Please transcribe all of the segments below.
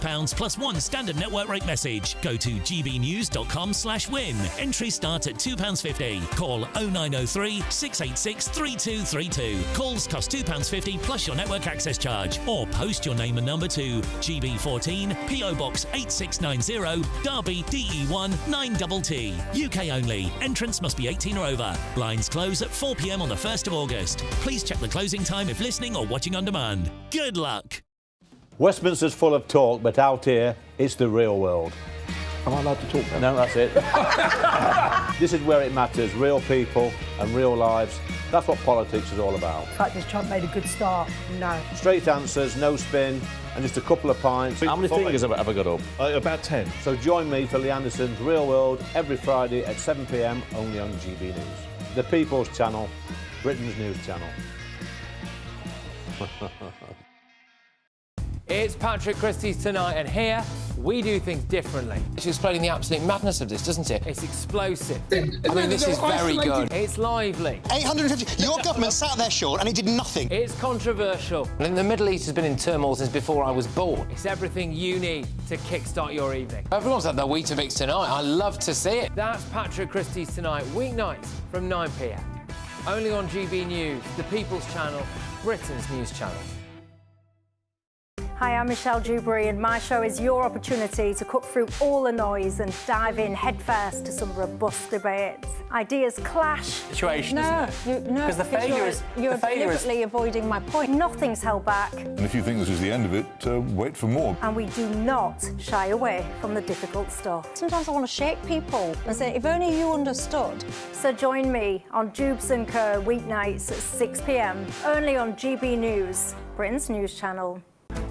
£1 plus one standard network rate message. Go to gbnews.com/win. Entries start at £2.50. Call 0903 686 3232. Calls cost £2.50 plus your network access charge. Or post your name and number to GB14 PO Box 8690 Derby DE1 9TT. UK only. Entrance must be 18 or over. Lines close at 4 p.m. on the 1st of August. Please check the closing time if listening or watching on demand. Good luck. Westminster's full of talk, but out here, it's the real world. Am I allowed to talk now? No, that's it. This is where it matters, real people and real lives. That's what politics is all about. The fact is Trump made a good start, no. Straight answers, no spin, and just a couple of pints. How many fingers have I got up? About 10. So join me for Lee Anderson's Real World every Friday at 7 p.m, only on GB News. The People's Channel, Britain's news channel. It's Patrick Christys tonight, and here we do things differently. It's explaining the absolute madness of this, doesn't it? It's explosive. I mean, this is very good. It's lively. 850. Your government sat there short and it did nothing. It's controversial. And the Middle East has been in turmoil since before I was born. It's everything you need to kickstart your evening. Everyone's had their Weetabix tonight. I love to see it. That's Patrick Christys tonight, weeknights from 9 p.m. Only on GB News, the People's Channel, Britain's news channel. Hi, I'm Michelle Dewbs, and my show is your opportunity to cut through all the noise and dive in headfirst to some robust debates. Ideas clash. Situation, isn't it? No, because the failure is you're deliberately avoiding my point. Nothing's held back. And if you think this is the end of it, wait for more. And we do not shy away from the difficult stuff. Sometimes I want to shake people and say, if only you understood. So join me on Dewbs & Co. weeknights at 6 p.m, only on GB News, Britain's news channel.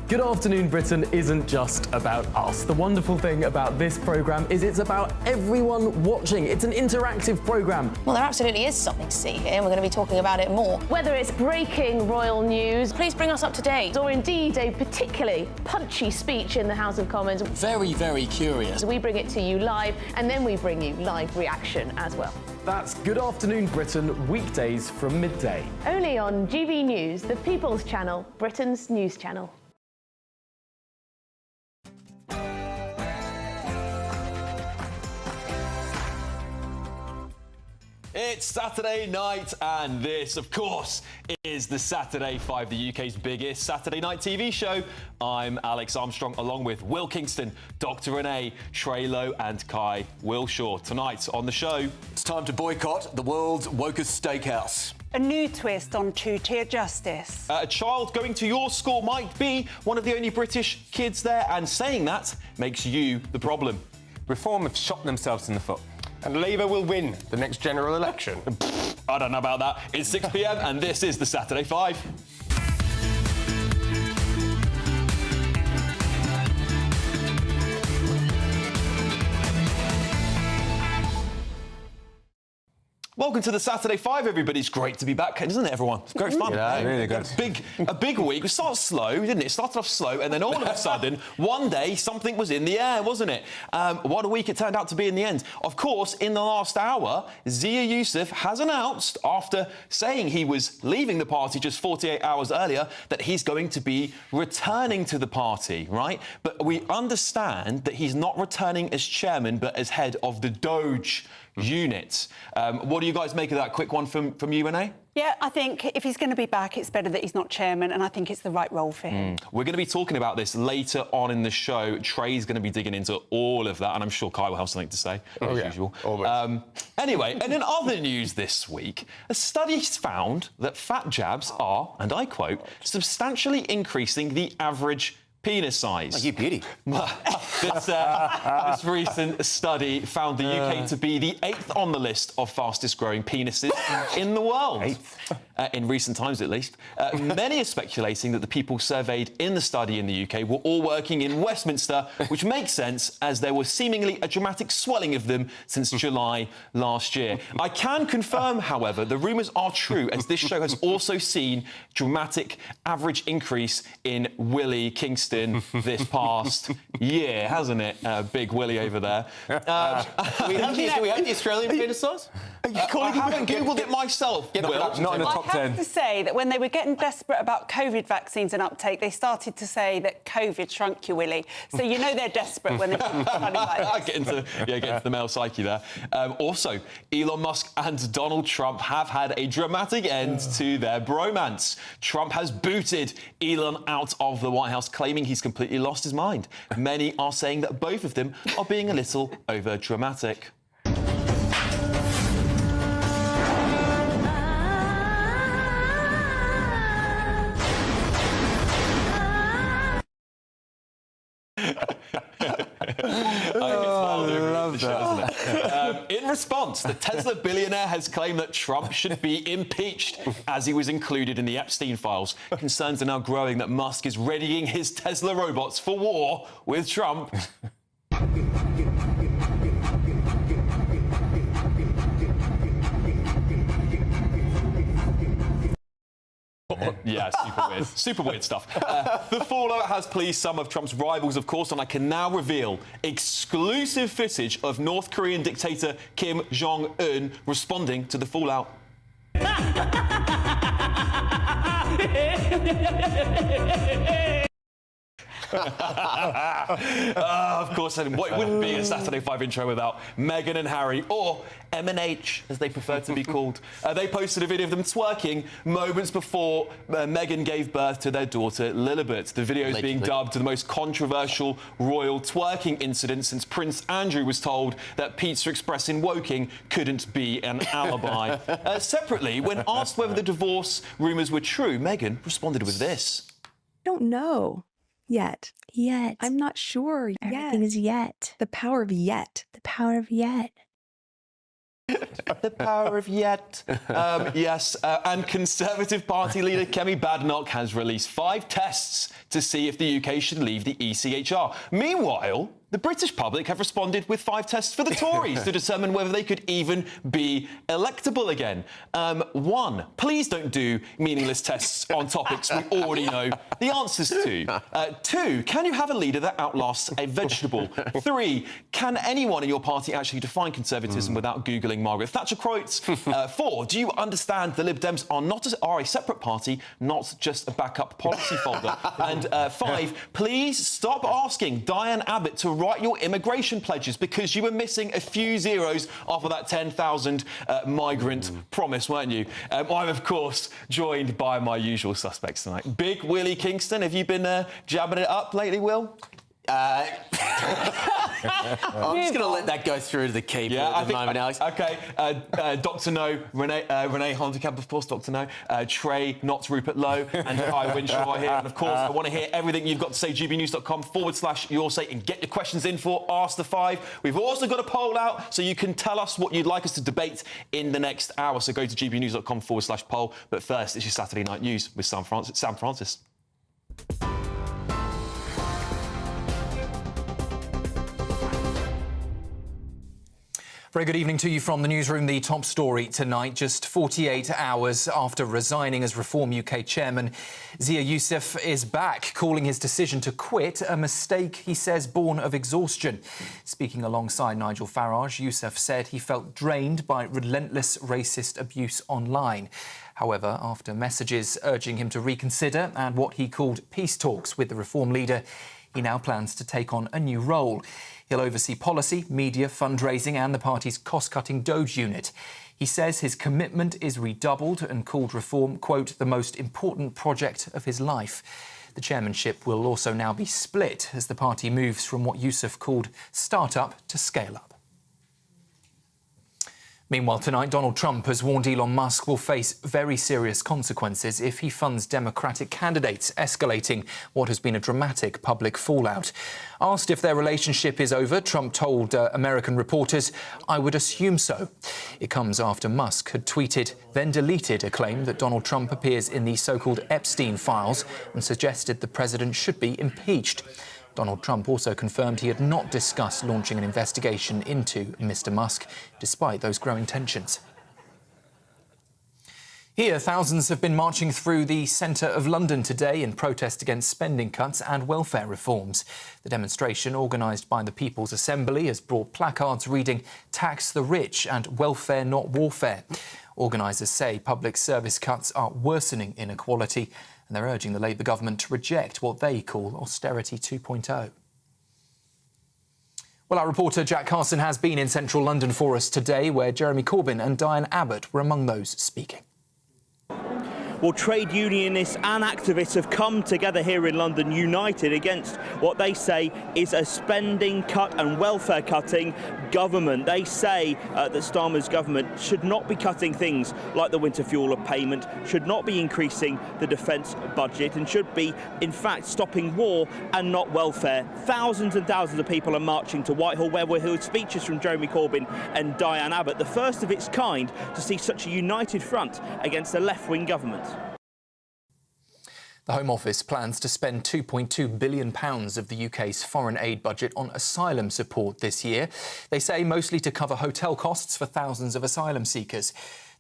Good Afternoon Britain isn't just about us. The wonderful thing about this programme is it's about everyone watching. It's an interactive programme. Well, there absolutely is something to see here, and we're going to be talking about it more. Whether it's breaking royal news, Please bring us up to date. or indeed a particularly punchy speech in the House of Commons, Very, very curious. we bring it to you live, and then we bring you live reaction as well. That's Good Afternoon Britain, weekdays from midday. Only on GB News, the People's Channel, Britain's news channel. It's Saturday night, and this, of course, is the Saturday 5, the UK's biggest Saturday night TV show. I'm Alex Armstrong, along with Will Kingston, Dr. Renee, Trey Lowe and Kai Wilshaw. Tonight on the show... It's time to boycott the world's wokest steakhouse. A new twist on two-tier justice. A child going to your school might be one of the only British kids there, and saying that makes you the problem. Reform have shot themselves in the foot. And Labour will win the next general election. I don't know about that. It's 6 p.m. and this is the Saturday 5. Welcome to the Saturday 5, everybody. It's great to be back, isn't it, everyone? It's great fun. Yeah, really good. A big week. We started slow, didn't it? It started off slow, and then all of a sudden, one day, something was in the air, wasn't it? What a week it turned out to be in the end. Of course, in the last hour, Zia Youssef has announced, after saying he was leaving the party just 48 hours earlier, that he's going to be returning to the party, right? But we understand that he's not returning as chairman, but as head of the Doge unit. What do you guys make of that? Quick one from you, Renee? Yeah, I think if he's going to be back, it's better that he's not chairman, and I think it's the right role for him. We're going to be talking about this later on in the show. Trey's going to be digging into all of that, and I'm sure Kai will have something to say, as usual. Anyway, and in other news this week, a study's found that fat jabs are, and I quote, substantially increasing the average penis size. Oh, you beauty. This recent study found the UK to be the 8th on the list of fastest growing penises in the world. 8th? In recent times, at least. Many are speculating that the people surveyed in the study in the UK were all working in Westminster, which makes sense as there was seemingly a dramatic swelling of them since July last year. I can confirm, however, the rumours are true, as this show has also seen dramatic average increase in Willie Kingston this past year, hasn't it? Big Willie over there. We have the Australian penis size? I haven't Googled it myself. Not in the top 10. I have to say that when they were getting desperate about COVID vaccines and uptake, they started to say that COVID shrunk you, Willie. So you know they're desperate when they're running like this. Get into the male psyche there. Also, Elon Musk and Donald Trump have had a dramatic end to their bromance. Trump has booted Elon out of the White House, claiming he's completely lost his mind. Many are saying that both of them are being a little over-dramatic. In response, the Tesla billionaire has claimed that Trump should be impeached as he was included in the Epstein files. Concerns are now growing that Musk is readying his Tesla robots for war with Trump. Yeah, super weird stuff. The fallout has pleased some of Trump's rivals, of course, and I can now reveal exclusive footage of North Korean dictator Kim Jong-un responding to the fallout. Of course, it wouldn't be a Saturday 5 intro without Meghan and Harry, or M&H, as they prefer to be called. They posted a video of them twerking moments before Meghan gave birth to their daughter, Lilibet. The video is being dubbed the most controversial royal twerking incident since Prince Andrew was told that Pizza Express in Woking couldn't be an alibi. Separately, when asked whether the divorce rumours were true, Meghan responded with this. I don't know. Yet. I'm not sure. Everything is yet. The power of yet. The power of yet. The power of yet. Yes, and Conservative Party leader Kemi Badenoch has released 5 tests to see if the UK should leave the ECHR. Meanwhile, the British public have responded with 5 tests for the Tories to determine whether they could even be electable again. 1, please don't do meaningless tests on topics we already know the answers to. 2, can you have a leader that outlasts a vegetable? 3, can anyone in your party actually define conservatism without Googling Margaret Thatcher quotes? 4, do you understand the Lib Dems are a separate party, not just a backup policy folder? And 5, please stop asking Diane Abbott to write your immigration pledges because you were missing a few zeros off of that 10,000 migrant promise, weren't you? I'm, of course, joined by my usual suspects tonight. Big Willie Kingston, have you been jabbing it up lately, Will? I'm just going to let that go through to the keeper at the moment, Alex. OK, Dr No, Renee Hontekamp, of course, Dr No, Trey, not Rupert Lowe, and Kai Winshaw here. And, of course, I want to hear everything you've got to say, gbnews.com/yoursake, and get your questions in for Ask the Five. We've also got a poll out, so you can tell us what you'd like us to debate in the next hour. So go to gbnews.com/poll. But first, it's your Saturday Night News with Sam Francis. Very good evening to you from the newsroom. The top story tonight, just 48 hours after resigning as Reform UK chairman, Zia Youssef is back, calling his decision to quit a mistake, he says, born of exhaustion. Speaking alongside Nigel Farage, Youssef said he felt drained by relentless racist abuse online. However, after messages urging him to reconsider and what he called peace talks with the Reform leader, he now plans to take on a new role. He'll oversee policy, media, fundraising and the party's cost-cutting Dewbs unit. He says his commitment is redoubled and called Reform, quote, the most important project of his life. The chairmanship will also now be split as the party moves from what Youssef called start-up to scale-up. Meanwhile, tonight, Donald Trump has warned Elon Musk will face very serious consequences if he funds Democratic candidates, escalating what has been a dramatic public fallout. Asked if their relationship is over, Trump told American reporters, "I would assume so." It comes after Musk had tweeted, then deleted a claim that Donald Trump appears in the so-called Epstein files and suggested the president should be impeached. Donald Trump also confirmed he had not discussed launching an investigation into Mr. Musk, despite those growing tensions. Here, thousands have been marching through the centre of London today in protest against spending cuts and welfare reforms. The demonstration, organised by the People's Assembly, has brought placards reading "Tax the Rich" and "Welfare not Warfare." Organisers say public service cuts are worsening inequality, and they're urging the Labour government to reject what they call austerity 2.0. Well, our reporter Jack Carson has been in central London for us today, where Jeremy Corbyn and Diane Abbott were among those speaking. Well, trade unionists and activists have come together here in London, united against what they say is a spending cut and welfare cutting government. They say that Starmer's government should not be cutting things like the winter fuel payment, should not be increasing the defence budget, and should be, in fact, stopping war and not welfare. Thousands and thousands of people are marching to Whitehall, where we'll hear speeches from Jeremy Corbyn and Diane Abbott, the first of its kind to see such a united front against a left-wing government. The Home Office plans to spend £2.2 billion of the UK's foreign aid budget on asylum support this year. They say mostly to cover hotel costs for thousands of asylum seekers.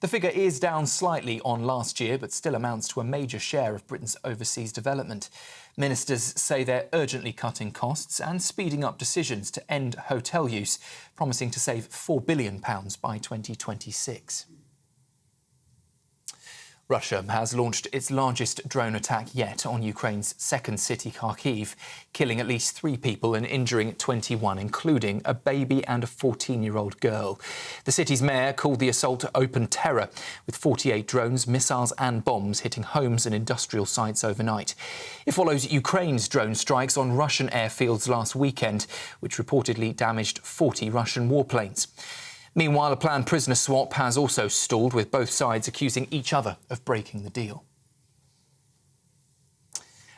The figure is down slightly on last year, but still amounts to a major share of Britain's overseas development. Ministers say they're urgently cutting costs and speeding up decisions to end hotel use, promising to save £4 billion by 2026. Russia has launched its largest drone attack yet on Ukraine's second city, Kharkiv, killing at least 3 people and injuring 21, including a baby and a 14-year-old girl. The city's mayor called the assault open terror, with 48 drones, missiles and bombs hitting homes and industrial sites overnight. It follows Ukraine's drone strikes on Russian airfields last weekend, which reportedly damaged 40 Russian warplanes. Meanwhile, a planned prisoner swap has also stalled, with both sides accusing each other of breaking the deal.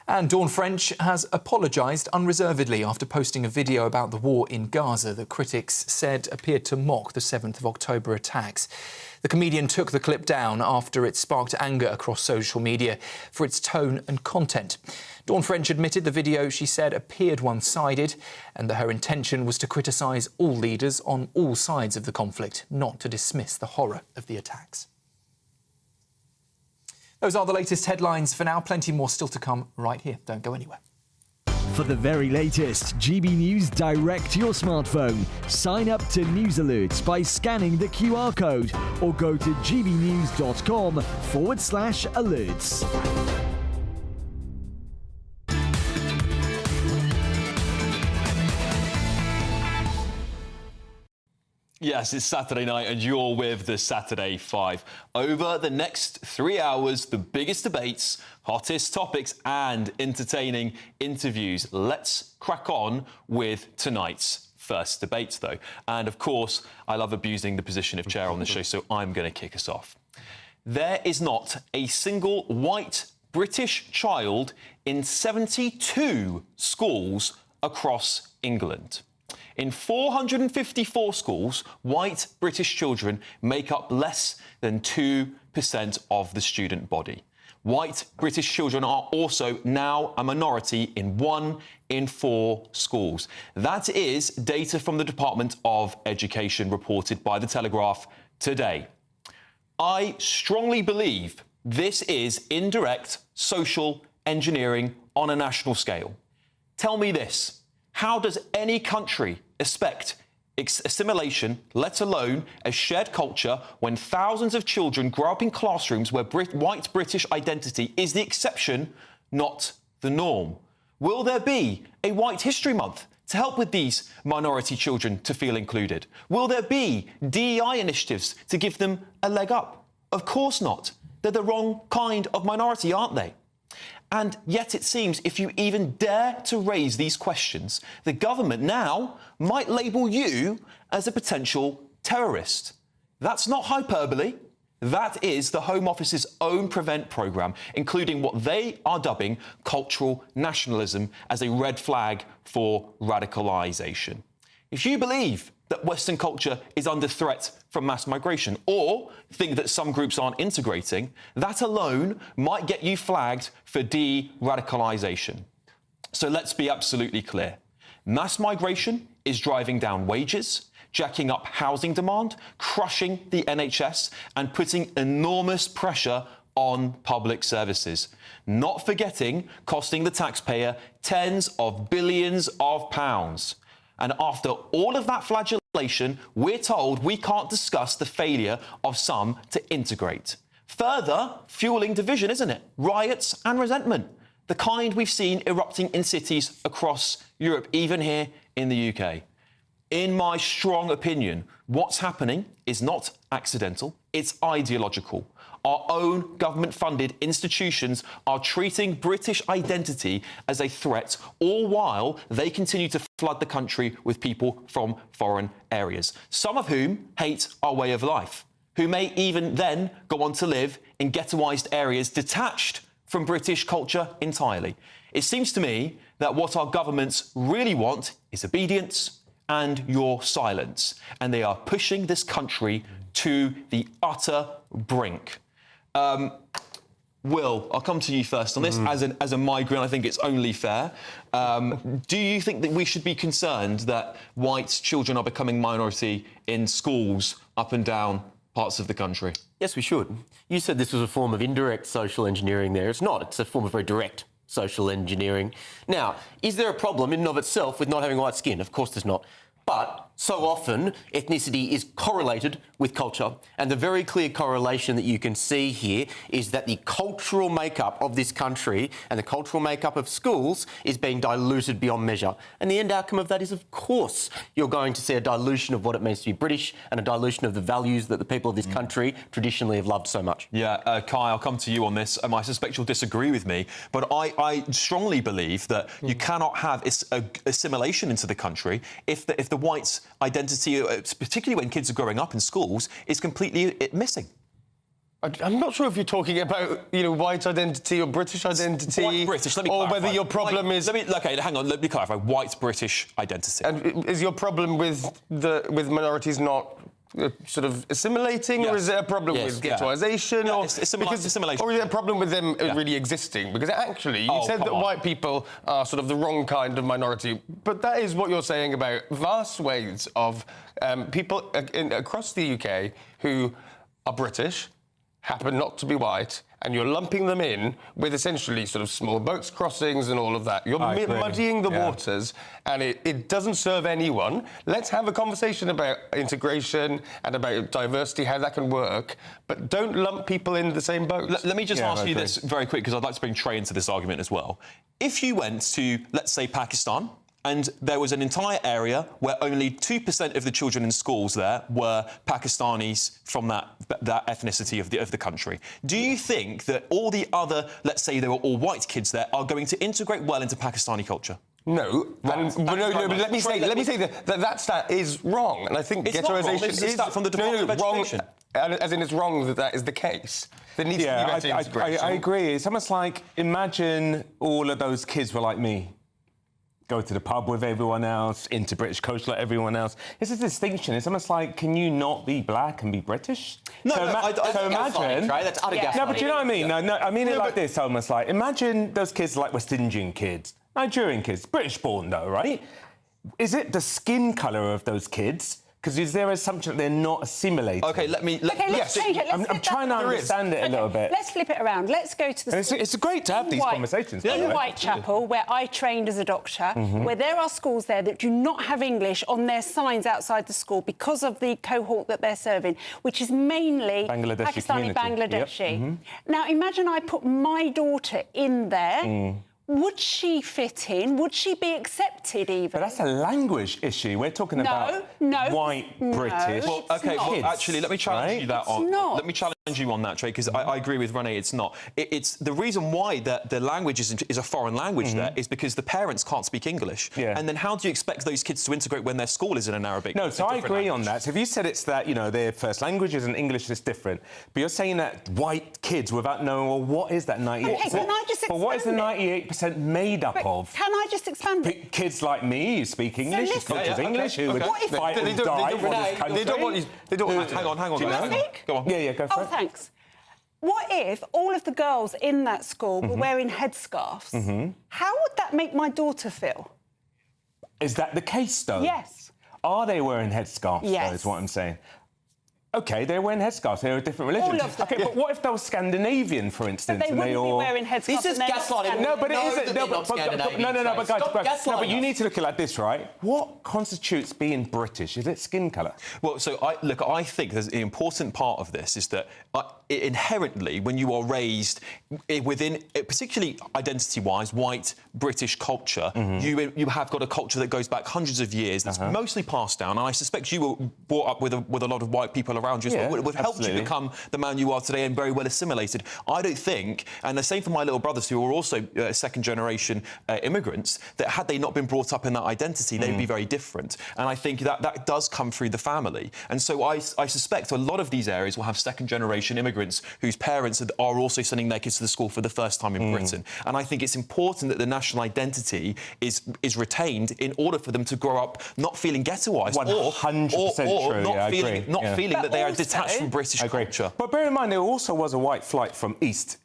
And Dawn French has apologised unreservedly after posting a video about the war in Gaza that critics said appeared to mock the 7th of October attacks. The comedian took the clip down after it sparked anger across social media for its tone and content. Dawn French admitted the video, she said, appeared one-sided and that her intention was to criticise all leaders on all sides of the conflict, not to dismiss the horror of the attacks. Those are the latest headlines for now. Plenty more still to come right here. Don't go anywhere. For the very latest GB News direct to your smartphone, sign up to News Alerts by scanning the QR code or go to gbnews.com/alerts. Yes, it's Saturday night and you're with the Saturday 5. Over the next 3 hours, the biggest debates, hottest topics and entertaining interviews. Let's crack on with tonight's first debate, though. And, of course, I love abusing the position of chair on the show, so I'm going to kick us off. There is not a single white British child in 72 schools across England. In 454 schools, white British children make up less than 2% of the student body. White British children are also now a minority in 1 in 4 schools. That is data from the Department of Education reported by The Telegraph today. I strongly believe this is indirect social engineering on a national scale. Tell me this. How does any country expect assimilation, let alone a shared culture, when thousands of children grow up in classrooms where white British identity is the exception, not the norm? Will there be a White History Month to help with these minority children to feel included? Will there be DEI initiatives to give them a leg up? Of course not. They're the wrong kind of minority, aren't they? And yet it seems if you even dare to raise these questions, the government now might label you as a potential terrorist. That's not hyperbole. That is the Home Office's own Prevent programme, including what they are dubbing cultural nationalism as a red flag for radicalisation. If you believe that Western culture is under threat from mass migration, or think that some groups aren't integrating, that alone might get you flagged for de-radicalisation. So let's be absolutely clear. Mass migration is driving down wages, jacking up housing demand, crushing the NHS and putting enormous pressure on public services. Not forgetting costing the taxpayer tens of billions of pounds. And after all of that flagellation, we're told we can't discuss the failure of some to integrate. Further fueling division, isn't it? Riots and resentment. The kind we've seen erupting in cities across Europe, even here in the UK. In my strong opinion, what's happening is not accidental, it's ideological. Our own government-funded institutions are treating British identity as a threat, all while they continue to flood the country with people from foreign areas, some of whom hate our way of life, who may even then go on to live in ghettoised areas detached from British culture entirely. It seems to me that what our governments really want is obedience and your silence, and they are pushing this country to the utter brink. Will, I'll come to you first on this. As a migrant, I think it's only fair. Do you think that we should be concerned that white children are becoming minority in schools up and down parts of the country? Yes, we should. You said this was a form of indirect social engineering there. It's not. It's a form of very direct social engineering. Now, is there a problem in and of itself with not having white skin? Of course there's not. But so often, ethnicity is correlated with culture. And the very clear correlation that you can see here is that the cultural makeup of this country and the cultural makeup of schools is being diluted beyond measure. And the end outcome of that is, of course, you're going to see a dilution of what it means to be British and a dilution of the values that the people of this country traditionally have loved so much. Yeah, Kai, I'll come to you on this. I suspect you'll disagree with me, but I strongly believe that you cannot have assimilation into the country if the white identity, particularly when kids are growing up in schools, is completely missing. I'm not sure if you're talking about, white identity or British identity. White British, let me clarify. Or whether your problem is... OK, hang on, let me clarify. White British identity. And is your problem with minorities not sort of assimilating, or is it a problem with ghettoisation? Or assimilation. Or is it a problem with them really existing? Because actually, you said that white people are sort of the wrong kind of minority, but that is what you're saying about vast swathes of people across the UK who are British, happen not to be white, and you're lumping them in with essentially sort of small boats crossings and all of that. You're muddying the waters, and it doesn't serve anyone. Let's have a conversation about integration and about diversity, how that can work, but don't lump people in the same boat. Let me just ask you this very quick, because I'd like to bring Trey into this argument as well. If you went to, let's say, Pakistan, and there was an entire area where only 2% of the children in schools there were Pakistanis from that ethnicity of the country. Do you think that all the other, let's say they were all white kids there, are going to integrate well into Pakistani culture? No, but let me say that stat is wrong, and I think ghettoisation is a stat from the Department of Education. As in, it's wrong that is the case. There needs to be better integration. I agree. It's almost like, imagine all of those kids were like me. Go to the pub with everyone else, into British culture like everyone else. It's a distinction. It's almost like, can you not be black and be British? No, imagine. That's utter gaslighting. No, but do you know what I mean? No, I mean it like this, almost like, imagine those kids like West Indian kids, Nigerian kids, British born though, right? Is it the skin colour of those kids? Because is there assumption that they're not assimilated? OK, let's change it. I'm trying to understand it a little bit. Let's flip it around. Let's go to the... It's great to have these conversations. In Whitechapel, where I trained as a doctor, where there are schools there that do not have English on their signs outside the school because of the cohort that they're serving, which is mainly Pakistani, Bangladeshi. Now, imagine I put my daughter in there. Would she fit in? Would she be accepted even? But that's a language issue. We're talking about white British. Well, OK, actually, let me challenge you that let me challenge you on that, Trey, because I agree with Renee, it's not. It's the reason why the language is a foreign language there is because the parents can't speak English. And then how do you expect those kids to integrate when their school is in an Arabic? No, so I agree on that. So if you said it's that, their first language is in English, it's different. But you're saying that white kids without knowing, well, what is that 98%? OK, can I just expand what is the 98% made up of? Can I just expand it? Kids like me who speak English, whose culture's English, who would fight and die for this country. They don't want you... Hang on. Can I speak? Go on. Yeah, go for it. Oh, thanks. What if all of the girls in that school were wearing headscarves? How would that make my daughter feel? Is that the case, though? Yes. Are they wearing headscarves, Yes. though, is what I'm saying? OK, they're wearing headscarves. They're a different religion. All of them. OK, but what if they were Scandinavian, for instance, But they and wouldn't they be all... wearing headscarves. This is and they're not gaslighting. No, but it isn't. that No, they're not but Scandinavian, no, but guys, Stop gaslighting no, but you us. need to look at it like this, right? What constitutes being British? Is it skin colour? Well, so I think there's an important part of this is that inherently, when you are raised within, particularly identity-wise, white British culture, you have got a culture that goes back hundreds of years. That's mostly passed down, and I suspect you were brought up with a lot of white people around you as well. It would have helped you become the man you are today and very well assimilated. I don't think, and the same for my little brothers who are also second-generation immigrants, that had they not been brought up in that identity, they'd be very different. And I think that does come through the family. And so I suspect a lot of these areas will have second-generation immigrants whose parents are also sending their kids to the school for the first time in Britain. And I think it's important that the national identity is retained in order for them to grow up not feeling ghettoised 100% true. not feeling that they are detached from British culture. But bear in mind, there also was a white flight from East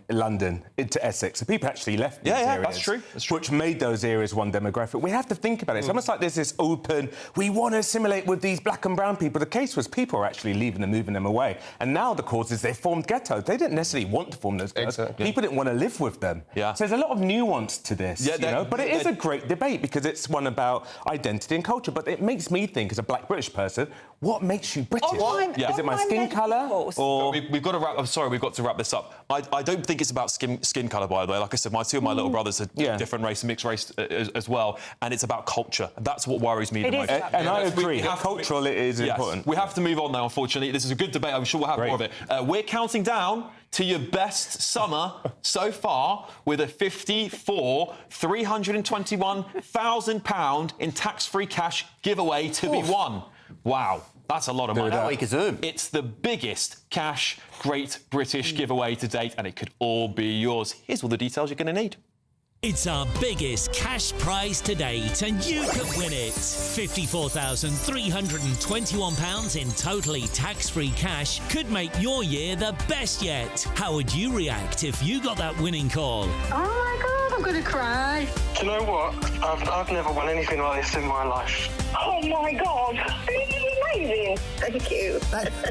London into Essex. So people actually left these areas. That's true. Which made those areas one demographic. We have to think about it. It's almost like there's this open, we want to assimilate with these black and brown people. The case was people are actually leaving and moving them away. And now the cause is they formed ghettos. They didn't necessarily want to form those ghettos. Exactly. People didn't want to live with them. Yeah. So there's a lot of nuance to this, you know? But it is a great debate because it's one about identity and culture. But it makes me think, as a black British person, what makes you British? Is it my skin colour? Or... We've got to wrap... I'm sorry, we've got to wrap this up. I don't think it's about skin colour, by the way. Like I said, two of my little brothers are different race, mixed race as well, and it's about culture. That's what worries me the most. And I agree. Cultural is important. We have to move on now, unfortunately. This is a good debate. I'm sure we'll have more of it. We're counting down to your best summer so far with a £321,000 in tax-free cash giveaway to be won. Wow. That's a lot of money. It's the biggest cash Great British giveaway to date, and it could all be yours. Here's all the details you're going to need. It's our biggest cash prize to date, and you could win it. £54,321 in totally tax-free cash could make your year the best yet. How would you react if you got that winning call? Oh my God, I'm going to cry. Do you know what? I've never won anything like this in my life. Oh my God, this is amazing. Thank you.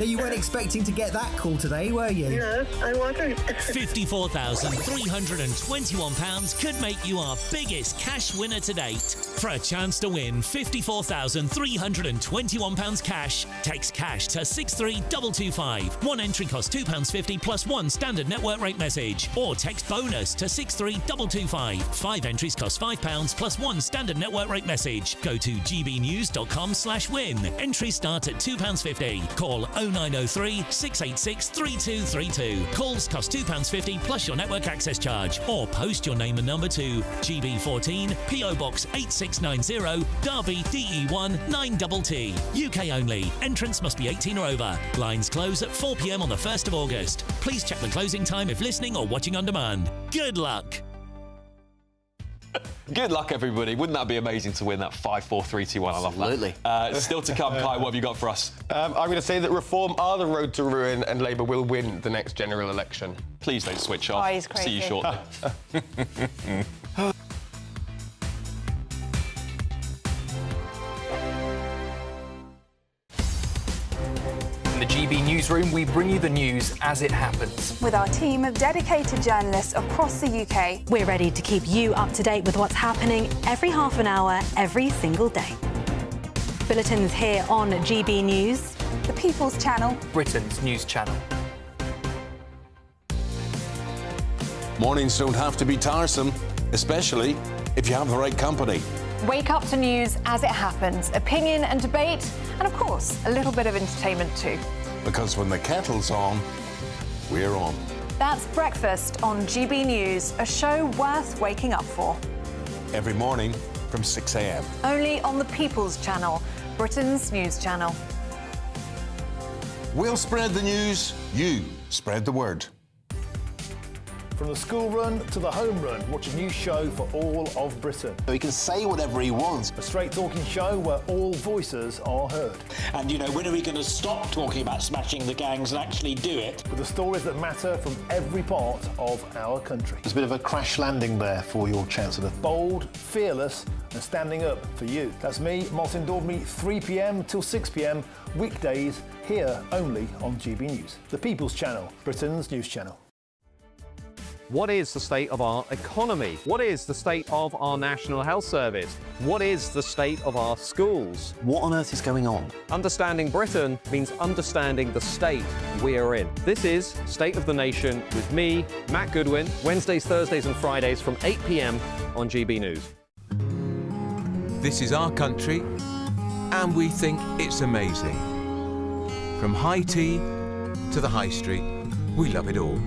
You weren't expecting to get that call today, were you? No, I wasn't. £54,321 could make you our biggest cash winner to date. For a chance to win £54,321 cash, text cash to 63225. One entry costs £2.50 plus one standard network rate message. Or text bonus to 63225. 5 entries cost £5 plus one standard network rate message. Go to gbnews.com/win. Entries start at £2.50. Call 0903 686 3232. Calls cost £2.50 plus your network access charge. Or post your name and number to GB14 PO Box 8690 Derby DE1 9TT. UK only. Entrance must be 18 or over. Lines close at 4 p.m. on the 1st of August. Please check the closing time if listening or watching on demand. Good luck. Good luck, everybody. Wouldn't that be amazing to win that 5-4-3-2-1? I love that. Absolutely. Still to come, Kai, what have you got for us? I'm going to say that Reform are the road to ruin and Labour will win the next general election. Please don't switch off. Oh, he's crazy. See you shortly. In the GB Newsroom, we bring you the news as it happens. With our team of dedicated journalists across the UK, we're ready to keep you up to date with what's happening every half an hour, every single day. Bulletins here on GB News, the People's Channel, Britain's news channel. Mornings don't have to be tiresome, especially if you have the right company. Wake up to news as it happens, opinion and debate, and of course, a little bit of entertainment too. Because when the kettle's on, we're on. That's Breakfast on GB News, a show worth waking up for. Every morning from 6 a.m. Only on the People's Channel, Britain's news channel. We'll spread the news, you spread the word. From the school run to the home run, watch a new show for all of Britain. So he can say whatever he wants. A straight-talking show where all voices are heard. And, you know, when are we going to stop talking about smashing the gangs and actually do it? With the stories that matter from every part of our country. There's a bit of a crash landing there for your Chancellor. Bold, fearless and standing up for you. That's me, Martin Daubney, 3 p.m. till 6 p.m, weekdays, here only on GB News. The People's Channel, Britain's news channel. What is the state of our economy? What is the state of our National Health Service? What is the state of our schools? What on earth is going on? Understanding Britain means understanding the state we are in. This is State of the Nation with me, Matt Goodwin, Wednesdays, Thursdays and Fridays from 8 p.m. on GB News. This is our country, and we think it's amazing. From high tea to the high street, we love it all.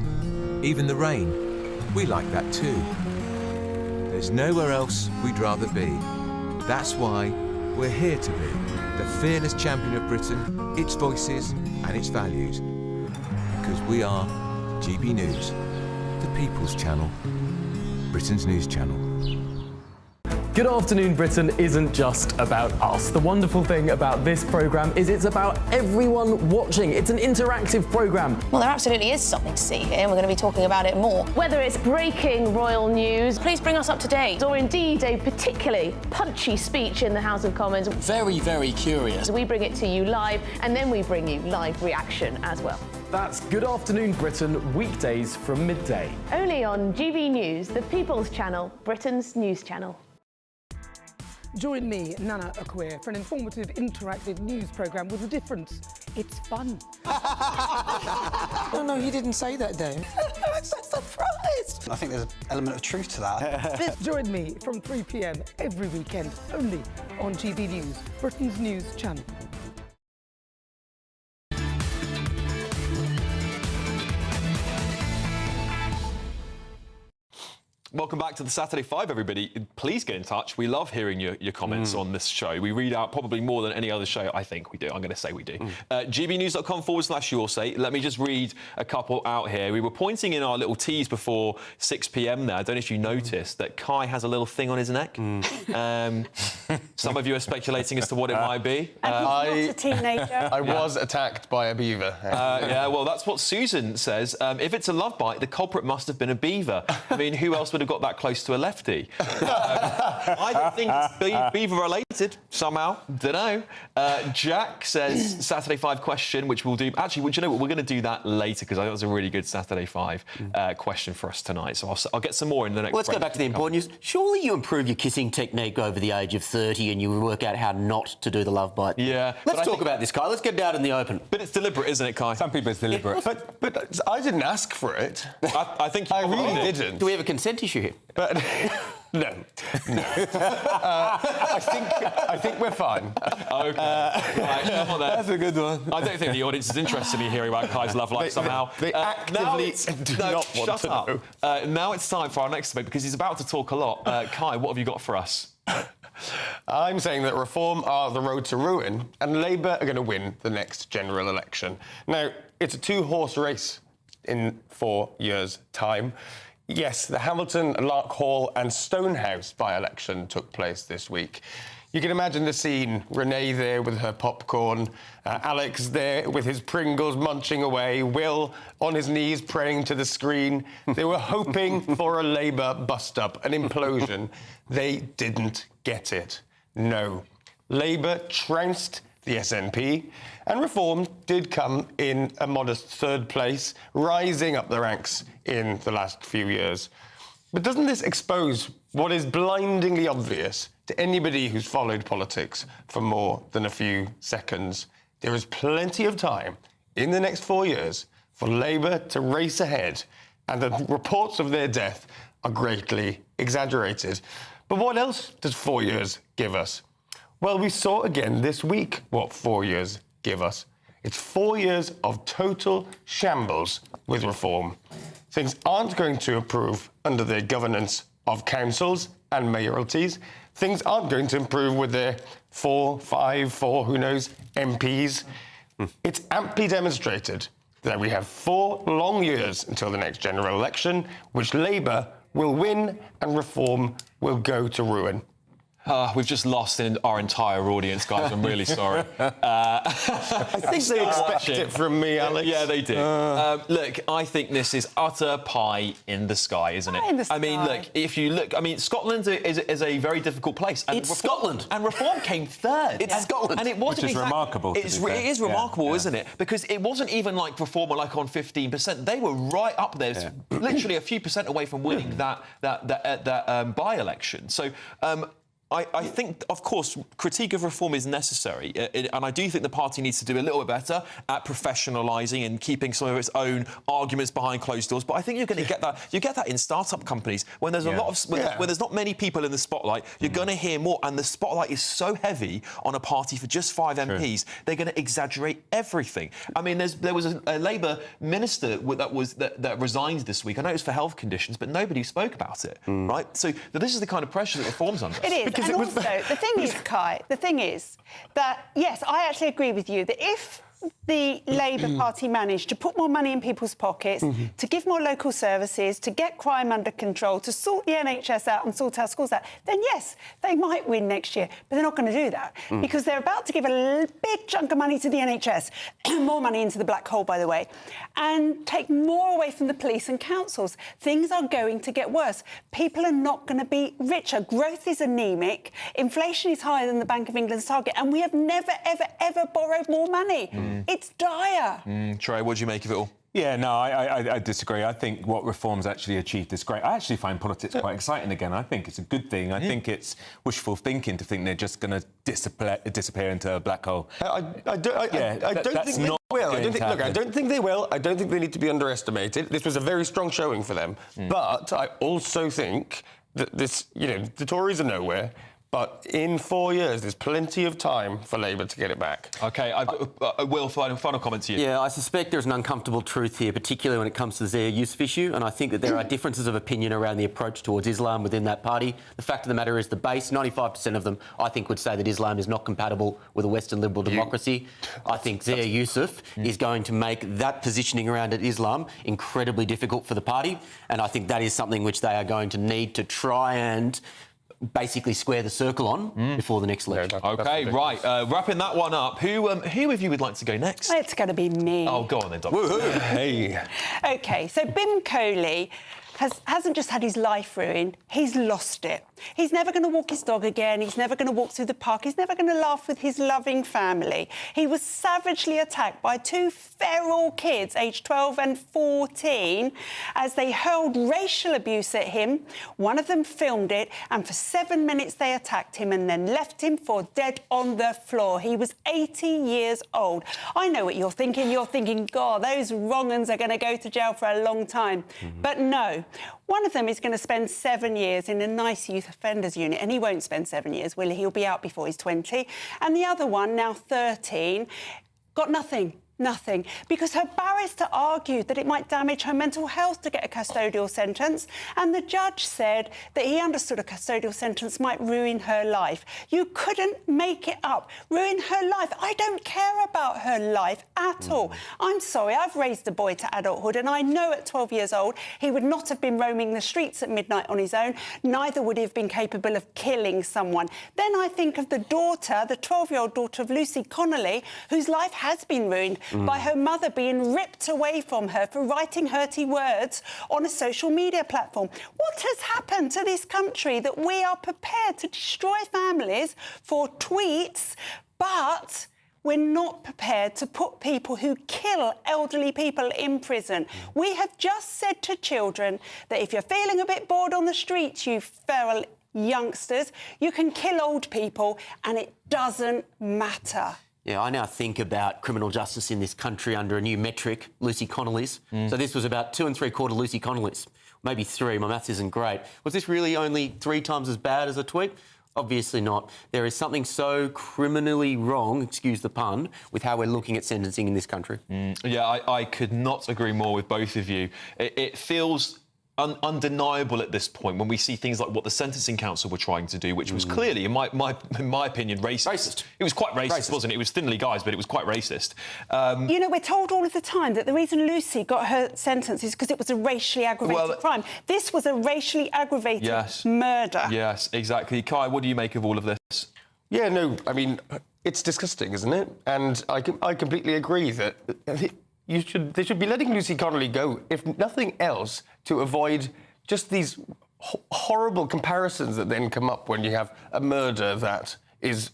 Even the rain. We like that too. There's nowhere else we'd rather be. That's why we're here to be the fearless champion of Britain, its voices and its values. Because we are GB News, the People's Channel, Britain's news channel. Good Afternoon Britain isn't just about us. The wonderful thing about this programme is it's about everyone watching. It's an interactive programme. Well, there absolutely is something to see here, and we're going to be talking about it more. Whether it's breaking royal news, please bring us up to date, or indeed a particularly punchy speech in the House of Commons. Very, very curious. We bring it to you live, and then we bring you live reaction as well. That's Good Afternoon Britain, weekdays from midday. Only on GB News, the People's Channel, Britain's news channel. Join me, Nana Akwe, for an informative, interactive news programme with a difference. It's fun. No, he didn't say that, Dave. I'm so surprised. I think there's an element of truth to that. Join me from 3 p.m. every weekend, only on GB News, Britain's news channel. Welcome back to the Saturday 5, everybody. Please get in touch. We love hearing your comments on this show. We read out probably more than any other show. I think we do. I'm going to say we do. gbnews.com/yoursay. Let me just read a couple out here. We were pointing in our little tease before 6 p.m. there. I don't know if you noticed that Kai has a little thing on his neck. Some of you are speculating as to what it might be. And he's not a teenager. I was attacked by a beaver. Yeah, well, that's what Susan says. If it's a love bite, the culprit must have been a beaver. I mean, who else would have got that close to a lefty? I don't think it's beaver related somehow. Don't know. Jack says Saturday 5 question, which we'll do. Actually, do you know what? We're going to do that later because I thought it was a really good Saturday 5 question for us tonight. So I'll get some more in the next. Well, let's go back to the important news. Surely you improve your kissing technique over the age of 30 and you work out how not to do the love bite. Yeah. Let's talk about this, Kai. Let's get it out in the open. But it's deliberate, isn't it, Kai? Some people it's deliberate. But I didn't ask for it. I think you really didn't. Do we have a consent issue here? But no. I think we're fine. OK. Right, come on then. That's a good one. I don't think the audience is interested in hearing about Kai's love life somehow. They actively do not want to know. Now it's time for our next debate because he's about to talk a lot. Kai, what have you got for us? I'm saying that Reform are the road to ruin and Labour are going to win the next general election. Now, it's a two-horse race in 4 years' time. Yes, the Hamilton, Lark Hall and Stonehouse by-election took place this week. You can imagine the scene. Renee there with her popcorn, Alex there with his Pringles munching away, Will on his knees praying to the screen. They were hoping for a Labour bust-up, an implosion. They didn't get it. No. Labour trounced the SNP, and Reform did come in a modest third place, rising up the ranks in the last few years. But doesn't this expose what is blindingly obvious to anybody who's followed politics for more than a few seconds? There is plenty of time in the next 4 years for Labour to race ahead, and the reports of their death are greatly exaggerated. But what else does 4 years give us? Well, we saw again this week what 4 years give us. It's 4 years of total shambles with Reform. Things aren't going to improve under their governance of councils and mayoralties. Things aren't going to improve with their 4, 5, 4, who knows, MPs. It's amply demonstrated that we have 4 long years until the next general election, which Labour will win and Reform will go to ruin. We've just lost our entire audience, guys. I'm really sorry. I think they expect it from me, Alex. Yeah, they do. Look, I think this is utter pie in the sky, isn't it? Pie in the sky. I mean, look, if you look... I mean, Scotland is a very difficult place. And It's Scotland. And Reform came third. It's Scotland. And it wasn't Which is remarkable, to be fair. It is remarkable, Yeah. isn't it? Because it wasn't even like Reform were like on 15%. They were right up there, literally a few percent away from winning that by-election. So... I think, of course, critique of Reform is necessary, and I do think the party needs to do a little bit better at professionalising and keeping some of its own arguments behind closed doors. But I think you're going to get that. You get that in start-up companies when there's a lot of when there's not many people in the spotlight. You're going to hear more, and the spotlight is so heavy on a party for just 5 MPs. They're going to exaggerate everything. I mean, there was a Labour minister that resigned this week. I know it was for health conditions, but nobody spoke about it. Right? So this is the kind of pressure that Reform's under. It is. And also, the thing is, Kai, the thing is that, yes, I actually agree with you that if the Labour Party managed to put more money in people's pockets, to give more local services, to get crime under control, to sort the NHS out and sort our schools out, then yes, they might win next year. But they're not going to do that because they're about to give a big chunk of money to the NHS, more money into the black hole, by the way, and take more away from the police and councils. Things are going to get worse. People are not going to be richer. Growth is anaemic. Inflation is higher than the Bank of England's target, and we have never, ever, ever borrowed more money. It's dire. Trey, what do you make of it all? Yeah, no, I disagree. I think what Reform's actually achieved is great. I actually find politics quite exciting again. I think it's a good thing. I think it's wishful thinking to think they're just going to disappear into a black hole. I don't think they will. I don't think they will. I don't think they need to be underestimated. This was a very strong showing for them. But I also think that the Tories are nowhere. But in 4 years, there's plenty of time for Labour to get it back. OK, Will, final comment to you. Yeah, I suspect there's an uncomfortable truth here, particularly when it comes to the Zia Yusuf issue, and I think that there are differences of opinion around the approach towards Islam within that party. The fact of the matter is the base, 95% of them, I think, would say that Islam is not compatible with a Western liberal democracy. I think Zia Yusuf is going to make that positioning around Islam incredibly difficult for the party, and I think that is something which they are going to need to try and basically square the circle on before the next election. OK, right. Wrapping that one up, who of you would like to go next? It's going to be me. Oh, go on then, Doc. Woohoo! Hey. OK, so Bim Coley hasn't just had his life ruined, he's lost it. He's never going to walk his dog again. He's never going to walk through the park. He's never going to laugh with his loving family. He was savagely attacked by 2 feral kids, aged 12 and 14, as they hurled racial abuse at him. One of them filmed it, and for 7 minutes they attacked him and then left him for dead on the floor. He was 80 years old. I know what you're thinking. You're thinking, God, those wrong-uns are going to go to jail for a long time. But no. One of them is going to spend 7 years in a nice youth offenders unit, and he won't spend 7 years, will he? He'll be out before he's 20. And the other one, now 13, got nothing. Nothing, because her barrister argued that it might damage her mental health to get a custodial sentence, and the judge said that he understood a custodial sentence might ruin her life. You couldn't make it up. Ruin her life. I don't care about her life at all. I'm sorry, I've raised a boy to adulthood, and I know at 12 years old he would not have been roaming the streets at midnight on his own, neither would he have been capable of killing someone. Then I think of the daughter, the 12-year-old daughter of Lucy Connolly, whose life has been ruined by her mother being ripped away from her for writing hurty words on a social media platform. What has happened to this country that we are prepared to destroy families for tweets, but we're not prepared to put people who kill elderly people in prison? We have just said to children that if you're feeling a bit bored on the streets, you feral youngsters, you can kill old people and it doesn't matter. Yeah, I now think about criminal justice in this country under a new metric, Lucy Connolly's. So this was about 2 3/4 Lucy Connolly's, maybe 3. My maths isn't great. Was this really only 3 times as bad as a tweet? Obviously not. There is something so criminally wrong, excuse the pun, with how we're looking at sentencing in this country. Yeah, I could not agree more with both of you. It feels undeniable at this point when we see things like what the Sentencing Council were trying to do, which was clearly, in my opinion, racist. It was quite racist, wasn't it? It was thinly guised, but it was quite racist. You know, we're told all of the time that the reason Lucy got her sentence is because it was a racially aggravated crime. This was a racially aggravated murder. Yes, exactly. Kai, what do you make of all of this? Yeah, no, I mean, it's disgusting, isn't it? And I completely agree that they should be letting Lucy Connolly go, if nothing else, to avoid just these horrible comparisons that then come up when you have a murder that is,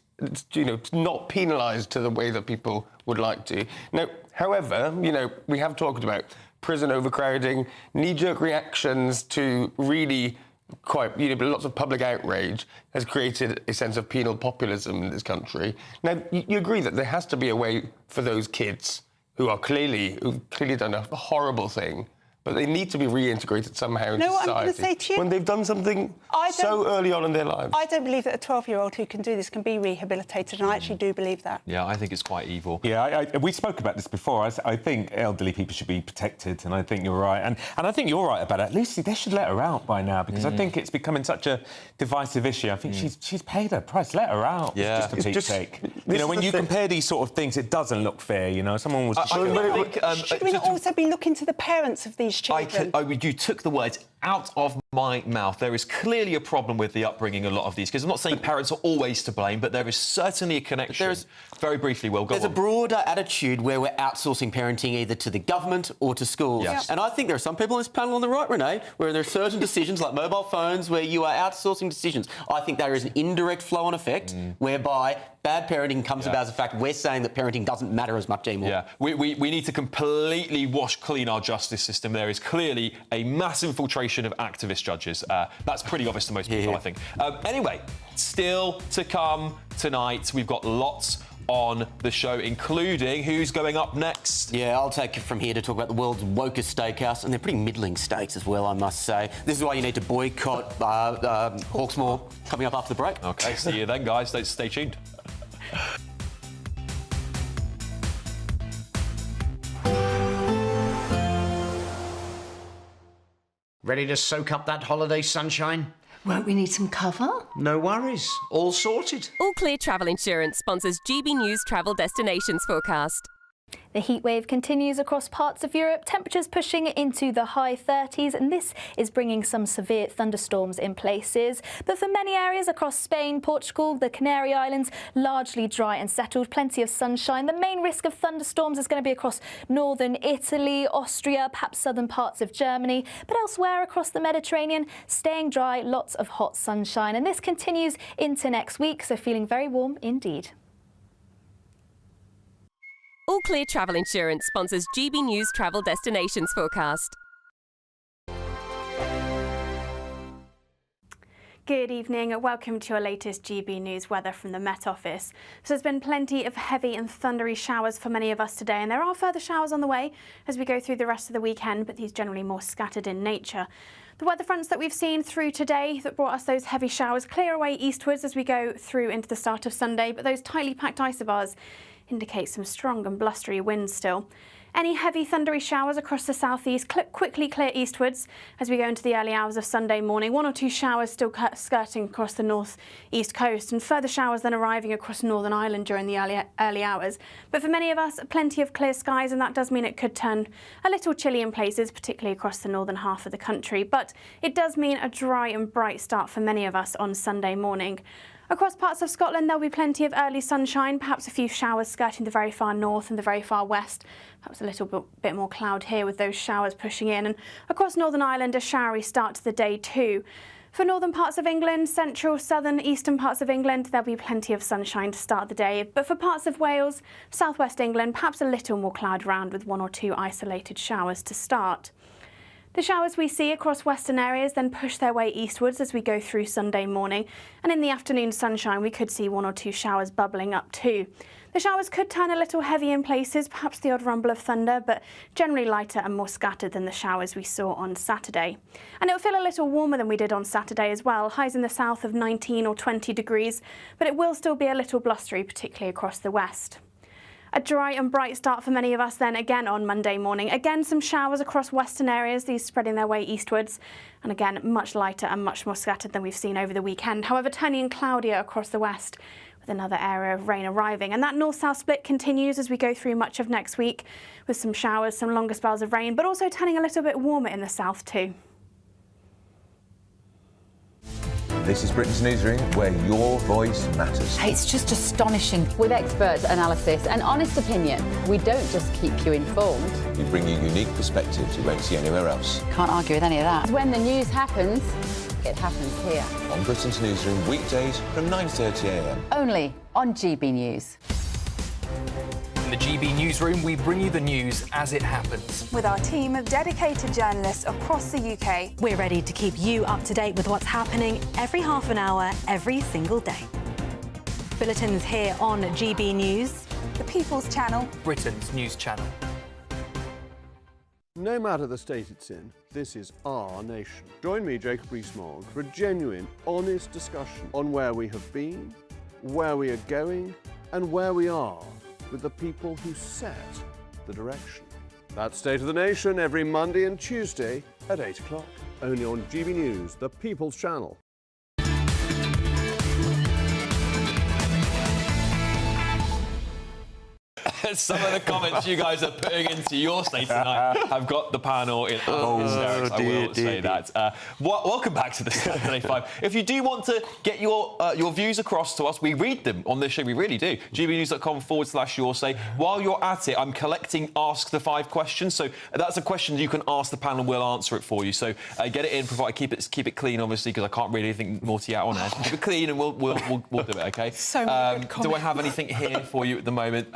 you know, not penalised to the way that people would like to. Now, however, you know, we have talked about prison overcrowding, knee-jerk reactions to really quite, you know, lots of public outrage has created a sense of penal populism in this country. Now, you agree that there has to be a way for those kids who've clearly done a horrible thing, but they need to be reintegrated somehow into society. What I'm going to say to you? When they've done something so early on in their lives. I don't believe that a 12-year-old who can do this can be rehabilitated, and I actually do believe that. Yeah, I think it's quite evil. Yeah, we spoke about this before. I think elderly people should be protected, and I think you're right. And I think you're right about it. Lucy, they should let her out by now, because I think it's becoming such a divisive issue. I think she's paid her price. Let her out. Yeah. Just for Pete's sake. You know, when you compare these sort of things, it doesn't look fair, you know. Someone was... Should we not also be looking to the parents of these children? You took the words out of my mouth. There is clearly a problem with the upbringing of a lot of these kids. I'm not saying parents are always to blame, but there is certainly a connection. Very briefly, Will, go on. There's a broader attitude where we're outsourcing parenting either to the government or to schools. Yes. And I think there are some people on this panel on the right, Renee, where there are certain decisions like mobile phones where you are outsourcing decisions. I think there is an indirect flow-on effect whereby bad parenting comes about as a fact. We're saying that parenting doesn't matter as much anymore. Yeah, we need to completely wash clean our justice system. There is clearly a mass infiltration of activist judges. That's pretty obvious to most people, I think. Anyway, still to come tonight. We've got lots on the show, including who's going up next. Yeah, I'll take it from here to talk about the world's wokest steakhouse, and they're pretty middling steaks as well, I must say. This is why you need to boycott Hawksmoor. Coming up after the break. OK, see you then, guys. Stay tuned. Ready to soak up that holiday sunshine? Won't we need some cover? No worries. All sorted. All Clear Travel Insurance sponsors GB News travel destinations forecast. The heatwave continues across parts of Europe, temperatures pushing into the high 30s, and this is bringing some severe thunderstorms in places. But for many areas across Spain, Portugal, the Canary Islands, largely dry and settled, plenty of sunshine. The main risk of thunderstorms is going to be across northern Italy, Austria, perhaps southern parts of Germany, but elsewhere across the Mediterranean, staying dry, lots of hot sunshine. And this continues into next week, so feeling very warm indeed. All Clear Travel Insurance sponsors GB News travel destinations forecast. Good evening and welcome to your latest GB News weather from the Met Office. So there's been plenty of heavy and thundery showers for many of us today, and there are further showers on the way as we go through the rest of the weekend, but these generally more scattered in nature. The weather fronts that we've seen through today that brought us those heavy showers clear away eastwards as we go through into the start of Sunday, but those tightly packed isobars indicate some strong and blustery winds still. Any heavy thundery showers across the southeast quickly clear eastwards as we go into the early hours of Sunday morning. 1 or 2 showers still skirting across the north-east coast, and further showers then arriving across Northern Ireland during the early hours. But for many of us, plenty of clear skies, and that does mean it could turn a little chilly in places, particularly across the northern half of the country. But it does mean a dry and bright start for many of us on Sunday morning. Across parts of Scotland, there'll be plenty of early sunshine, perhaps a few showers skirting the very far north and the very far west. Perhaps a little bit more cloud here with those showers pushing in. And across Northern Ireland, a showery start to the day too. For northern parts of England, central, southern, eastern parts of England, there'll be plenty of sunshine to start the day. But for parts of Wales, southwest England, perhaps a little more cloud around with 1 or 2 isolated showers to start. The showers we see across western areas then push their way eastwards as we go through Sunday morning, and in the afternoon sunshine we could see 1 or 2 showers bubbling up too. The showers could turn a little heavy in places, perhaps the odd rumble of thunder, but generally lighter and more scattered than the showers we saw on Saturday. And it'll feel a little warmer than we did on Saturday as well, highs in the south of 19 or 20 degrees, but it will still be a little blustery, particularly across the west. A dry and bright start for many of us then again on Monday morning. Again, some showers across western areas, these spreading their way eastwards. And again, much lighter and much more scattered than we've seen over the weekend. However, turning cloudier across the west with another area of rain arriving. And that north-south split continues as we go through much of next week with some showers, some longer spells of rain, but also turning a little bit warmer in the south too. This is Britain's Newsroom, where your voice matters. It's just astonishing. With expert analysis and honest opinion, we don't just keep you informed. We bring you unique perspectives you won't see anywhere else. Can't argue with any of that. When the news happens, it happens here. On Britain's Newsroom, weekdays from 9:30 a.m. Only on GB News. In the GB Newsroom, we bring you the news as it happens. With our team of dedicated journalists across the UK, we're ready to keep you up to date with what's happening every half an hour, every single day. Bulletins here on GB News, the People's Channel, Britain's news channel. No matter the state it's in, this is our nation. Join me, Jacob Rees-Mogg, for a genuine, honest discussion on where we have been, where we are going, and where we are with the people who set the direction. That's State of the Nation every Monday and Tuesday at 8 o'clock. Only on GB News, the People's Channel. Some of the comments you guys are putting into your state tonight have got the panel in hysterics. I will say that. Welcome back to the Saturday 5. If you do want to get your views across to us, we read them on this show. We really do. gbnews.com/your say. While you're at it, I'm collecting Ask the 5 questions. So that's a question you can ask the panel. We'll answer it for you. So get it in. Provide keep it clean, obviously, because I can't really think naughty out on air. Keep it clean, and we'll do it. Okay. So many good comments. Do I have anything here for you at the moment?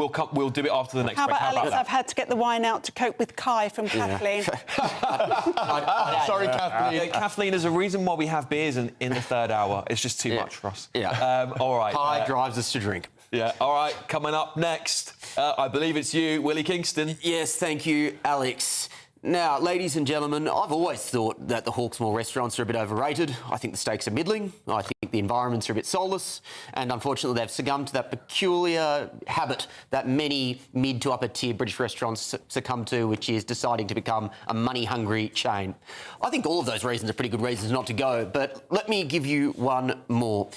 We'll do it after the next break. How about Alex? I've had to get the wine out to cope with Kai from Kathleen. Sorry, Kathleen. Kathleen, there's a reason why we have beers in the third hour. It's just too much for us. Yeah. All right. Kai drives us to drink. Yeah. All right. Coming up next, I believe it's you, Willie Kingston. Yes, thank you, Alex. Now, ladies and gentlemen, I've always thought that the Hawksmoor restaurants are a bit overrated. I think the steaks are middling. I think the environments are a bit soulless. And unfortunately, they've succumbed to that peculiar habit that many mid to upper tier British restaurants succumb to, which is deciding to become a money-hungry chain. I think all of those reasons are pretty good reasons not to go, but let me give you one more.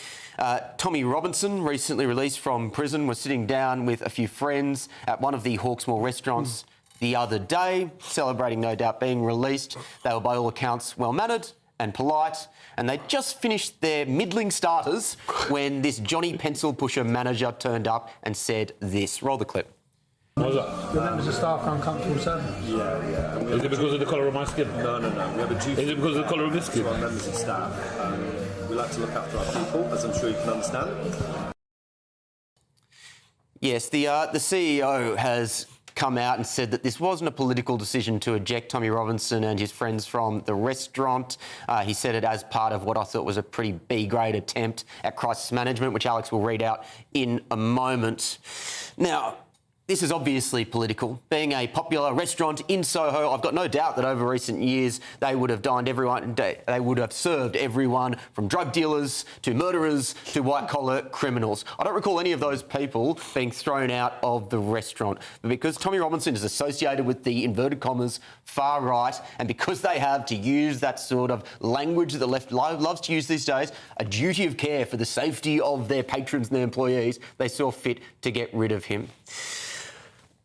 Tommy Robinson, recently released from prison, was sitting down with a few friends at one of the Hawksmoor restaurants the other day, celebrating, no doubt, being released. They were, by all accounts, well-mannered and polite, and they just finished their middling starters when this Johnny Pencil Pusher manager turned up and said this. Roll the clip. What was that? Your members of staff are uncomfortable serving? Yeah. Is it because of the colour of my skin? No. We have a duty. Is it because of the colour of this skin? To our members of staff. We like to look after our people, as I'm sure you can understand. Yes, the CEO has come out and said that this wasn't a political decision to eject Tommy Robinson and his friends from the restaurant. He said it as part of what I thought was a pretty B-grade attempt at crisis management, which Alex will read out in a moment. Now, this is obviously political. Being a popular restaurant in Soho, I've got no doubt that over recent years they would have dined everyone. They would have served everyone from drug dealers to murderers to white-collar criminals. I don't recall any of those people being thrown out of the restaurant. But because Tommy Robinson is associated with the inverted commas far right, and because they have, to use that sort of language that the left loves to use these days, a duty of care for the safety of their patrons and their employees, they saw fit to get rid of him.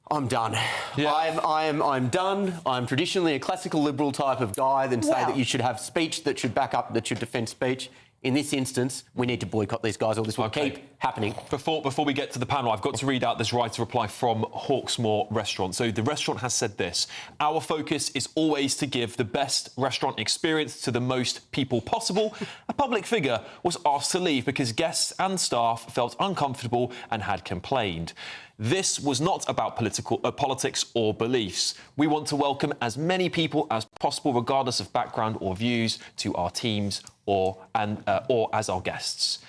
I'm done. Yeah. I'm done. I'm traditionally a classical liberal type of guy than say that you should have speech that should back up, that should defend speech. In this instance, we need to boycott these guys or this will keep happening. Before we get to the panel, I've got to read out this right to reply from Hawksmoor Restaurant. So the restaurant has said this: our focus is always to give the best restaurant experience to the most people possible. A public figure was asked to leave because guests and staff felt uncomfortable and had complained. This was not about politics or beliefs. We want to welcome as many people as possible, regardless of background or views, to our teams or as our guests.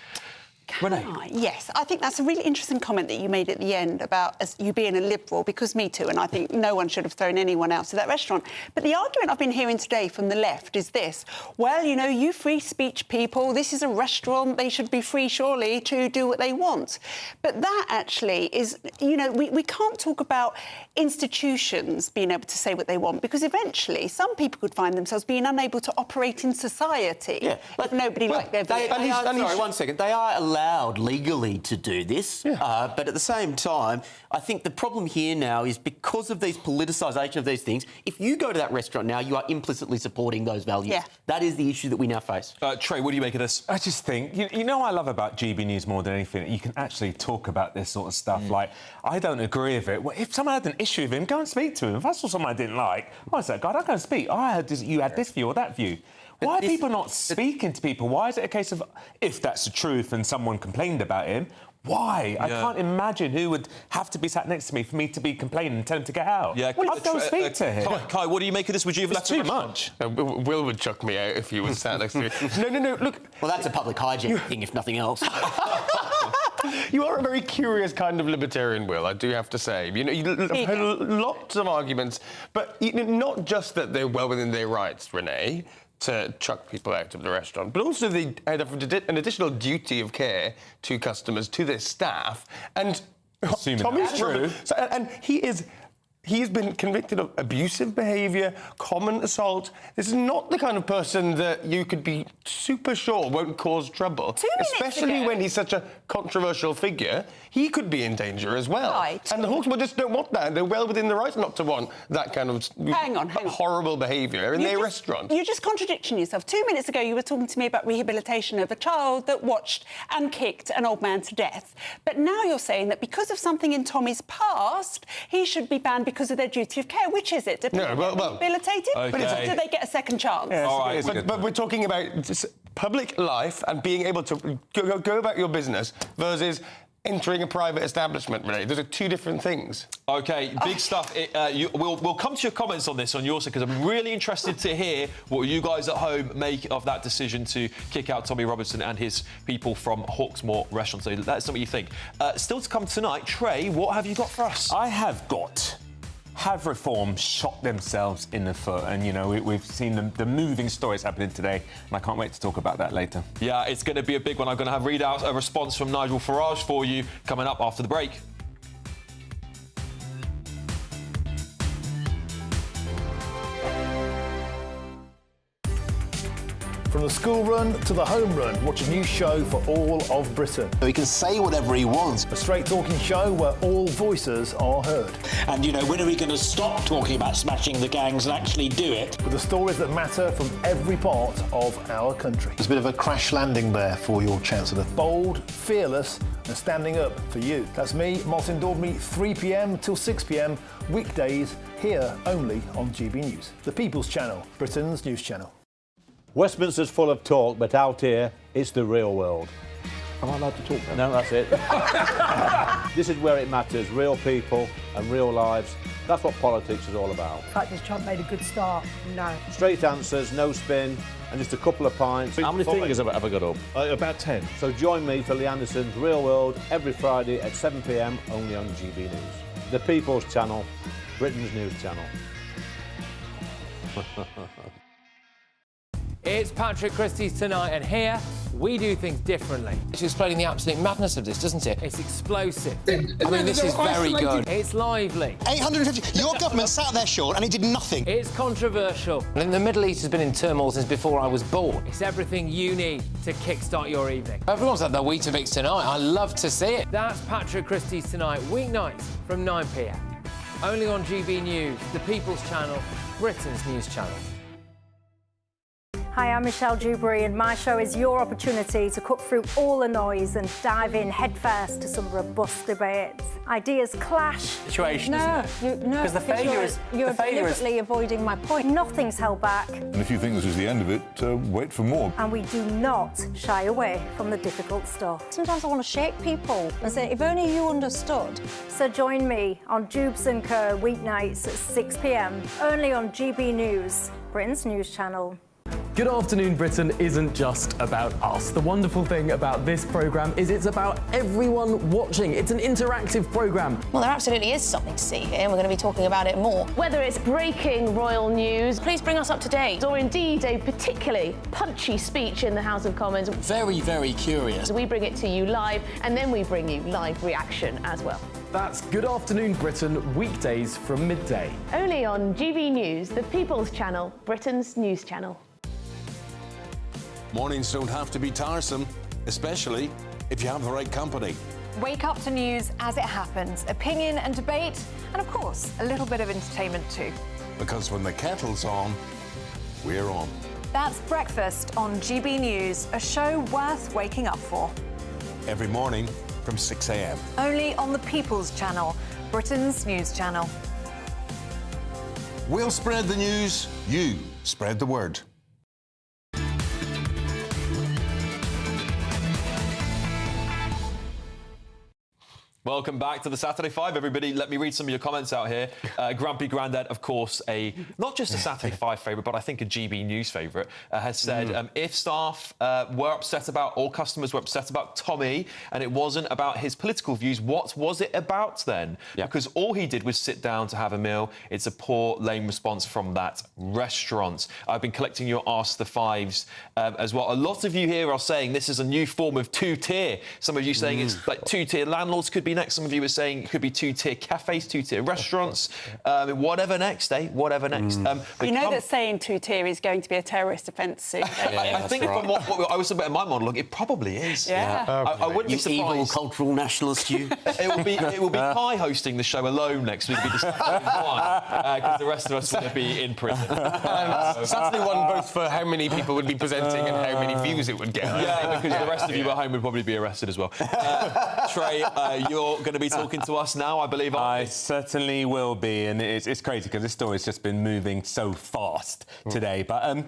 Yes, I think that's a really interesting comment that you made at the end about you being a liberal, because me too, and I think no one should have thrown anyone out of that restaurant. But the argument I've been hearing today from the left is this: well, you know, you free speech people, this is a restaurant, they should be free, surely, to do what they want. But that actually is, you know, we can't talk about institutions being able to say what they want, because eventually some people could find themselves being unable to operate in society if nobody liked their views. Sorry, 1 second. They are allowed legally to do this, but at the same time, I think the problem here now is because of these politicisation of these things, if you go to that restaurant now, you are implicitly supporting those values. Yeah. That is the issue that we now face. Trey, what do you make of this? I just think, you know what I love about GB News more than anything? You can actually talk about this sort of stuff. Like, I don't agree with it. Well, if someone had an issue with him, go and speak to him. If I saw someone I didn't like, why is that guy? I'd go and speak. Oh, I heard you had this view or that view. Why are people not speaking to people? Why is it a case of, if that's the truth and someone complained about him, why? I can't imagine who would have to be sat next to me for me to be complaining and tell him to get out. Yeah, I'd go speak to him. Kai, what do you make of this? Would you have left too much? Will would chuck me out if he was sat next to me. No, look. Well, that's a public hygiene thing, if nothing else. You are a very curious kind of libertarian, Will, I do have to say. You know, you've heard lots of arguments, but not just that they're well within their rights, Renee, to chuck people out of the restaurant, but also they have an additional duty of care to customers, to their staff. And Tommy's true. And he's been convicted of abusive behaviour, common assault. This is not the kind of person that you could be super sure won't cause trouble. Especially when he's such a controversial figure. He could be in danger as well. Right. And the Hawksmen just don't want that. They're well within the right not to want that kind of horrible behaviour in their restaurant. You're just contradicting yourself. 2 minutes ago, you were talking to me about rehabilitation of a child that watched and kicked an old man to death. But now you're saying that because of something in Tommy's past, he should be banned because of their duty of care. Which is it? Do people get rehabilitated? Okay. Do they get a second chance? Yeah, all right, but we're talking about public life and being able to go about your business versus entering a private establishment, Renee. Those are two different things. OK, big stuff. We'll come to your comments on this on your side, because I'm really interested to hear what you guys at home make of that decision to kick out Tommy Robinson and his people from Hawksmoor Restaurant. So let us know what you think. Still to come tonight, Trey, what have you got for us? I have got... Have Reform shot themselves in the foot? And, you know, we've seen the moving stories happening today, and I can't wait to talk about that later. Yeah, it's going to be a big one. I'm going to read out a response from Nigel Farage for you coming up after the break. From the school run to the home run, watch a new show for all of Britain. He can say whatever he wants. A straight-talking show where all voices are heard. And, you know, when are we going to stop talking about smashing the gangs and actually do it? With the stories that matter from every part of our country. There's a bit of a crash landing there for your Chancellor. Bold, fearless and standing up for you. That's me, Martin Daubney, 3 p.m. till 6 p.m, weekdays, here only on GB News. The People's Channel, Britain's news channel. Westminster's full of talk, but out here, it's the real world. Am I allowed to talk then? No, that's it. This is where it matters, real people and real lives. That's what politics is all about. In fact, has Trump made a good start? No. Straight answers, no spin, and just a couple of pints. How many fingers have I got up? About 10. So join me for Lee Anderson's Real World every Friday at 7 p.m, only on GB News. The People's Channel, Britain's news channel. It's Patrick Christys tonight, and here we do things differently. It's explaining the absolute madness of this, doesn't it? It's explosive. I mean, this is very good. It's lively. 850. Your government sat there, Sean, and it did nothing. It's controversial. And the Middle East has been in turmoil since before I was born. It's everything you need to kickstart your evening. Everyone's had their Weetabix tonight. I love to see it. That's Patrick Christys tonight, weeknights from 9 p.m. Only on GB News, the People's Channel, Britain's news channel. Hi, I'm Michelle Dewbs, and my show is your opportunity to cut through all the noise and dive in headfirst to some robust debates. Ideas clash. Situation, Because the failure is... You're deliberately avoiding my point. Nothing's held back. And if you think this is the end of it, wait for more. And we do not shy away from the difficult stuff. Sometimes I want to shake people and say, if only you understood. So join me on Dewbs & Co. weeknights at 6 p.m, only on GB News, Britain's news channel. Good Afternoon Britain isn't just about us. The wonderful thing about this programme is it's about everyone watching. It's an interactive programme. Well, there absolutely is something to see here, and we're going to be talking about it more. Whether it's breaking royal news, please bring us up to date, or indeed a particularly punchy speech in the House of Commons. Very, very curious. We bring it to you live, and then we bring you live reaction as well. That's Good Afternoon Britain, weekdays from midday. Only on GB News, the People's Channel, Britain's news channel. Mornings don't have to be tiresome, especially if you have the right company. Wake up to news as it happens, opinion and debate, and of course, a little bit of entertainment too. Because when the kettle's on, we're on. That's Breakfast on GB News, a show worth waking up for. Every morning from 6 a.m. Only on the People's Channel, Britain's news channel. We'll spread the news, you spread the word. Welcome back to the Saturday Five, everybody. Let me read some of your comments out here. Grumpy Grandad, of course, not just a Saturday Five favourite, but I think a GB News favourite, has said if staff were upset about, or customers were upset about Tommy, and it wasn't about his political views, what was it about then? Because all he did was sit down to have a meal. It's a poor, lame response from that restaurant. I've been collecting your Ask the Fives as well. A lot of you here are saying this is a new form of two-tier. Some of you saying it's like two-tier landlords could be next. Some of you are saying it could be two-tier cafes, two-tier restaurants, whatever next, Whatever next. You know that saying two-tier is going to be a terrorist offence soon. I think from what I was about in my monologue, it probably is. Yeah. I wouldn't be surprised. Evil cultural nationalist, you. It will be Kai hosting the show alone next week. Because the rest of us will be in prison. Saturday won both for how many people would be presenting and how many views it would get. Yeah, because the rest of you at home would probably be arrested as well. Trey, you're going to be talking to us now, I believe. I certainly will be, and it's crazy because this story's just been moving so fast today. But I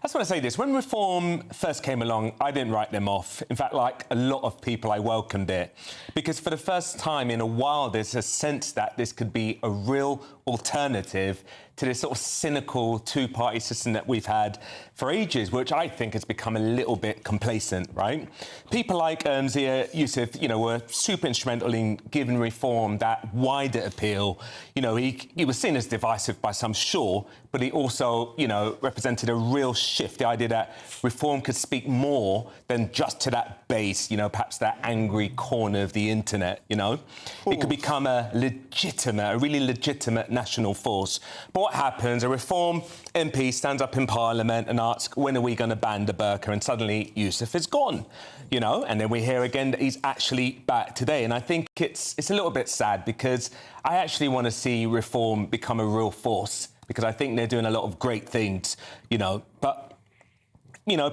just want to say this. When Reform first came along, I didn't write them off. In fact, like a lot of people, I welcomed it. Because for the first time in a while, there's a sense that this could be a real alternative to this sort of cynical two-party system that we've had for ages, which I think has become a little bit complacent, right? People like Zia Youssef, were super instrumental in giving Reform that wider appeal. He was seen as divisive by some, sure, but he also, represented a real shift, the idea that Reform could speak more than just to that base, perhaps that angry corner of the internet, It could become a really legitimate national force. But what happens? A Reform MP stands up in Parliament and asks, when are we going to ban the burqa? And suddenly Youssef is gone, And then we hear again that he's actually back today. And I think it's a little bit sad because I actually want to see Reform become a real force because I think they're doing a lot of great things, But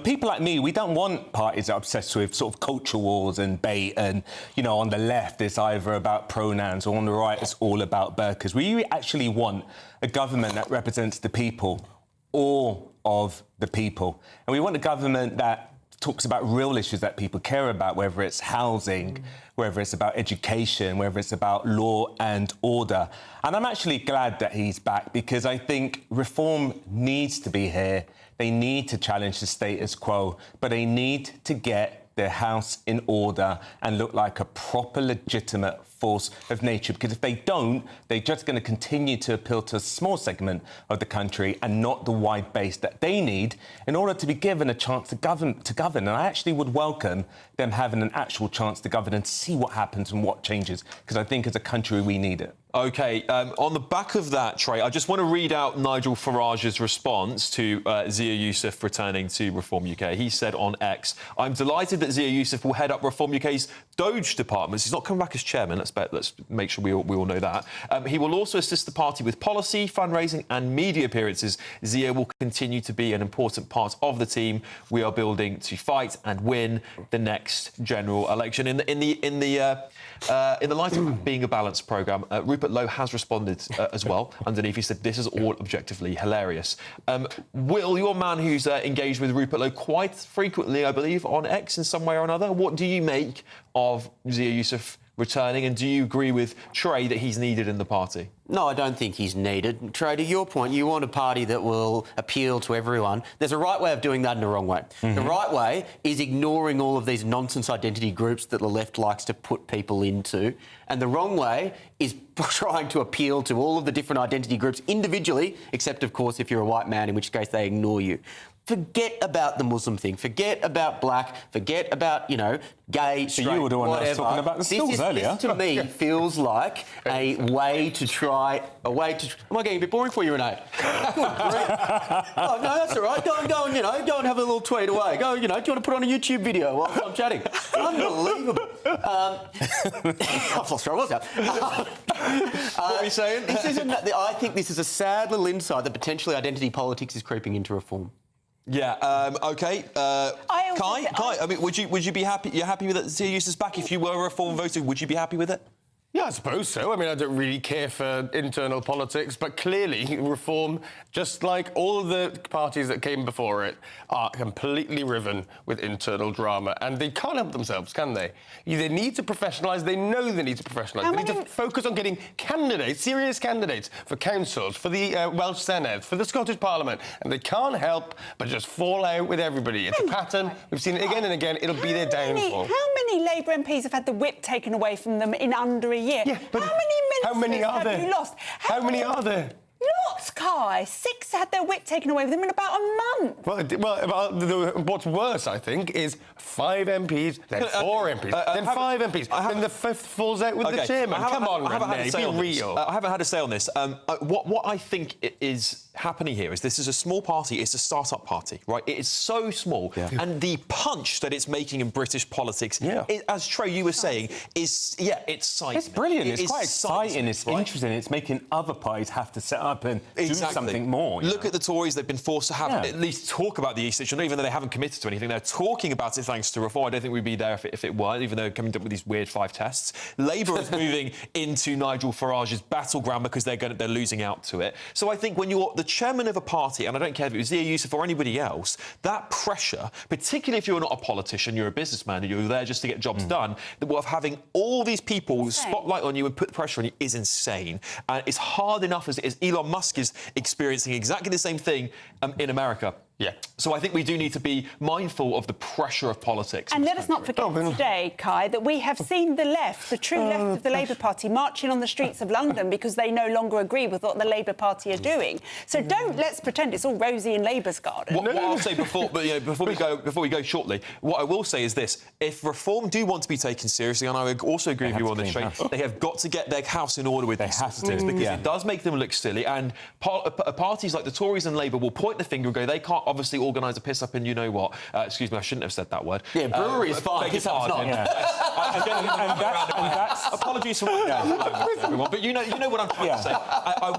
people like me, we don't want parties that are obsessed with sort of culture wars and bait and, on the left it's either about pronouns or on the right it's all about burqas. We actually want a government that represents the people, all of the people. And we want a government that talks about real issues that people care about, whether it's housing, whether it's about education, whether it's about law and order. And I'm actually glad that he's back because I think Reform needs to be here. They need to challenge the status quo, but they need to get their house in order and look like a proper, legitimate force of nature. Because if they don't, they're just going to continue to appeal to a small segment of the country and not the wide base that they need in order to be given a chance to govern. And I actually would welcome them having an actual chance to govern and see what happens and what changes, because I think as a country we need it. OK, on the back of that, Trey, I just want to read out Nigel Farage's response to Zia Youssef returning to Reform UK. He said on X, I'm delighted that Zia Youssef will head up Reform UK's Doge departments. He's not coming back as chairman, let's make sure we all know that. He will also assist the party with policy, fundraising and media appearances. Zia will continue to be an important part of the team we are building to fight and win the next general election. In the light of being a balanced programme, Rupert Lowe has responded as well. Underneath, he said, this is all objectively hilarious. Will, you're a man who's engaged with Rupert Lowe quite frequently, I believe, on X in some way or another. What do you make of Zia Youssef returning? And do you agree with Trey that he's needed in the party? No, I don't think he's needed. Trey, to your point, you want a party that will appeal to everyone. There's a right way of doing that and a wrong way. The right way is ignoring all of these nonsense identity groups that the left likes to put people into. And the wrong way is trying to appeal to all of the different identity groups individually, except, of course, if you're a white man, in which case they ignore you. Forget about the Muslim thing. Forget about black. Forget about, you know, gay, straight, you were the one that was whatever. talking about the schools earlier. This, to me, feels like a way to try... Am I getting a bit boring for you, Renee? Oh, no, that's all right. Go and, you know, go and have a little tweet away. Go, you know, do you want to put on a YouTube video while I'm chatting? Unbelievable. I've lost where I was now. What are you saying? I think this is a sad little insight that potentially identity politics is creeping into reform. Yeah. OK. Kai. I mean, would you be happy? You're happy with it? Zia Eustace back? If you were a reform voter, would you be happy with it? Yeah, I suppose so. I mean, I don't really care for internal politics, but clearly reform, just like all of the parties that came before it, are completely riven with internal drama, and they can't help themselves, can they? They need to professionalise. They know they need to professionalise. They need to focus on getting candidates, serious candidates, for councils, for the Welsh Senedd, for the Scottish Parliament, and they can't help but just fall out with everybody. It's a pattern. We've seen it again and again. It'll be their downfall. How many Labour MPs have had the whip taken away from them in under a year? Yeah, but how many have you lost? How many are there? Lots, Kai. 6 had their whip taken away with them in about a month. What's worse, I think, is 5 MPs, then 4 MPs, then 5 MPs, then the 5th falls out with the chairman. Come on, Renee, be real. I haven't had a say on this. What I think is happening here is this is a small party. It's a start-up party, right? It is so small, and the punch that it's making in British politics, as Trey, you were saying, is it's seismic. It's brilliant. It's quite exciting. It's interesting. It's making other parties have to set up and do something more. Look at the Tories. They've been forced to have at least talk about the East issue, even though they haven't committed to anything. They're talking about it thanks to reform. I don't think we'd be there if it weren't, even though they're coming up with these weird 5 tests. Labour is moving into Nigel Farage's battleground because they're losing out to it. So I think when you're the chairman of a party, and I don't care if it was Zia Youssef or anybody else, that pressure, particularly if you're not a politician, you're a businessman, and you're there just to get jobs done, of having all these people spotlight on you and put pressure on you is insane. And it's hard enough as it is. Elon Musk is experiencing exactly the same thing in America. Yeah. So I think we do need to be mindful of the pressure of politics. And let us not forget today, Kai, that we have seen the left, the true left of the Labour Party, marching on the streets of London because they no longer agree with what the Labour Party are doing. So let's pretend it's all rosy in Labour's garden. What I'll say before we go shortly, what I will say is this: if reform do want to be taken seriously, and I would also agree with you on this, Shane, they have got to get their house in order with these sorts of things, because it does make them look silly. And parties like the Tories and Labour will point the finger and go, they can't obviously organise a piss up in you know what. Excuse me, I shouldn't have said that word. Yeah, brewery is fine. Piss up's not. Apologies for everyone, but you know what I'm trying to say. I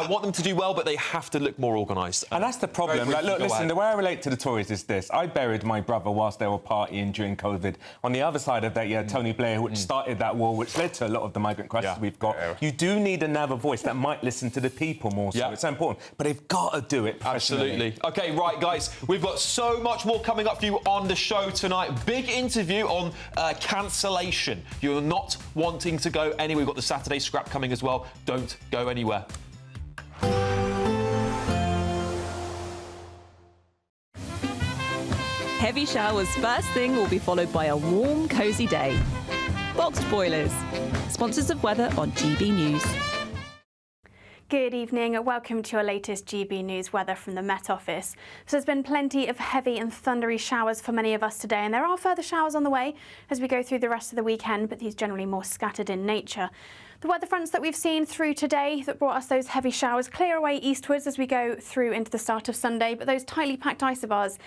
want them to do well, but they have to look more organised. And that's the problem. Like, look, listen, the way I relate to the Tories is this. I buried my brother whilst they were partying during COVID. On the other side of that, Tony Blair, which started that war, which led to a lot of the migrant crisis we've got. You do need another voice that might listen to the people more so. It's so important. But they've got to do it professionally. Absolutely. OK, right, guys, we've got so much more coming up for you on the show tonight. Big interview on cancellation. You're not wanting to go anywhere. We've got the Saturday scrap coming as well. Don't go anywhere. Heavy showers first thing will be followed by a warm, cosy day. Boxed Boilers, sponsors of weather on GB News. Good evening and welcome to your latest GB News weather from the Met Office. So there's been plenty of heavy and thundery showers for many of us today, and there are further showers on the way as we go through the rest of the weekend, but these generally more scattered in nature. The weather fronts that we've seen through today that brought us those heavy showers clear away eastwards as we go through into the start of Sunday, but those tightly packed isobars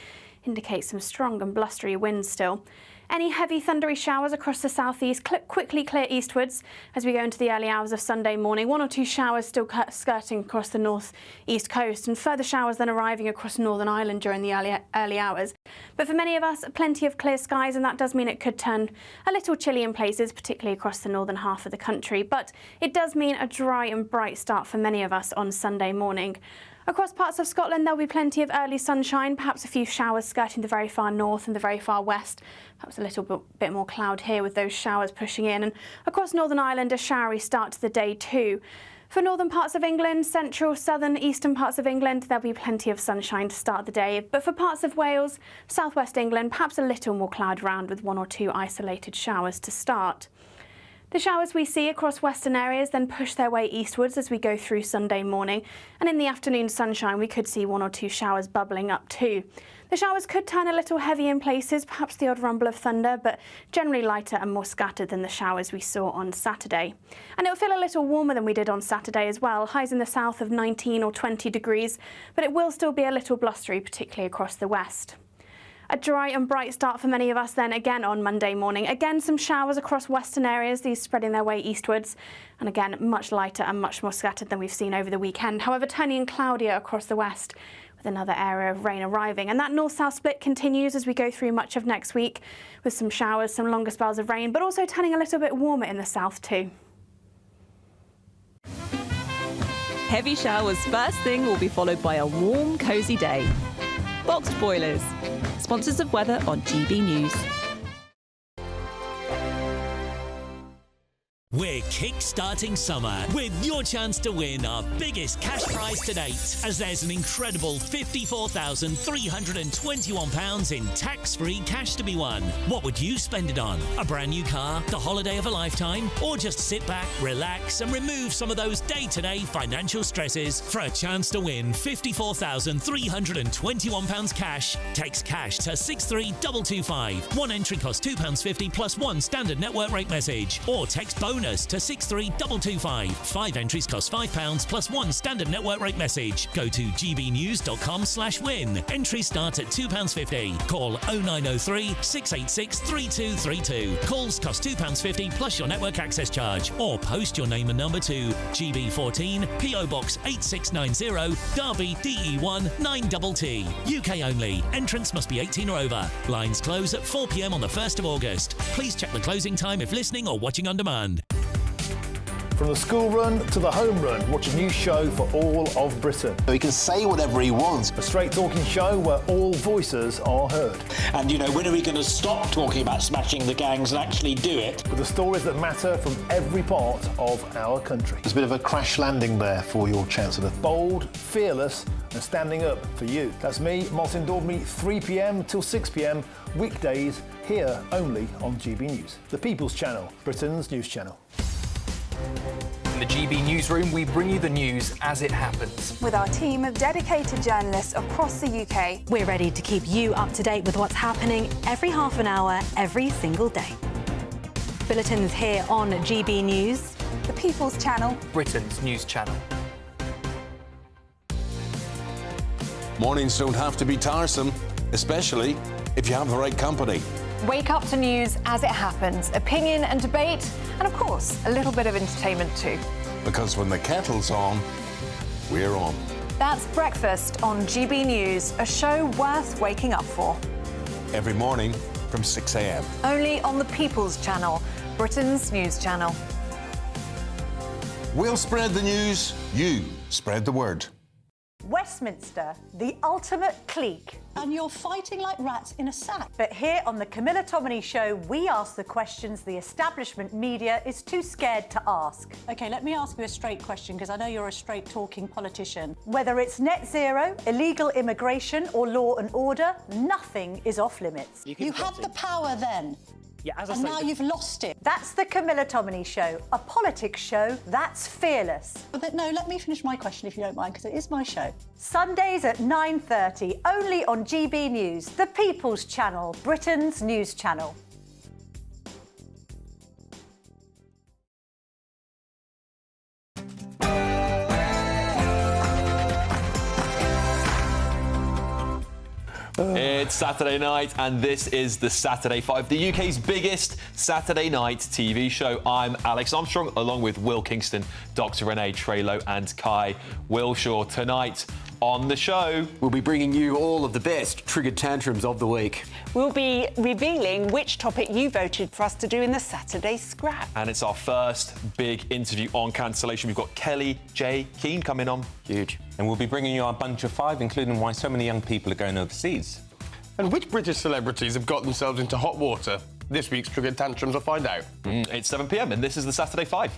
indicate some strong and blustery winds still. Any heavy thundery showers across the southeast quickly clear eastwards as we go into the early hours of Sunday morning. 1 or 2 showers still skirting across the north-east coast, and further showers then arriving across Northern Ireland during the early hours. But for many of us, plenty of clear skies, and that does mean it could turn a little chilly in places, particularly across the northern half of the country. But it does mean a dry and bright start for many of us on Sunday morning. Across parts of Scotland, there'll be plenty of early sunshine, perhaps a few showers skirting the very far north and the very far west. Perhaps a little bit more cloud here with those showers pushing in. And across Northern Ireland, a showery start to the day too. For northern parts of England, central, southern, eastern parts of England, there'll be plenty of sunshine to start the day. But for parts of Wales, southwest England, perhaps a little more cloud around with 1 or 2 isolated showers to start. The showers we see across western areas then push their way eastwards as we go through Sunday morning, and in the afternoon sunshine we could see 1 or 2 showers bubbling up too. The showers could turn a little heavy in places, perhaps the odd rumble of thunder, but generally lighter and more scattered than the showers we saw on Saturday. And it'll feel a little warmer than we did on Saturday as well, highs in the south of 19 or 20 degrees, but it will still be a little blustery, particularly across the west. A dry and bright start for many of us then again on Monday morning. Again, some showers across western areas, these spreading their way eastwards. And again, much lighter and much more scattered than we've seen over the weekend. However, turning cloudier across the west with another area of rain arriving. And that north-south split continues as we go through much of next week with some showers, some longer spells of rain, but also turning a little bit warmer in the south too. Heavy showers first thing will be followed by a warm, cosy day. Boxed boilers, sponsors of weather on GB News. We're kick-starting summer with your chance to win our biggest cash prize to date, as there's an incredible £54,321 in tax-free cash to be won. What would you spend it on? A brand new car, the holiday of a lifetime, or just sit back, relax and remove some of those day-to-day financial stresses? For a chance to win £54,321 cash, text cash to 63225. One entry costs £2.50 plus 1 standard network rate message, or text bonus to 63225. 5 entries cost £5 plus 1 standard network rate message. Go to gbnews.com/win. Entries start at £2.50. Call 0903 686 3232. Calls cost £2.50 plus your network access charge. Or post your name and number to GB14 PO Box 8690 Derby DE1 9TT. UK only. Entrance must be 18 or over. Lines close at 4 p.m. on the 1st of August. Please check the closing time if listening or watching on demand. From the school run to the home run, watch a new show for all of Britain. So he can say whatever he wants. A straight talking show where all voices are heard. And, you know, when are we going to stop talking about smashing the gangs and actually do it? With the stories that matter from every part of our country. There's a bit of a crash landing there for your Chancellor. Bold, fearless and standing up for you. That's me, Martin Daubney, 3 p.m. till 6 p.m. weekdays here only on GB News. The People's Channel, Britain's news channel. In the GB newsroom, we bring you the news as it happens. With our team of dedicated journalists across the UK, we're ready to keep you up to date with what's happening every half an hour, every single day. Bulletins here on GB News. The People's Channel, Britain's news channel. Mornings don't have to be tiresome, especially if you have the right company. Wake up to news as it happens, opinion and debate, and of course, a little bit of entertainment too. Because when the kettle's on, we're on. That's Breakfast on GB News, a show worth waking up for. Every morning from 6 a.m. Only on the People's Channel, Britain's news channel. We'll spread the news, you spread the word. Westminster, the ultimate clique. And you're fighting like rats in a sack. But here on the Camilla Tominey Show, we ask the questions the establishment media is too scared to ask. OK, let me ask you a straight question, because I know you're a straight-talking politician. Whether it's net zero, illegal immigration or law and order, nothing is off-limits. You had the power then. Yeah, as I and say, now you've lost it. That's the Camilla Tominey Show, a politics show that's fearless. But no, let me finish my question if you don't mind, because it is my show. Sundays at 9:30, only on GB News, the People's Channel, Britain's news channel. It's Saturday night, and this is the Saturday 5, the UK's biggest Saturday night TV show. I'm Alex Armstrong, along with Will Kingston, Dr. Renee Trelo, and Kai Wilshaw. Tonight, on the show. We'll be bringing you all of the best triggered tantrums of the week. We'll be revealing which topic you voted for us to do in the Saturday Scrap. And it's our first big interview on cancellation. We've got Kelly J. Keane coming on. Huge. And we'll be bringing you our bunch of 5, including why so many young people are going overseas. And which British celebrities have got themselves into hot water? This week's Triggered Tantrums will find out. It's 7 p.m. and this is the Saturday 5.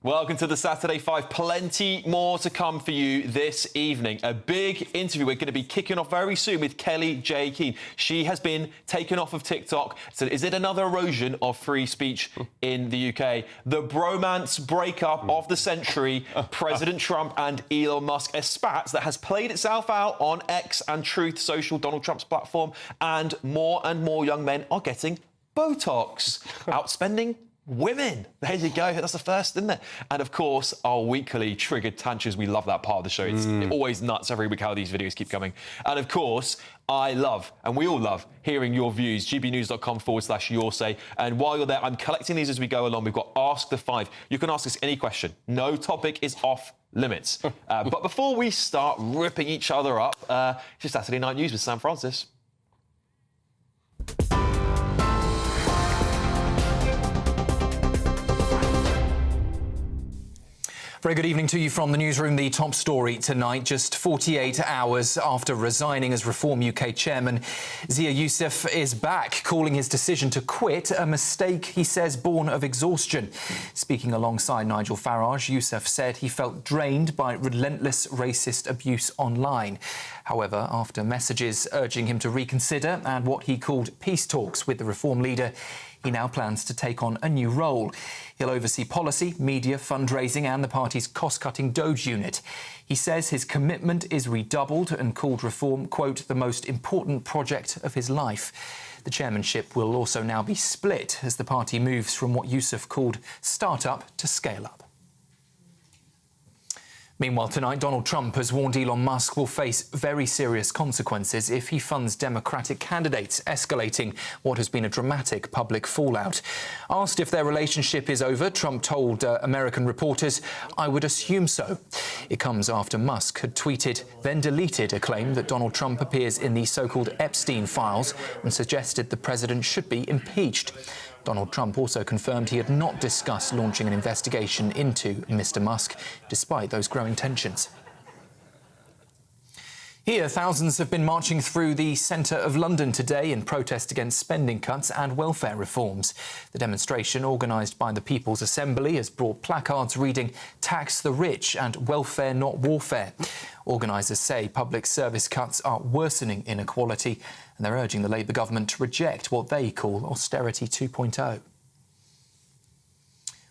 Welcome to the Saturday 5. Plenty more to come for you this evening. A big interview we're going to be kicking off very soon with Kelly J. Keane. She has been taken off of TikTok. So is it another erosion of free speech in the UK? The bromance breakup of the century, President Trump and Elon Musk, a spat that has played itself out on X and Truth Social, Donald Trump's platform, and more young men are getting Botox, outspending women. There you go. That's the first, isn't it? And of course, our weekly triggered tantrums. We love that part of the show. It's always nuts every week how these videos keep coming. And of course, I love, and we all love, hearing your views. gbnews.com/your say. And while you're there, I'm collecting these as we go along. We've got Ask the 5. You can ask us any question. No topic is off limits. But before we start ripping each other up, it's just Saturday Night News with Sam Francis. Very good evening to you from the newsroom. The top story tonight, just 48 hours after resigning as Reform UK chairman, Zia Youssef is back, calling his decision to quit a mistake, he says, born of exhaustion. Speaking alongside Nigel Farage, Youssef said he felt drained by relentless racist abuse online. However, after messages urging him to reconsider and what he called peace talks with the Reform leader, he now plans to take on a new role. He'll oversee policy, media, fundraising and the party's cost-cutting Doge unit. He says his commitment is redoubled and called Reform, quote, the most important project of his life. The chairmanship will also now be split as the party moves from what Youssef called start-up to scale-up. Meanwhile, tonight, Donald Trump has warned Elon Musk will face very serious consequences if he funds Democratic candidates, escalating what has been a dramatic public fallout. Asked if their relationship is over, Trump told American reporters, "I would assume so." It comes after Musk had tweeted, then deleted a claim that Donald Trump appears in the so-called Epstein files and suggested the president should be impeached. Donald Trump also confirmed he had not discussed launching an investigation into Mr. Musk, despite those growing tensions. Here, thousands have been marching through the centre of London today in protest against spending cuts and welfare reforms. The demonstration, organised by the People's Assembly, has brought placards reading "Tax the rich" and "Welfare not warfare." Organisers say public service cuts are worsening inequality, and they're urging the Labour government to reject what they call austerity 2.0.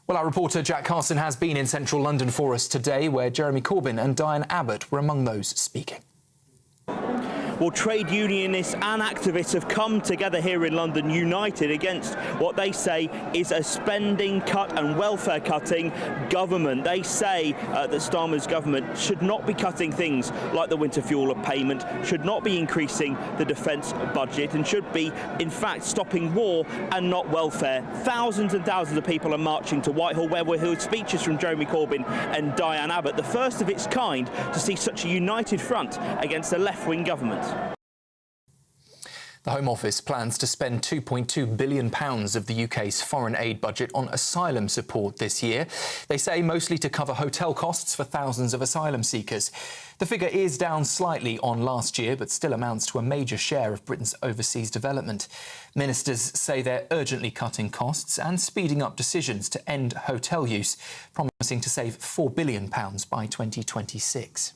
Well, our reporter Jack Carson has been in central London for us today, where Jeremy Corbyn and Diane Abbott were among those speaking. Well, trade unionists and activists have come together here in London, united against what they say is a spending cut and welfare cutting government. They say that Starmer's government should not be cutting things like the winter fuel payment, should not be increasing the defence budget, and should be, in fact, stopping war and not welfare. Thousands and thousands of people are marching to Whitehall, where we heard speeches from Jeremy Corbyn and Diane Abbott, the first of its kind to see such a united front against a left-wing government. The Home Office plans to spend £2.2 billion of the UK's foreign aid budget on asylum support this year. They say mostly to cover hotel costs for thousands of asylum seekers. The figure is down slightly on last year, but still amounts to a major share of Britain's overseas development. Ministers say they're urgently cutting costs and speeding up decisions to end hotel use, promising to save £4 billion by 2026.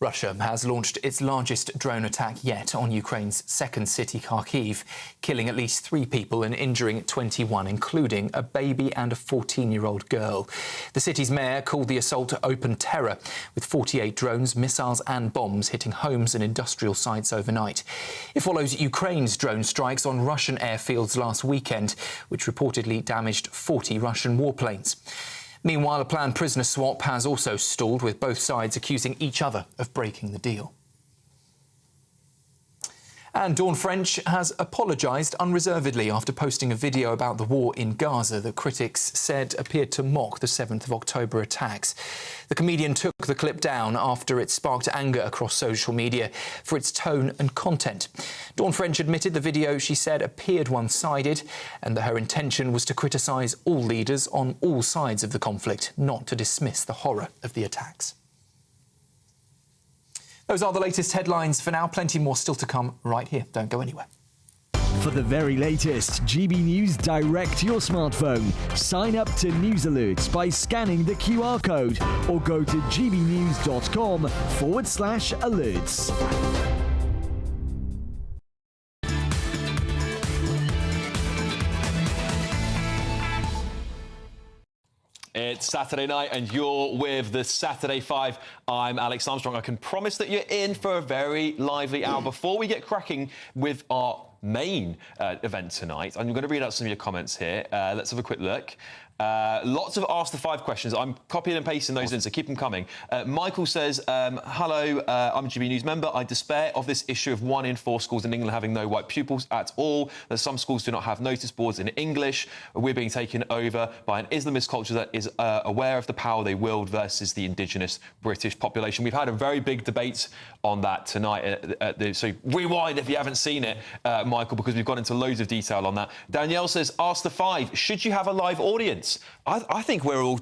Russia has launched its largest drone attack yet on Ukraine's second city, Kharkiv, killing at least 3 people and injuring 21, including a baby and a 14-year-old girl. The city's mayor called the assault open terror, with 48 drones, missiles and bombs hitting homes and industrial sites overnight. It follows Ukraine's drone strikes on Russian airfields last weekend, which reportedly damaged 40 Russian warplanes. Meanwhile, a planned prisoner swap has also stalled, with both sides accusing each other of breaking the deal. And Dawn French has apologised unreservedly after posting a video about the war in Gaza that critics said appeared to mock the 7th of October attacks. The comedian took the clip down after it sparked anger across social media for its tone and content. Dawn French admitted the video, she said, appeared one-sided and that her intention was to criticise all leaders on all sides of the conflict, not to dismiss the horror of the attacks. Those are the latest headlines for now. Plenty more still to come right here. Don't go anywhere. For the very latest GB News direct to your smartphone, sign up to News Alerts by scanning the QR code or go to gbnews.com/alerts. It's Saturday night and you're with the Saturday 5. I'm Alex Armstrong. I can promise that you're in for a very lively hour. Before we get cracking with our main event tonight, I'm going to read out some of your comments here. Let's have a quick look. Lots of Ask the 5 questions. I'm copying and pasting those in, so keep them coming. Michael says, hello, I'm a GB News member. I despair of this issue of 1 in 4 schools in England having no white pupils at all. That some schools do not have notice boards in English. We're being taken over by an Islamist culture that is aware of the power they wield versus the indigenous British population. We've had a very big debate on that tonight. So rewind if you haven't seen it, Michael, because we've gone into loads of detail on that. Danielle says, Ask the 5, should you have a live audience? I think we're all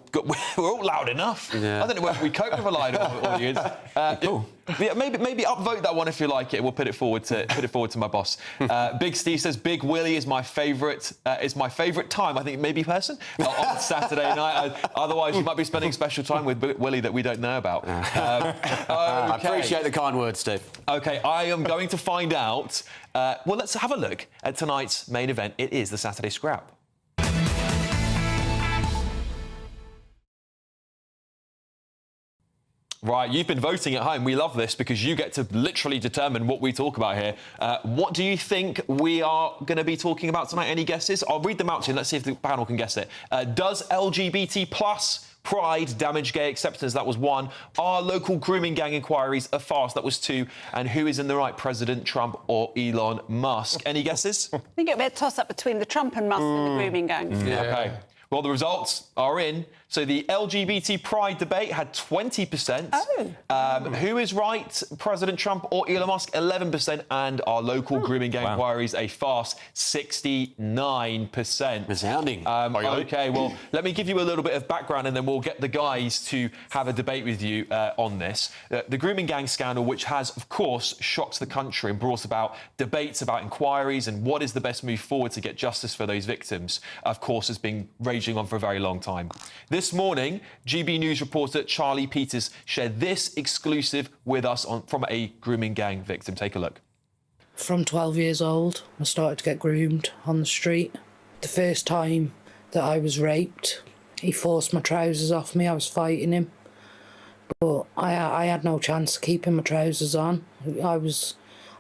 loud enough. Yeah. I don't know whether we cope with a live audience. Cool. Yeah, maybe upvote that one if you like it. We'll put it forward to my boss. Big Steve says Big Willie is my favourite. Is my favourite time. I think maybe person on Saturday night. Otherwise, you might be spending special time with Willie that we don't know about. Okay. I appreciate the kind words, Steve. Okay, I am going to find out. Well, let's have a look at tonight's main event. It is the Saturday Scrap. Right, you've been voting at home. We love this because you get to literally determine what we talk about here. What do you think we are going to be talking about tonight? Any guesses? I'll read them out to you. Let's see if the panel can guess it. Does LGBT plus pride damage gay acceptance? That was 1. Are local grooming gang inquiries a farce? That was 2. And who is in the right, President Trump or Elon Musk? Any guesses? I think it'll be a toss-up between the Trump and Musk and the grooming gang. Yeah. Okay. Well, the results are in. So the LGBT pride debate had 20%. Who is right, President Trump or Elon Musk? 11%. And our local grooming gang inquiries, a farce, 69%. Resounding. OK, well, let me give you a little bit of background and then we'll get the guys to have a debate with you on this. The grooming gang scandal, which has, of course, shocked the country and brought about debates about inquiries and what is the best move forward to get justice for those victims, of course, has been raging on for a very long time. This morning, GB News reporter Charlie Peters shared this exclusive with us from a grooming gang victim. Take a look. From 12 years old, I started to get groomed on the street. The first time that I was raped, he forced my trousers off me. I was fighting him, but I had no chance of keeping my trousers on. I was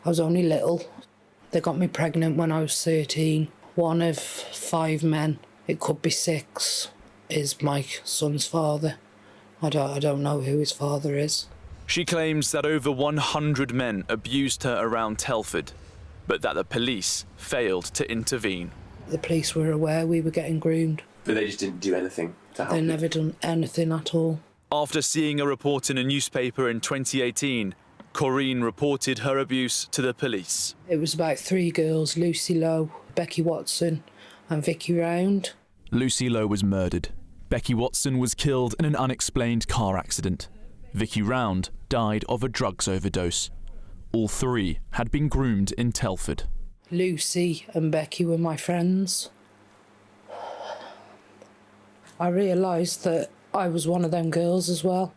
only little. They got me pregnant when I was 13. 1 of 5 men, it could be 6, is my son's father. I don't know who his father is. She claims that over 100 men abused her around Telford, but that the police failed to intervene. The police were aware we were getting groomed. But they just didn't do anything to help? They never done anything at all. After seeing a report in a newspaper in 2018, Corinne reported her abuse to the police. It was about 3 girls, Lucy Lowe, Becky Watson and Vicky Round. Lucy Lowe was murdered. Becky Watson was killed in an unexplained car accident. Vicky Round died of a drugs overdose. All 3 had been groomed in Telford. Lucy and Becky were my friends. I realised that I was one of them girls as well.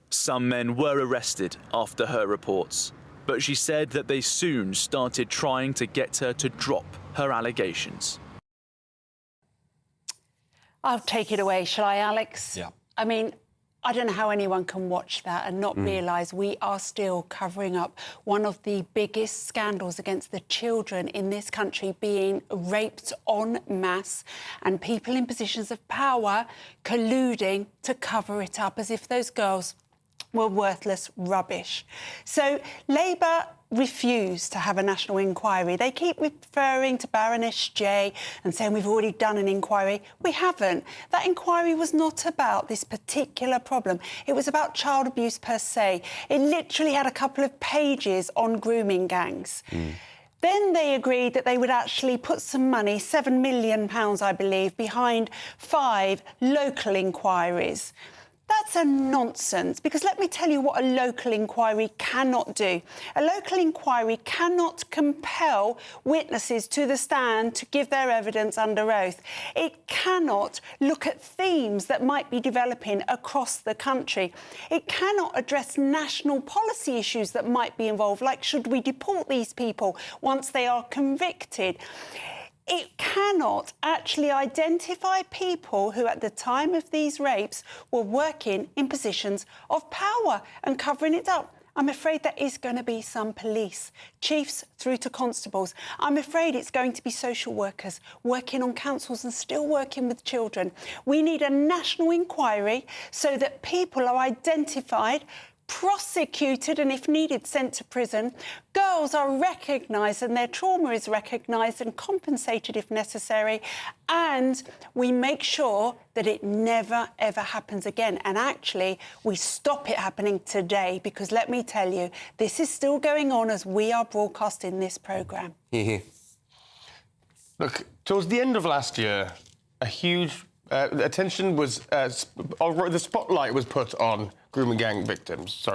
Some men were arrested after her reports, but she said that they soon started trying to get her to drop her allegations. I'll take it away, shall I, Alex? Yeah. I mean, I don't know how anyone can watch that and not realise we are still covering up one of the biggest scandals against the children in this country, being raped en masse and people in positions of power colluding to cover it up as if those girls were worthless rubbish. So Labour refuse to have a national inquiry. They keep referring to Baroness J and saying we've already done an inquiry. We haven't. That inquiry was not about this particular problem. It was about child abuse per se. It literally had a couple of pages on grooming gangs. Then they agreed that they would actually put some money, £7 million, I believe, behind 5 local inquiries. That's a nonsense, because let me tell you what a local inquiry cannot do. A local inquiry cannot compel witnesses to the stand to give their evidence under oath. It cannot look at themes that might be developing across the country. It cannot address national policy issues that might be involved, like should we deport these people once they are convicted. It cannot actually identify people who, at the time of these rapes, were working in positions of power and covering it up. I'm afraid there is going to be some police, chiefs through to constables. I'm afraid it's going to be social workers working on councils and still working with children. We need a national inquiry so that people are identified, prosecuted and, if needed, sent to prison. Girls are recognised and their trauma is recognised and compensated if necessary. And we make sure that it never, ever happens again. And actually, we stop it happening today, because let me tell you, this is still going on as we are broadcasting this programme. Look, towards the end of last year, a huge attention was... the spotlight was put on grooming gang victims.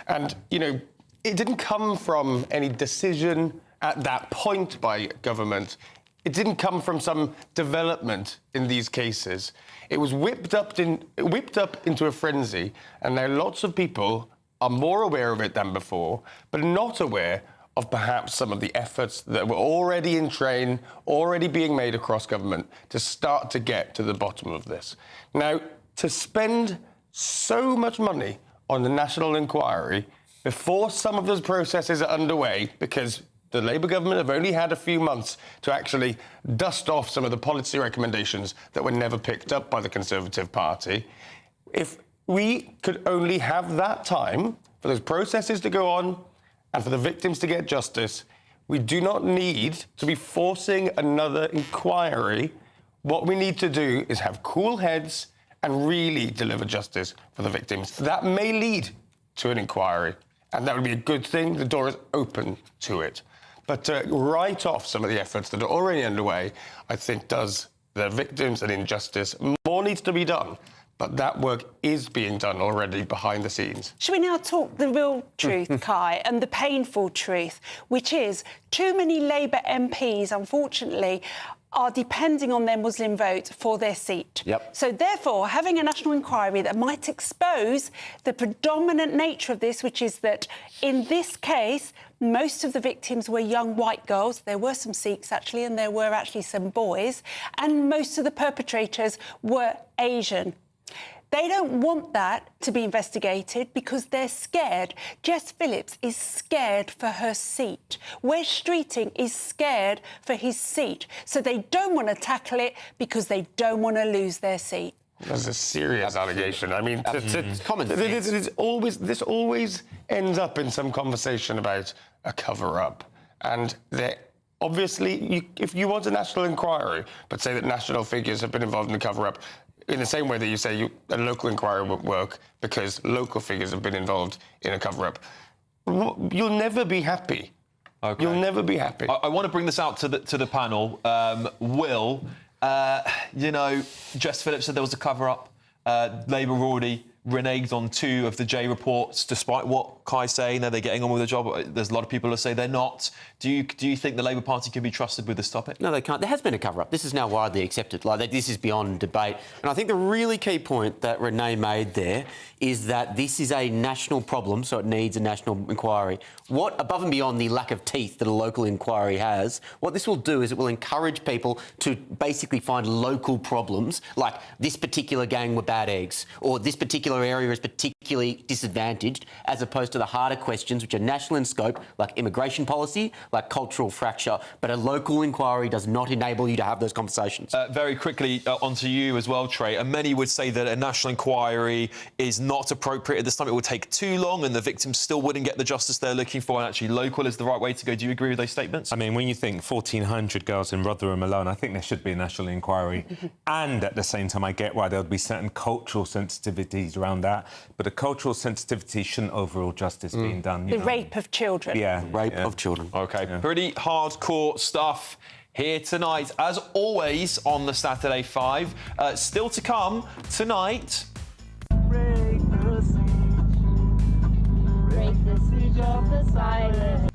And, you know, it didn't come from any decision at that point by government. It didn't come from some development in these cases. It was whipped up into a frenzy, and now lots of people are more aware of it than before, but not aware of perhaps some of the efforts that were already in train, already being made across government to start to get to the bottom of this. Now, to spend so much money on the national inquiry before some of those processes are underway, because the Labour government have only had a few months to actually dust off some of the policy recommendations that were never picked up by the Conservative Party. If we could only have that time for those processes to go on and for the victims to get justice, we do not need to be forcing another inquiry. What we need to do is have cool heads and really deliver justice for the victims. That may lead to an inquiry, and that would be a good thing. The door is open to it. But to write off some of the efforts that are already underway, I think does the victims an injustice. More needs to be done, but that work is being done already behind the scenes. Should we now talk the real truth, Kai, and the painful truth, which is too many Labour MPs, unfortunately, are depending on their Muslim vote for their seat. So, therefore, having a national inquiry that might expose the predominant nature of this, which is that, in this case, most of the victims were young white girls. There were some Sikhs, actually, and there were actually some boys. And most of the perpetrators were Asian. They don't want that to be investigated because they're scared. Jess Phillips is scared for her seat. Wes Streeting is scared for his seat. So they don't want to tackle it because they don't want to lose their seat. That's a serious allegation. I mean, it's common sense. This always ends up in some conversation about a cover-up. And obviously, if you want a national inquiry, but say that national figures have been involved in the cover-up, in the same way that you say a local inquiry won't work because local figures have been involved in a cover-up, you'll never be happy. Okay. You'll never be happy. I want to bring this out to the panel. Will, you know, Jess Phillips said there was a cover-up. Labour already reneged on 2 of the J reports, despite what Kai's saying that they're getting on with the job. There's a lot of people who say they're not. Do you think the Labour Party can be trusted with this topic? No, they can't. There has been a cover-up. This is now widely accepted. This is beyond debate. And I think the really key point that Renee made there is that this is a national problem, so it needs a national inquiry. What, above and beyond the lack of teeth that a local inquiry has, what this will do is it will encourage people to basically find local problems, like this particular gang were bad eggs, or this particular particular area is particularly disadvantaged, as opposed to the harder questions which are national in scope, like immigration policy, like cultural fracture, but a local inquiry does not enable you to have those conversations. Very quickly, onto you as well, Trey. And many would say that a national inquiry is not appropriate at this time. It will take too long and the victims still wouldn't get the justice they're looking for, and actually local is the right way to go. Do you agree with those statements? I mean, when you think 1,400 girls in Rotherham alone, I think there should be a national inquiry. And at the same time, I get why there would be certain cultural sensitivities around that. But a cultural sensitivity shouldn't overrule justice being done. The rape of children. Yeah, rape of children. OK, pretty hardcore stuff here tonight. As always on the Saturday 5. Still to come tonight. Break the siege of the silence.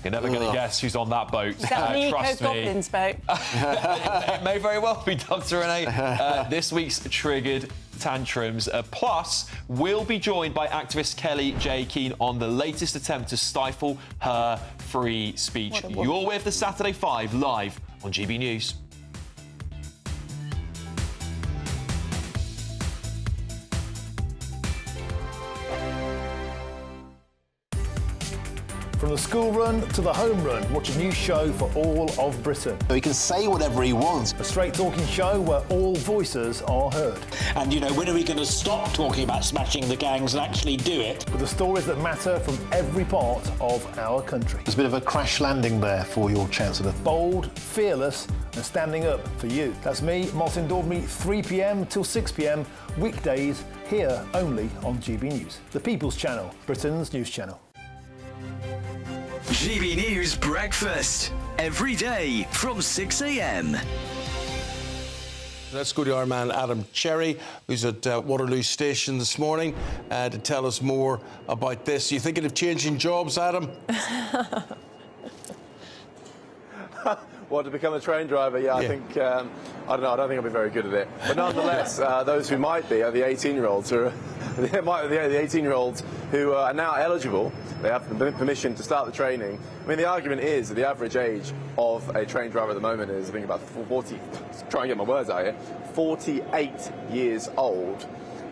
You're never going to guess who's on that boat. Is that the trust me. Goblin's boat? It may very well be, Dr. Renee. This week's Triggered Tantrums. Plus, we'll be joined by activist Kelly J. Keane on the latest attempt to stifle her free speech. You're with the Saturday 5 live on GB News. From the school run to the home run, watch a new show for all of Britain. So he can say whatever he wants. A straight talking show where all voices are heard. And, you know, when are we going to stop talking about smashing the gangs and actually do it? With the stories that matter from every part of our country. There's a bit of a crash landing there for your Chancellor. Bold, fearless and standing up for you. That's me, Martin Daubney, 3 p.m. till 6 p.m. weekdays here only on GB News. The People's Channel, Britain's news channel. GB News Breakfast, every day from 6 a.m. Let's go to our man Adam Cherry, who's at Waterloo Station this morning, to tell us more about this. You thinking of changing jobs, Adam? Well, to become a train driver, I think, I don't know, I don't think I'll be very good at it. But nonetheless, those who might be are the 18-year-olds who are, the 18-year-olds who are now eligible. They have permission to start the training. I mean, the argument is that the average age of a train driver at the moment is, I think, about 40, try and get my words out here, 48 years old.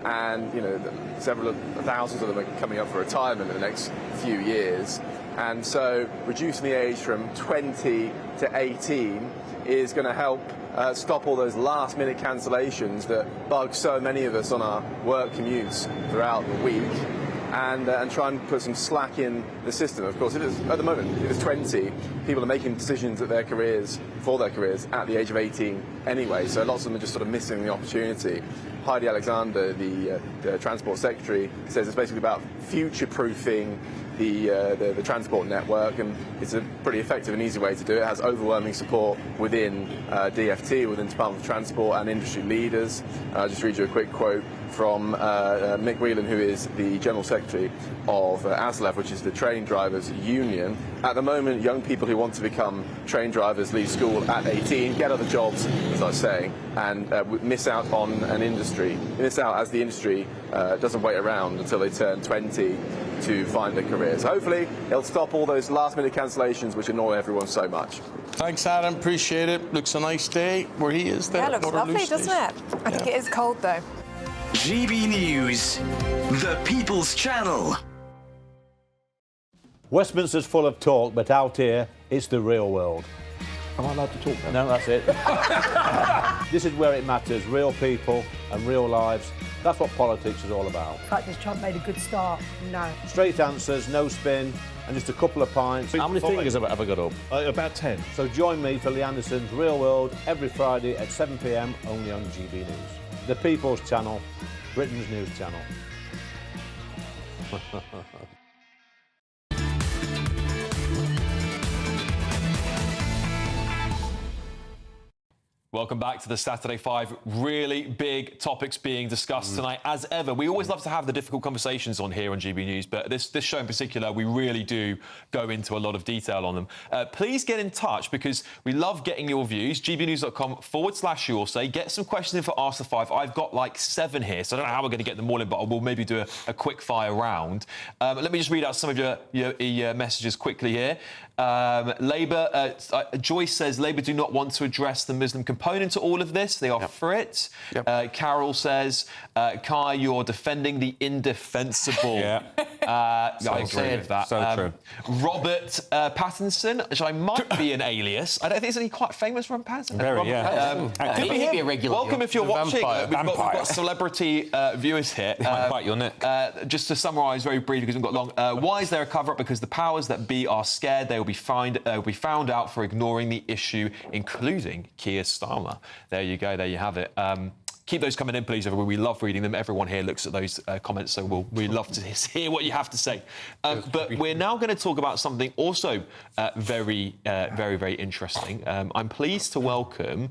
And, you know, several thousands of them are coming up for retirement in the next few years. And so reducing the age from 20 to 18 is going to help stop all those last-minute cancellations that bug so many of us on our work commutes throughout the week, and try and put some slack in the system. Of course, at the moment, it is 20. People are making decisions for their careers at the age of 18 anyway, so lots of them are just sort of missing the opportunity. Heidi Alexander, the Transport Secretary, says it's basically about future-proofing the transport network, and it's a pretty effective and easy way to do it. It has overwhelming support within DFT, within Department of Transport and industry leaders. I'll just read you a quick quote from Mick Whelan, who is the General Secretary of ASLEF, which is the Train Drivers Union. At the moment, young people who want to become train drivers leave school at 18, get other jobs, as I was saying, and miss out on an industry. Miss out as the industry doesn't wait around until they turn 20 to find a career. So hopefully it'll stop all those last-minute cancellations which annoy everyone so much. Thanks, Adam. Appreciate it. Looks a nice day where he is there. Yeah, looks lovely, doesn't it? I think it is cold, though. GB News, the People's Channel. Westminster's full of talk, but out here, it's the real world. Am I allowed to talk then? No, that's it. This is where it matters, real people and real lives. That's what politics is all about. The fact that Trump made a good start, no. Straight answers, no spin, and just a couple of pints. How many fingers have I got up? About 10. So join me for Lee Anderson's Real World every Friday at 7 p.m. only on GB News. The People's Channel, Britain's news channel. Welcome back to the Saturday 5. Really big topics being discussed tonight, as ever. We always love to have the difficult conversations on here on GB News, but this show in particular, we really do go into a lot of detail on them. Please get in touch because we love getting your views. gbnews.com/youallsay. Get some questions in for Ask the 5. I've got like 7 here, so I don't know how we're going to get them all in, but we'll maybe do a quick fire round. Let me just read out some of your messages quickly here. Labour, Joyce says, Labour do not want to address the Muslim component component to all of this. They are for it. Carol says, Kai, you're defending the indefensible. I agree with that. So true. Robert Pattinson, which I might be an alias. I don't think isn't he quite famous, Robert Pattinson? Very, Could be a regular. Welcome if you're watching. We've got celebrity viewers here. Bite your neck. Just to summarise very briefly, because we've got long. Why is there a cover-up? Because the powers that be are scared they will be found out for ignoring the issue, including Keir Starmer. There you go. There you have it. Keep those coming in, please, everyone. We love reading them. Everyone here looks at those comments, so we'd love to hear what you have to say. But we're now going to talk about something also very, very interesting. I'm pleased to welcome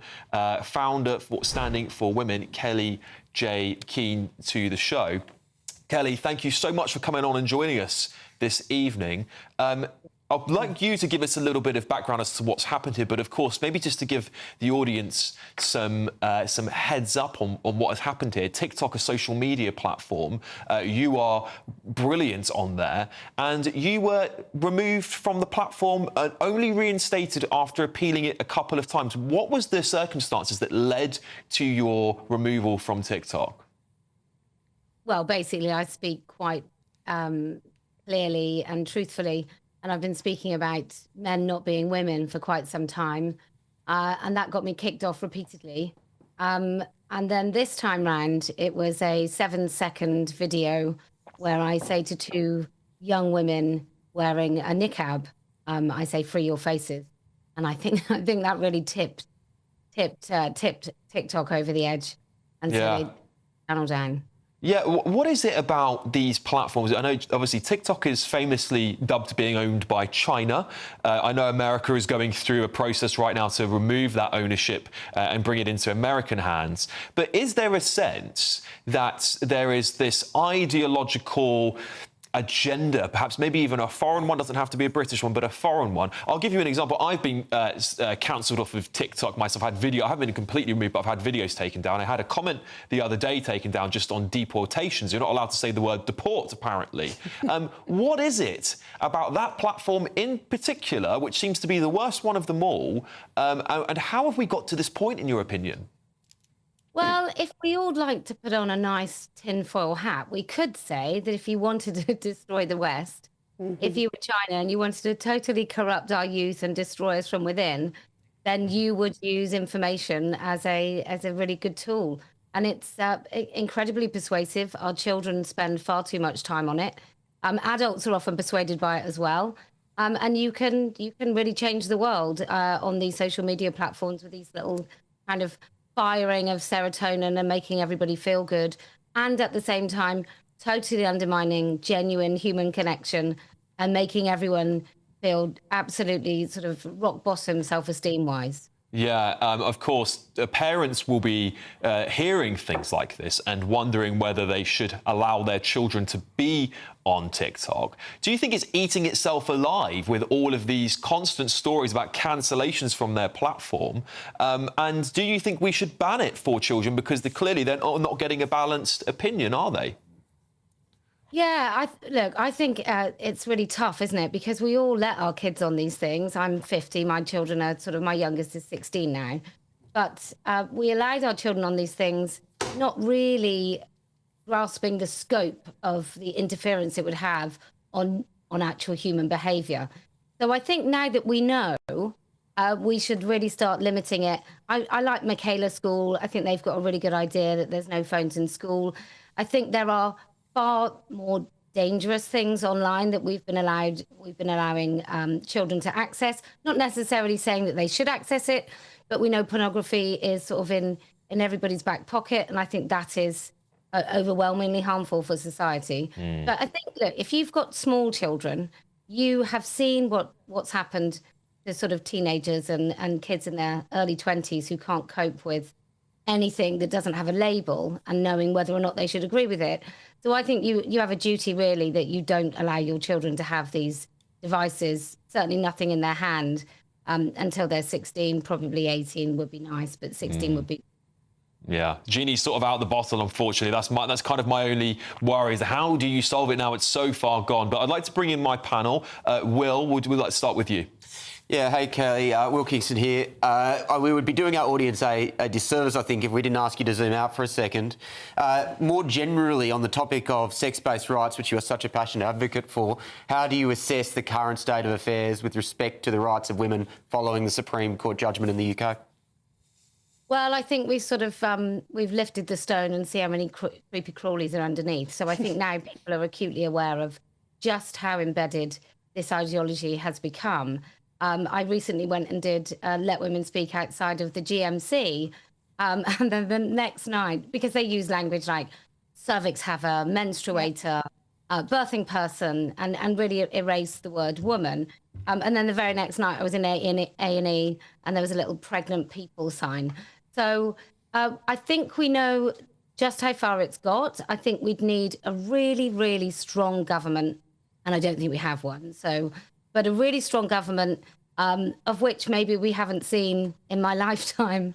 founder Standing for Women, Kelly J. Keane, to the show. Kelly, thank you so much for coming on and joining us this evening. I'd like you to give us a little bit of background as to what's happened here, but of course, maybe just to give the audience some heads up on what has happened here. TikTok, a social media platform, you are brilliant on there, and you were removed from the platform and only reinstated after appealing it a couple of times. What was the circumstances that led to your removal from TikTok? Well, basically, I speak quite clearly and truthfully. And I've been speaking about men not being women for quite some time. And that got me kicked off repeatedly. And then this time round, it was a 7-second video where I say to 2 young women wearing a niqab, I say, free your faces. And I think that really tipped TikTok over the edge and said, channel down. Yeah, what is it about these platforms? I know, obviously, TikTok is famously dubbed being owned by China. I know America is going through a process right now to remove that ownership and bring it into American hands. But is there a sense that there is this ideological agenda, perhaps maybe even a foreign one, doesn't have to be a British one, but a foreign one? I'll give you an example. I've been cancelled off of TikTok myself. I haven't been completely removed, but I've had videos taken down. I had a comment the other day taken down just on deportations. You're not allowed to say the word deport, apparently. What is it about that platform in particular, which seems to be the worst one of them all, and how have we got to this point, in your opinion? Well, if we all like to put on a nice tinfoil hat, we could say that if you wanted to destroy the West, if you were China and you wanted to totally corrupt our youth and destroy us from within, then you would use information as a really good tool. And it's incredibly persuasive. Our children spend far too much time on it. Adults are often persuaded by it as well. And you can really change the world on these social media platforms with these little kind of firing of serotonin and making everybody feel good, and at the same time totally undermining genuine human connection and making everyone feel absolutely sort of rock bottom self-esteem wise. Yeah, of course, parents will be hearing things like this and wondering whether they should allow their children to be on TikTok. Do you think it's eating itself alive with all of these constant stories about cancellations from their platform? And do you think we should ban it for children because clearly they're not getting a balanced opinion, are they? Yeah, I think it's really tough, isn't it? Because we all let our kids on these things. I'm 50, my children are my youngest is 16 now. But we allowed our children on these things, not really grasping the scope of the interference it would have on actual human behaviour. So I think now that we know, we should really start limiting it. I like Michaela School. I think they've got a really good idea that there's no phones in school. I think there are far more dangerous things online that we've been allowing children to access. Not necessarily saying that they should access it, but we know pornography is sort of in everybody's back pocket, and I think that is overwhelmingly harmful for society. But I think, look, if you've got small children, you have seen what's happened to sort of teenagers and kids in their early 20s who can't cope with anything that doesn't have a label and knowing whether or not they should agree with it. So I think you have a duty, really, that you don't allow your children to have these devices, certainly nothing in their hand, until they're 16, probably 18 would be nice, but 16 would be. Yeah, genie's sort of out the bottle, unfortunately. That's kind of my only worry, is how do you solve it now? It's so far gone. But I'd like to bring in my panel. Will, would we like to start with you? Yeah, hey Kelly, Will Kingston here. We would be doing our audience a disservice, I think, if we didn't ask you to zoom out for a second. More generally, on the topic of sex-based rights, which you are such a passionate advocate for, how do you assess the current state of affairs with respect to the rights of women following the Supreme Court judgment in the UK? Well, I think we've sort of we've lifted the stone and see how many creepy crawlies are underneath. So I think now people are acutely aware of just how embedded this ideology has become. I recently went and did Let Women Speak outside of the GMC, and then the next night, because they use language like cervix haver, menstruator, birthing person, and really erase the word woman. And then the very next night I was in A&E, and there was a little pregnant people sign. So I think we know just how far it's got. I think we'd need a really, really strong government, and I don't think we have one. So, but a really strong government, of which maybe we haven't seen in my lifetime,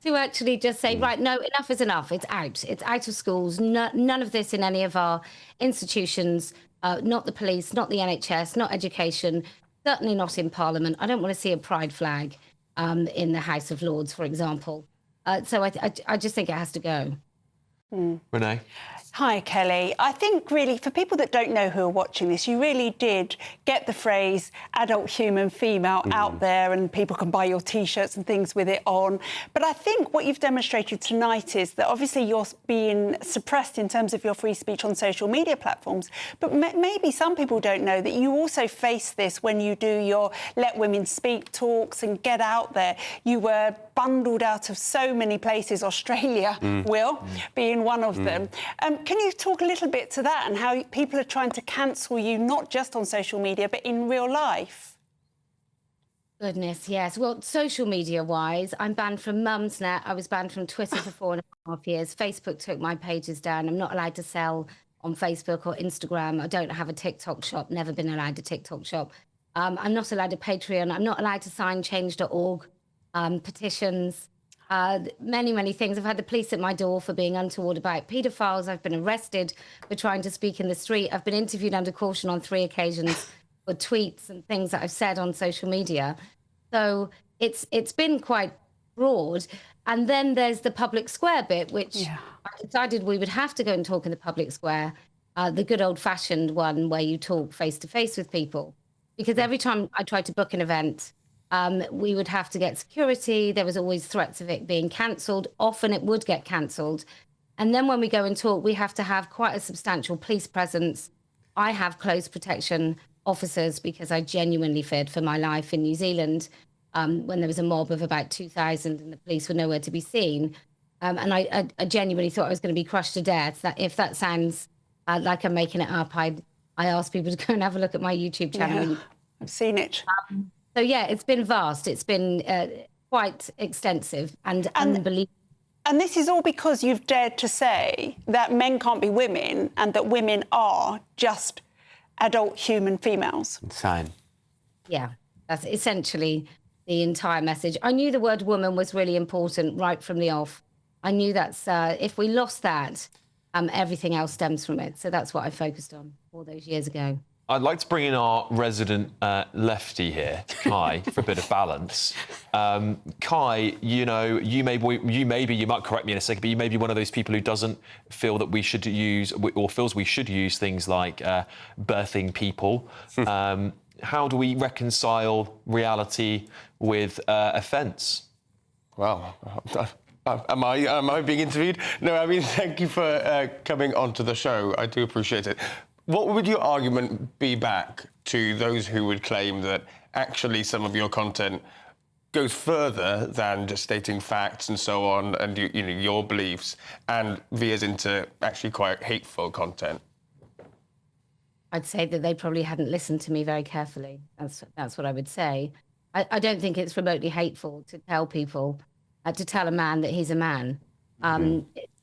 to actually just say, right, no, enough is enough. It's out. It's out of schools. None of this in any of our institutions, not the police, not the NHS, not education, certainly not in Parliament. I don't want to see a pride flag in the House of Lords, for example. So I just think it has to go. Renee? Hi, Kelly. I think really for people that don't know who are watching this, you really did get the phrase adult human female out there, and people can buy your T-shirts and things with it on. But I think what you've demonstrated tonight is that obviously you're being suppressed in terms of your free speech on social media platforms. But maybe some people don't know that you also face this when you do your Let Women Speak talks and get out there. You were bundled out of so many places, Australia, Will, being one of them. Can you talk a little bit to that and how people are trying to cancel you, not just on social media, but in real life? Goodness, yes. Well, social media-wise, I'm banned from Mumsnet. I was banned from Twitter for 4.5 years. Facebook took my pages down. I'm not allowed to sell on Facebook or Instagram. I don't have a TikTok shop, never been allowed a TikTok shop. I'm not allowed a Patreon. I'm not allowed to sign change.org petitions. Many things. I've had the police at my door for being untoward about paedophiles. I've been arrested for trying to speak in the street. I've been interviewed under caution on 3 occasions for tweets and things that I've said on social media. So it's been quite broad. And then there's the public square bit, which I decided we would have to go and talk in the public square, the good old-fashioned one where you talk face-to-face with people. Because every time I tried to book an event, we would have to get security. There was always threats of it being cancelled. Often it would get cancelled. And then when we go and talk, we have to have quite a substantial police presence. I have close protection officers because I genuinely feared for my life in New Zealand when there was a mob of about 2,000 and the police were nowhere to be seen. And I genuinely thought I was going to be crushed to death. That if that sounds like I'm making it up, I ask people to go and have a look at my YouTube channel. Yeah, I've seen it. So, yeah, it's been vast. It's been quite extensive and unbelievable. And this is all because you've dared to say that men can't be women and that women are just adult human females. Insane. Yeah, that's essentially the entire message. I knew the word woman was really important right from the off. I knew that's if we lost that, everything else stems from it. So that's what I focused on all those years ago. I'd like to bring in our resident lefty here, Kai, for a bit of balance. Kai, you know, you might correct me in a second, but you may be one of those people who doesn't feel that we should use, or feels we should use things like birthing people. How do we reconcile reality with offence? Well, am I being interviewed? No, I mean, thank you for coming onto the show. I do appreciate it. What would your argument be back to those who would claim that actually some of your content goes further than just stating facts and so on, and you know your beliefs, and veers into actually quite hateful content? I'd say that they probably hadn't listened to me very carefully. That's what I would say. I don't think it's remotely hateful to tell people, to tell a man that he's a man.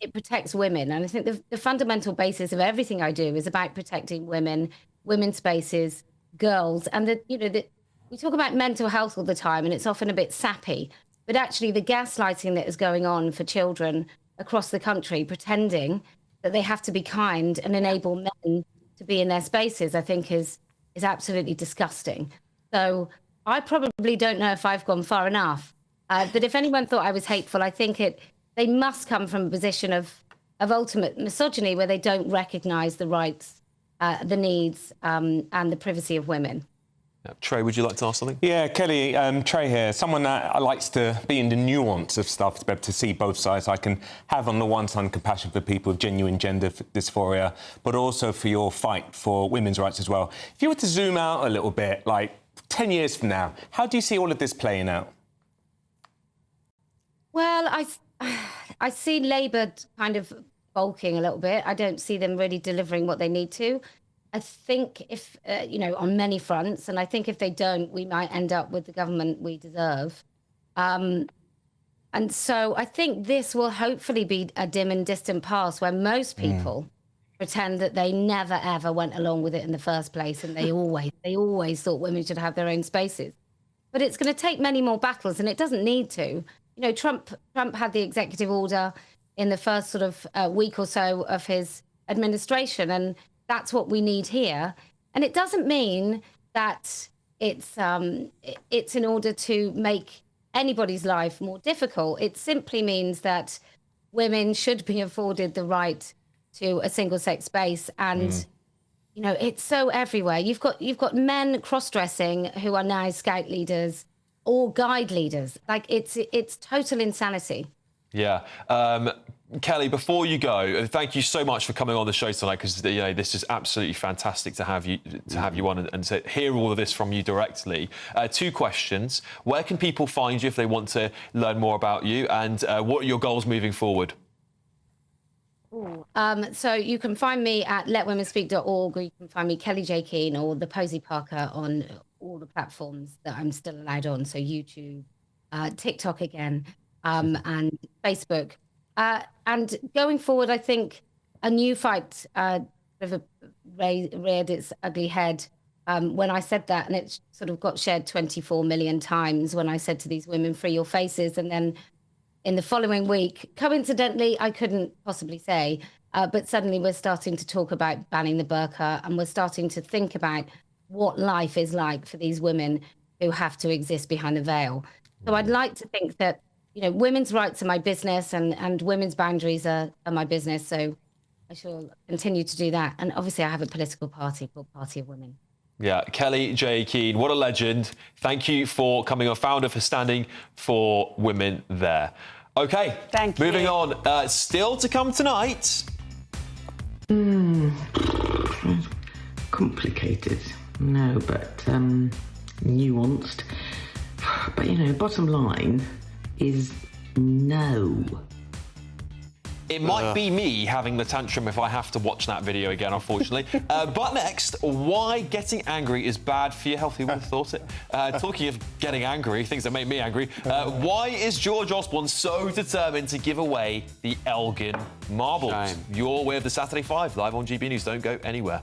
It protects women, and I think the fundamental basis of everything I do is about protecting women, women's spaces, girls, and we talk about mental health all the time, and it's often a bit sappy, but actually the gaslighting that is going on for children across the country, pretending that they have to be kind and enable men to be in their spaces, I think is absolutely disgusting. So I probably don't know if I've gone far enough. But if anyone thought I was hateful, I think they must come from a position of ultimate misogyny where they don't recognise the rights, the needs, and the privacy of women. Trey, would you like to ask something? Yeah, Kelly, Trey here. Someone that likes to be in the nuance of stuff, to be able to see both sides. I can have, on the one side, compassion for people with genuine gender dysphoria, but also for your fight for women's rights as well. If you were to zoom out a little bit, like 10 years from now, how do you see all of this playing out? Well, I see Labour kind of bulking a little bit. I don't see them really delivering what they need to. I think if, on many fronts, and I think if they don't, we might end up with the government we deserve. And so I think this will hopefully be a dim and distant past where most people pretend that they never, ever went along with it in the first place, and they always thought women should have their own spaces. But it's going to take many more battles, and it doesn't need to. Trump had the executive order in the first sort of week or so of his administration, and that's what we need here. And it doesn't mean that it's in order to make anybody's life more difficult. It simply means that women should be afforded the right to a single-sex space. And, it's so everywhere. You've got men cross-dressing who are now scout leaders or guide leaders. Like, it's total insanity. Yeah. Kelly, before you go, thank you so much for coming on the show tonight, because this is absolutely fantastic to have you on and to hear all of this from you directly. 2 questions. Where can people find you if they want to learn more about you, and what are your goals moving forward? So you can find me at letwomenspeak.org, or you can find me Kelly J. Keane or the Posy Parker on all the platforms that I'm still allowed on. So YouTube, TikTok again, and Facebook. And going forward, I think a new fight reared its ugly head when I said that, and it sort of got shared 24 million times when I said to these women, free your faces. And then in the following week, coincidentally, I couldn't possibly say, but suddenly we're starting to talk about banning the burqa, and we're starting to think about what life is like for these women who have to exist behind the veil. So I'd like to think that women's rights are my business, and women's boundaries are my business. So I shall continue to do that. And obviously I have a political party called Party of Women. Yeah, Kelly J. Keane, what a legend. Thank you for coming on, founder for Standing for Women there. OK, moving on. Still to come tonight. Complicated. No, but nuanced. But, bottom line is no. It might be me having the tantrum if I have to watch that video again, unfortunately. But next, why getting angry is bad for your health. Who would have thought it? Talking of getting angry, things that make me angry, why is George Osborne so determined to give away the Elgin marbles? Shame. You're with the Saturday 5, live on GB News. Don't go anywhere.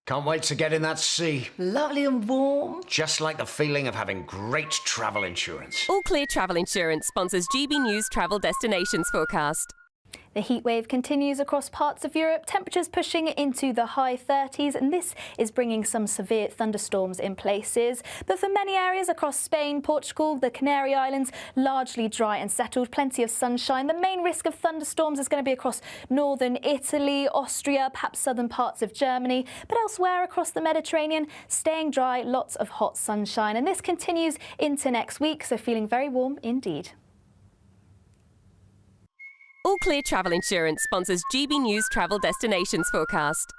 Can't wait to get in that sea. Lovely and warm. Just like the feeling of having great travel insurance. All Clear Travel Insurance sponsors GB News travel destinations forecast. The heatwave continues across parts of Europe, temperatures pushing into the high 30s, and this is bringing some severe thunderstorms in places. But for many areas across Spain, Portugal, the Canary Islands, largely dry and settled, plenty of sunshine. The main risk of thunderstorms is going to be across northern Italy, Austria, perhaps southern parts of Germany, but elsewhere across the Mediterranean, staying dry, lots of hot sunshine. And this continues into next week, so feeling very warm indeed. All Clear Travel Insurance sponsors GB News travel destinations forecast.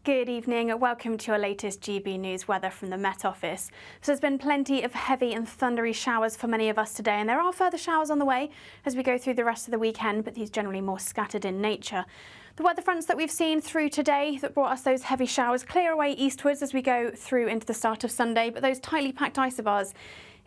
Good evening and welcome to your latest GB News weather from the Met Office. So there's been plenty of heavy and thundery showers for many of us today, and there are further showers on the way as we go through the rest of the weekend, but these generally more scattered in nature. The weather fronts that we've seen through today that brought us those heavy showers clear away eastwards as we go through into the start of Sunday, but those tightly packed isobars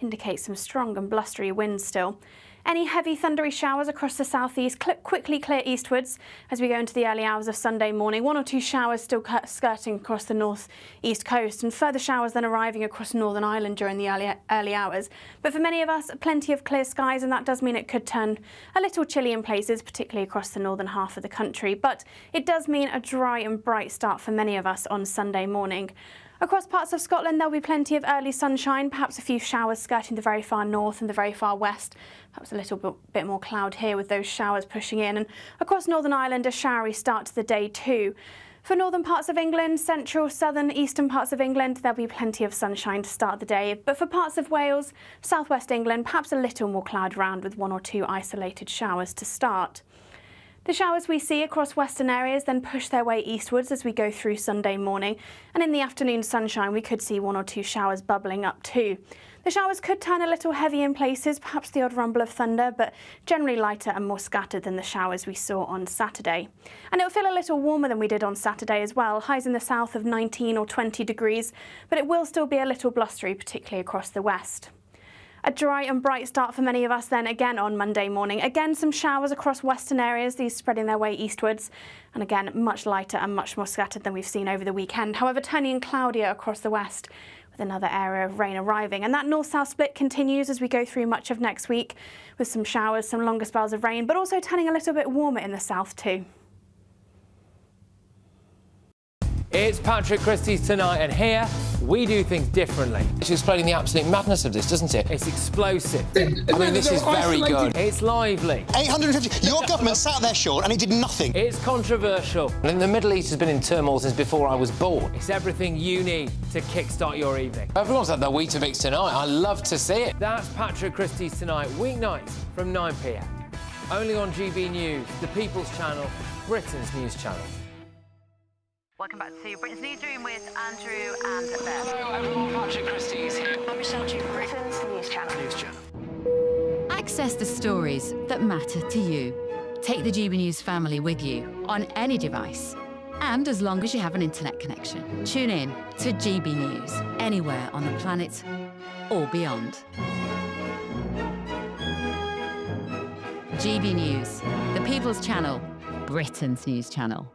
indicate some strong and blustery winds still. Any heavy thundery showers across the southeast quickly clear eastwards as we go into the early hours of Sunday morning. 1 or 2 showers still skirting across the north-east coast, and further showers then arriving across Northern Ireland during the early hours. But for many of us, plenty of clear skies, and that does mean it could turn a little chilly in places, particularly across the northern half of the country. But it does mean a dry and bright start for many of us on Sunday morning. Across parts of Scotland, there'll be plenty of early sunshine, perhaps a few showers skirting the very far north and the very far west. Perhaps a little bit more cloud here with those showers pushing in. And across Northern Ireland, a showery start to the day too. For northern parts of England, central, southern, eastern parts of England, there'll be plenty of sunshine to start the day. But for parts of Wales, southwest England, perhaps a little more cloud around with 1 or 2 isolated showers to start. The showers we see across western areas then push their way eastwards as we go through Sunday morning, and in the afternoon sunshine we could see 1 or 2 showers bubbling up too. The showers could turn a little heavy in places, perhaps the odd rumble of thunder, but generally lighter and more scattered than the showers we saw on Saturday. And it'll feel a little warmer than we did on Saturday as well, highs in the south of 19 or 20 degrees, but it will still be a little blustery, particularly across the west. A dry and bright start for many of us then again on Monday morning. Again, some showers across western areas, these spreading their way eastwards. And again, much lighter and much more scattered than we've seen over the weekend. However, turning cloudier across the west with another area of rain arriving. And that north-south split continues as we go through much of next week with some showers, some longer spells of rain, but also turning a little bit warmer in the south too. It's Patrick Christys tonight, and here we do things differently. It's explaining the absolute madness of this, doesn't it? It's explosive. I mean, this is very good. It's lively. 850. Your government sat there, Sean, and it did nothing. It's controversial. And the Middle East has been in turmoil since before I was born. It's everything you need to kickstart your evening. Everyone's had their Weetabix tonight. I love to see it. That's Patrick Christys tonight, weeknights from 9 p.m. Only on GB News, the People's Channel, Britain's news channel. Welcome back to Britain's Newsroom with Andrew and Beth. Hello everyone, Patrick Christys here. I'm Michelle Duke, Britain's news channel. Access the stories that matter to you. Take the GB News family with you on any device. And as long as you have an internet connection, tune in to GB News anywhere on the planet or beyond. GB News, the People's Channel, Britain's news channel.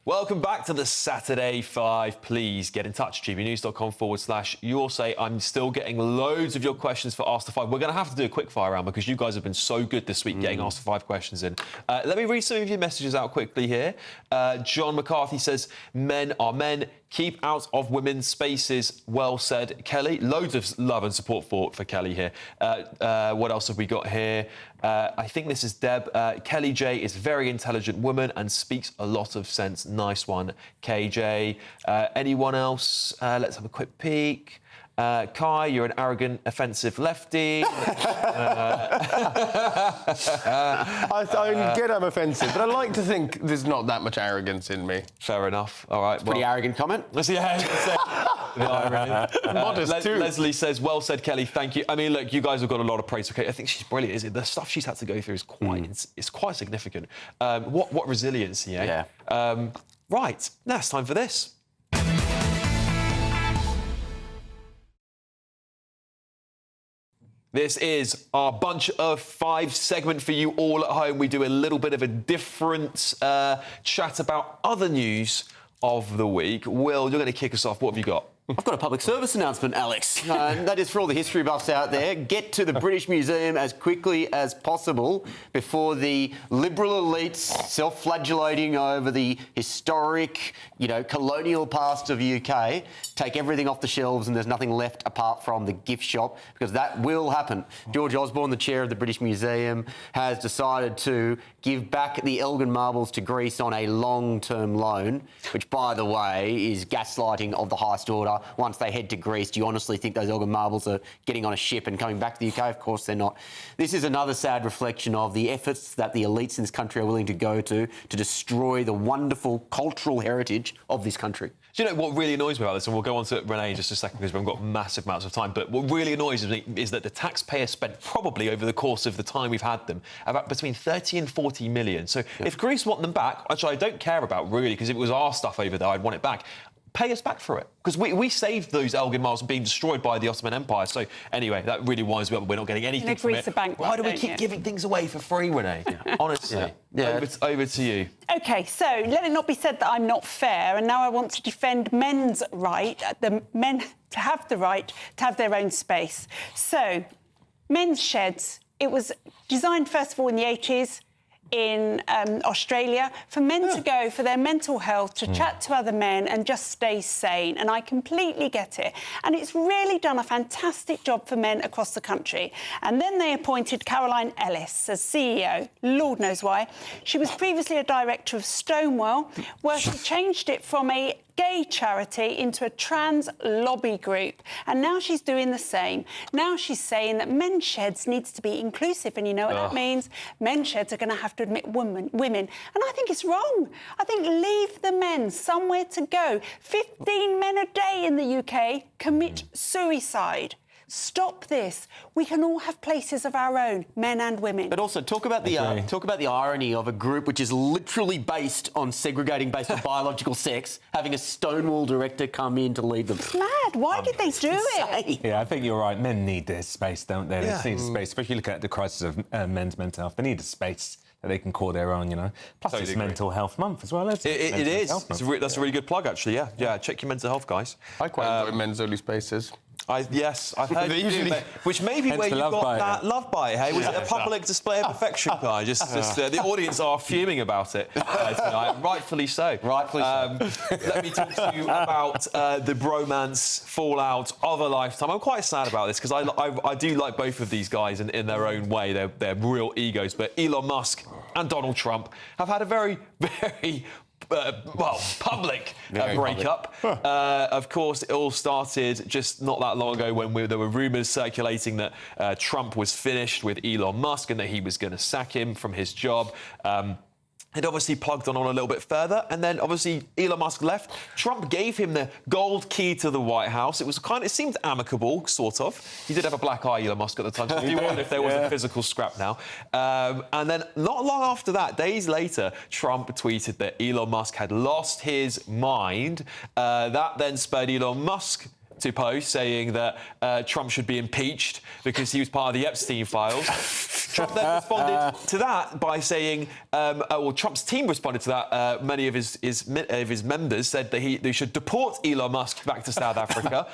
Welcome back to the Saturday 5. Please get in touch, gbnews.com/your say. I'm still getting loads of your questions for Ask the 5. We're going to have to do a quick fire round because you guys have been so good this week getting Ask the 5 questions in. Let me read some of your messages out quickly here. John McCarthy says, men are men. Keep out of women's spaces. Well said, Kelly. Loads of love and support for Kelly here. What else have we got here? I think this is Deb. Kelly J is a very intelligent woman and speaks a lot of sense. Nice one, KJ. Anyone else? Let's have a quick peek. Kai, you're an arrogant, offensive lefty. I get I'm offensive, but I like to think there's not that much arrogance in me. Fair enough. All right. Pretty arrogant comment. Modest too. Leslie says, well said, Kelly, thank you. I mean, look, you guys have got a lot of praise for Kelly. I think she's brilliant, isn't it? The stuff she's had to go through is quite, it's quite significant. What resilience, yeah? Right, now it's time for this. This is our Bunch of 5 segment for you all at home. We do a little bit of a different chat about other news of the week. Will, you're going to kick us off. What have you got? I've got a public service announcement, Alex. That is for all the history buffs out there. Get to the British Museum as quickly as possible before the liberal elites self-flagellating over the historic, colonial past of the UK take everything off the shelves and there's nothing left apart from the gift shop, because that will happen. George Osborne, the chair of the British Museum, has decided to give back the Elgin marbles to Greece on a long-term loan, which, by the way, is gaslighting of the highest order. whatever once they head to Greece. Do you honestly think those Elgin marbles are getting on a ship and coming back to the UK? Of course they're not. This is another sad reflection of the efforts that the elites in this country are willing to go to destroy the wonderful cultural heritage of this country. Do you know what really annoys me about this? And we'll go on to Renee in just a second because we've got massive amounts of time. But what really annoys me is that the taxpayer spent probably over the course of the time we've had them about between 30 and 40 million. So if Greece want them back, which I don't care about really, because if it was our stuff over there, I'd want it back. Pay us back for it. Because we saved those Elgin marbles from being destroyed by the Ottoman Empire. So, anyway, that really winds me up. We're not getting anything from it. Why do we keep giving things away for free, Renee? Honestly. Over to you. OK, so let it not be said that I'm not fair, and now I want to defend men's right, the men to have the right to have their own space. So, men's sheds, it was designed, first of all, in the 80s, in Australia, for men to go for their mental health, to chat to other men and just stay sane. And I completely get it. And it's really done a fantastic job for men across the country. And then they appointed Caroline Ellis as CEO. Lord knows why. She was previously a director of Stonewall, where she changed it from a gay charity into a trans lobby group. And now she's doing the same. Now she's saying that men's sheds needs to be inclusive. And you know what that means? Men's sheds are going to have to admit women. And I think it's wrong. I think leave the men somewhere to go. 15 men a day in the UK commit suicide. Stop this. We can all have places of our own, men and women. But also talk about the irony of a group which is literally based on segregating based on biological sex, having a Stonewall director come in to lead them. It's mad. Why did they do it? Yeah, I think you're right. Men need their space, don't they? They need space, especially looking at the crisis of men's mental health. They need a space that they can call their own, you know. Plus, it's Mental Health Month as well, isn't it? It is. That's a really good plug, actually, yeah. Check your mental health, guys. I quite enjoy men's only spaces. Yes, I've heard you do, which may be where you got that love bite, hey? Was it a public display of affection, guy? The audience are fuming about it tonight, rightfully so. Rightfully so. Let me talk to you about the bromance fallout of a lifetime. I'm quite sad about this because I do like both of these guys in their own way. They're real egos, but Elon Musk and Donald Trump have had a very, very public breakup. Of course, it all started just not that long ago when there were rumours circulating that Trump was finished with Elon Musk and that he was going to sack him from his job. It obviously plugged on a little bit further, and then obviously Elon Musk left. Trump gave him the gold key to the White House. It seemed amicable, sort of. He did have a black eye, Elon Musk, at the time, so you wonder if there was a physical scrap now. And then not long after that, days later, Trump tweeted that Elon Musk had lost his mind. That then spurred Elon Musk to post saying that Trump should be impeached because he was part of the Epstein files. Trump then responded to that by saying, Trump's team responded to that. Many of his members said that they should deport Elon Musk back to South Africa.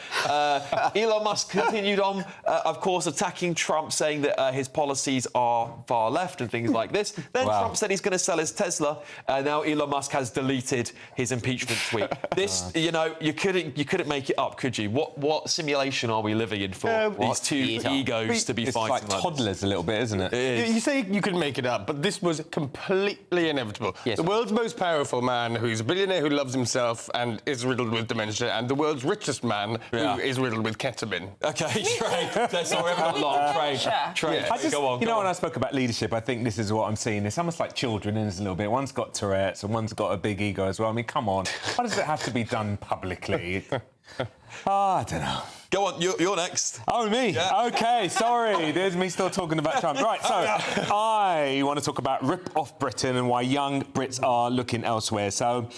Elon Musk continued on, of course, attacking Trump, saying that his policies are far left and things like this. Then Trump said he's going to sell his Tesla. Now Elon Musk has deleted his impeachment tweet. This, you couldn't make it up, could you? What simulation are we living in for these two egos to be fighting like this? It's like toddlers a little bit, isn't it? You say you could make it up, but this was completely inevitable. Yes. The world's most powerful man, who's a billionaire who loves himself and is riddled with dementia, and the world's richest man, who is riddled with ketamine. OK, Trey. Sorry, I've got long. Trey, go on. When I spoke about leadership, I think this is what I'm seeing. It's almost like children, isn't it, a little bit? One's got Tourette's and one's got a big ego as well. I mean, come on. Why does it have to be done publicly? I don't know. Go on, you're next. Oh, me? Yeah. OK, sorry. There's me still talking about Trump. Right, so I want to talk about rip-off Britain and why young Brits are looking elsewhere. So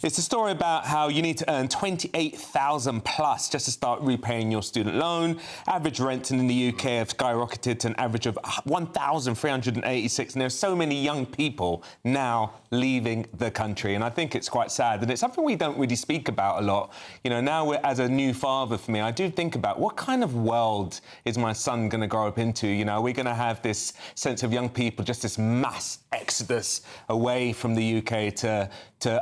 it's a story about how you need to earn $28,000 plus just to start repaying your student loan. Average rents in the UK have skyrocketed to an average of $1,386. And there's so many young people now leaving the country. And I think it's quite sad. And it's something we don't really speak about a lot. Now as a new father for me, I do think about what kind of world is my son going to grow up into? You know, are we going to have this sense of young people, just this mass exodus away from the UK to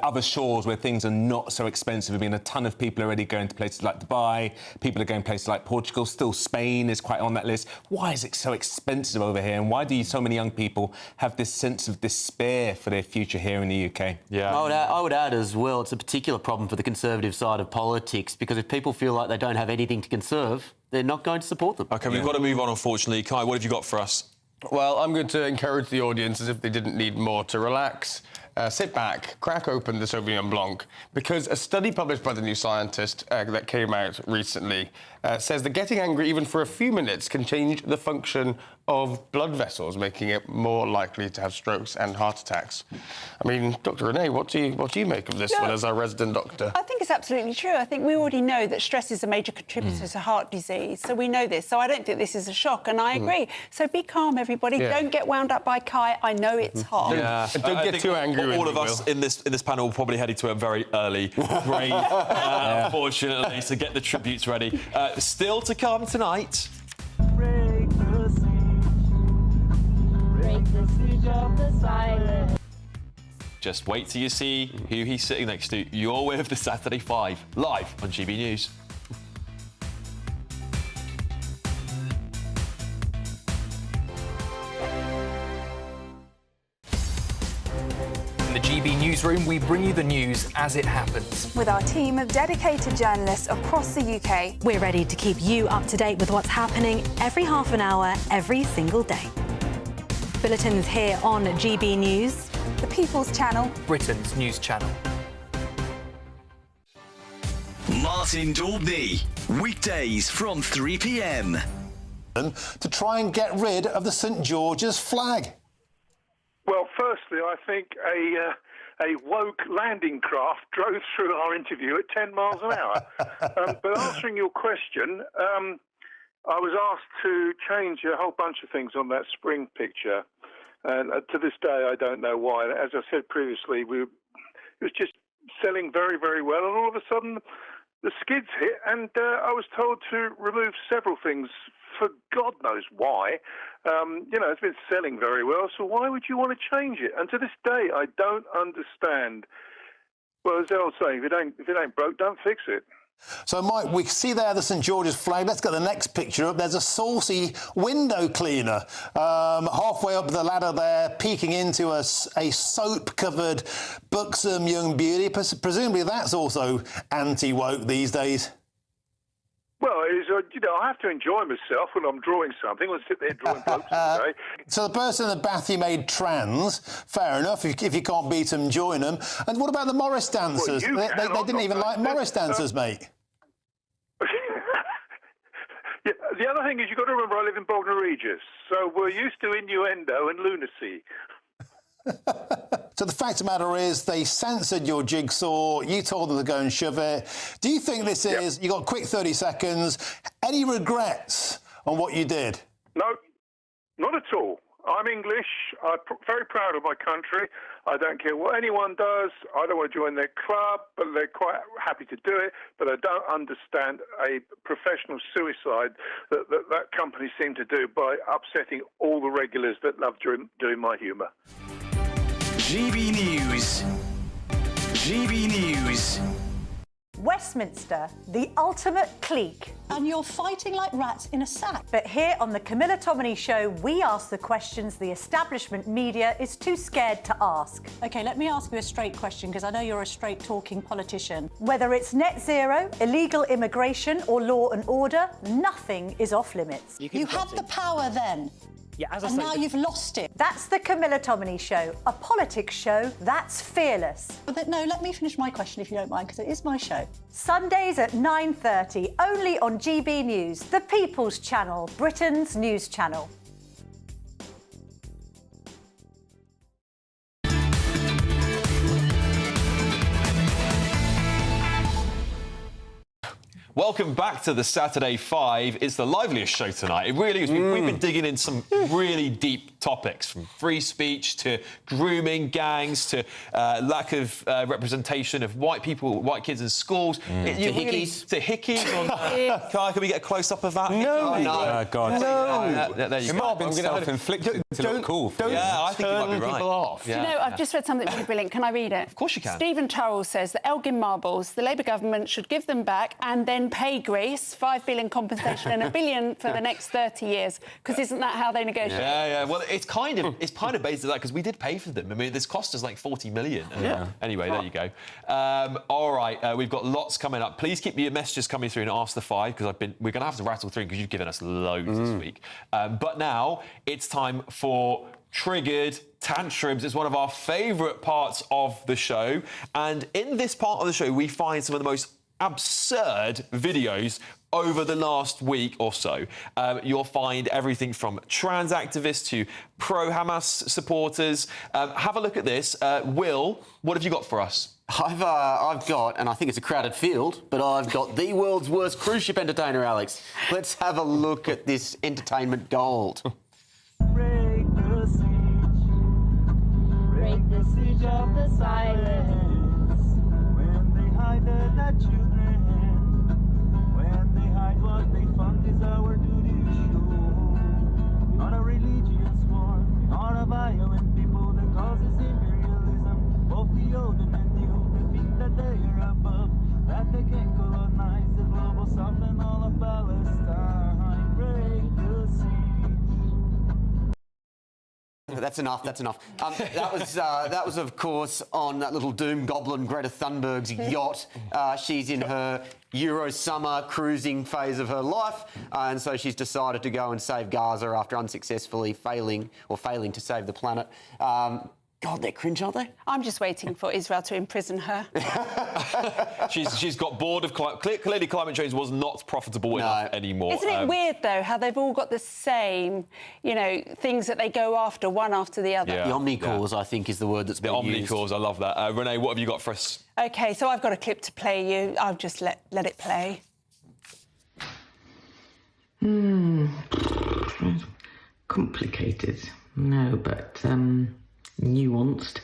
other shores where things are not so expensive? There've been a ton of people already going to places like Dubai. People are going to places like Portugal. Still, Spain is quite on that list. Why is it so expensive over here? And why do so many young people have this sense of despair for their future here in the UK? Yeah. I would add as well, it's a particular problem for the Conservative side of politics, because if people feel like they don't have anything to conserve, they're not going to support them. OK, we've got to move on, unfortunately. Kai, what have you got for us? Well, I'm going to encourage the audience, as if they didn't need more, to relax, sit back, crack open the Sauvignon Blanc, because a study published by The New Scientist that came out recently says that getting angry even for a few minutes can change the function of blood vessels, making it more likely to have strokes and heart attacks. I mean, Dr. Renee, what do you make of this one as our resident doctor? I think it's absolutely true. I think we already know that stress is a major contributor to heart disease, so we know this. So I don't think this is a shock, and I agree. So be calm, everybody. Yeah. Don't get wound up by Kai. I know it's hot. Yeah. Don't get too angry. All of us in this panel will probably headed to a very early grave, unfortunately, so get the tributes ready. Still to come tonight. Break the siege of the silence. Just wait till you see who he's sitting next to. You're with the Saturday 5, live on GB News. In the GB Newsroom, we bring you the news as it happens. With our team of dedicated journalists across the UK, we're ready to keep you up to date with what's happening every half an hour, every single day. Bulletins here on GB News, the People's Channel, Britain's news channel. Martin Daubney, weekdays from 3 p.m. To try and get rid of the St George's flag. Well, firstly, I think a woke landing craft drove through our interview at 10 miles an hour. But answering your question, I was asked to change a whole bunch of things on that spring picture. And to this day, I don't know why. As I said previously, it was just selling very, very well. And all of a sudden, the skids hit, and I was told to remove several things for God knows why. You know, it's been selling very well, so why would you want to change it? And to this day, I don't understand. Well, as the old saying, if it ain't broke, don't fix it. So, Mike, we see there the St George's flag. Let's get the next picture up. There's a saucy window cleaner halfway up the ladder there, peeking into a soap-covered, buxom young beauty. Presumably that's also anti-woke these days. Well, you know, I have to enjoy myself when I'm drawing something. I'll sit there drawing blokes all day. So the person in the bath you made trans, fair enough. If you can't beat them, join them. And what about the Morris dancers? Well, they didn't even like Morris dancers, mate. Yeah, the other thing is you've got to remember I live in Bognor Regis, so we're used to innuendo and lunacy. So the fact of the matter is they censored your jigsaw, you told them to go and shove it. Do you think this is, you got a quick 30 seconds, any regrets on what you did? No, not at all. I'm English, I'm very proud of my country. I don't care what anyone does, I don't want to join their club, but they're quite happy to do it. But I don't understand a professional suicide that company seem to do by upsetting all the regulars that love doing my humour. GB News. GB News. Westminster, the ultimate clique. And you're fighting like rats in a sack. But here on the Camilla Tominey Show, we ask the questions the establishment media is too scared to ask. OK, let me ask you a straight question, because I know you're a straight-talking politician. Whether it's net zero, illegal immigration or law and order, nothing is off-limits. You had the power then. Yeah, as I and say, now you've lost it. That's the Camilla Tominey Show, a politics show that's fearless. But no, let me finish my question if you don't mind, because it is my show. Sundays at 9:30, only on GB News, the People's Channel, Britain's news channel. Welcome back to the Saturday 5. It's the liveliest show tonight. It really is. We've been digging in some really deep topics, from free speech to grooming gangs to lack of representation of white people, white kids in schools. To hickeys. To hickeys. Can we get a close-up of that? No. God. No. There you It go. might have been self-inflicted to look cool. Yeah, I think you might be right. people off. You know, I've just read something really brilliant. Can I read it? Of course you can. Stephen Charles says that Elgin marbles, the Labour government should give them back and then pay Greece $5 billion compensation and $1 billion for the next 30 years. Because isn't that how they negotiate? Yeah. Well, it's kind of based on that, because we did pay for them. I mean, this cost us like 40 million. Yeah. Anyway, there you go. All right, we've got lots coming up. Please keep your messages coming through and ask the 5, because we're going to have to rattle through because you've given us loads this week. But now it's time for Triggered Tantrums. Is one of our favourite parts of the show, and in this part of the show we find some of the most absurd videos over the last week or so. You'll find everything from trans activists to pro-Hamas supporters. Have a look at this. Will, what have you got for us? I've got, and I think it's a crowded field, but I've got the world's worst cruise ship entertainer, Alex. Let's have a look at this entertainment gold. Break the siege of the silence. When they hide the children, when they hide what they fund is our duty to show. Not a religious war, not a violent people that causes imperialism. Both the old and the new, they think that they are above, that they can colonize the global south and all of Palestine. Break the siege. That's enough. That was, of course, on that little doom goblin Greta Thunberg's yacht. She's in her Euro summer cruising phase of her life, and so she's decided to go and save Gaza after unsuccessfully failing to save the planet. God, they're cringe, aren't they? I'm just waiting for Israel to imprison her. She's got bored of clearly climate change was not profitable enough anymore. Isn't it weird, though, how they've all got the same, things that they go after, one after the other? The omni-cause, I think, is the word that's been used. The omni-cause, I love that. Renee, what have you got for us? OK, so I've got a clip to play you. I'll just let it play. Complicated. No, but nuanced.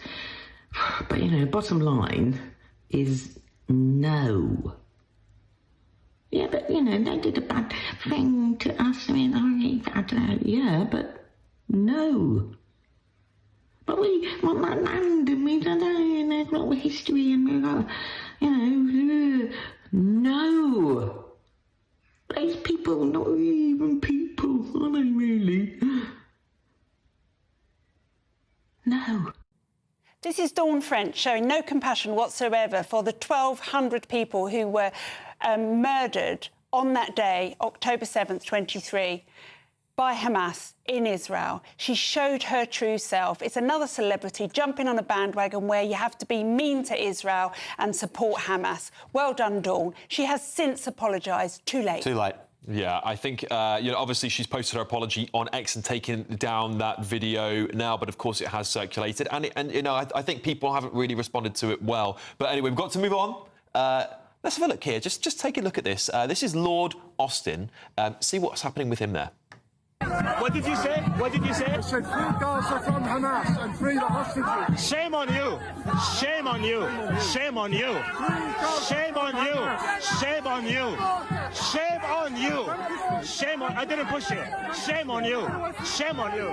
But, bottom line is no. Yeah, but, they did a bad thing to us. I mean, I don't know. Yeah, but no. But we want that land, and we don't know, and there's not history, and we've got, no. These people, not even people, are they really? No. This is Dawn French showing no compassion whatsoever for the 1,200 people who were murdered on that day, October 7th, 23, by Hamas in Israel. She showed her true self. It's another celebrity jumping on a bandwagon where you have to be mean to Israel and support Hamas. Well done, Dawn. She has since apologised. Too late. Too late. Yeah, I think, obviously she's posted her apology on X and taken down that video now, but of course it has circulated. I think people haven't really responded to it well. But anyway, we've got to move on. Let's have a look here. Just take a look at this. This is Lord Austin. See what's happening with him there. What did you say? What did you say? I said free Gaza from Hamas and free the hostages. Shame on you. Shame on you. Shame on you. Shame on you. Shame on you. Shame on you. Shame on... I didn't push you. Shame on you. Shame on you.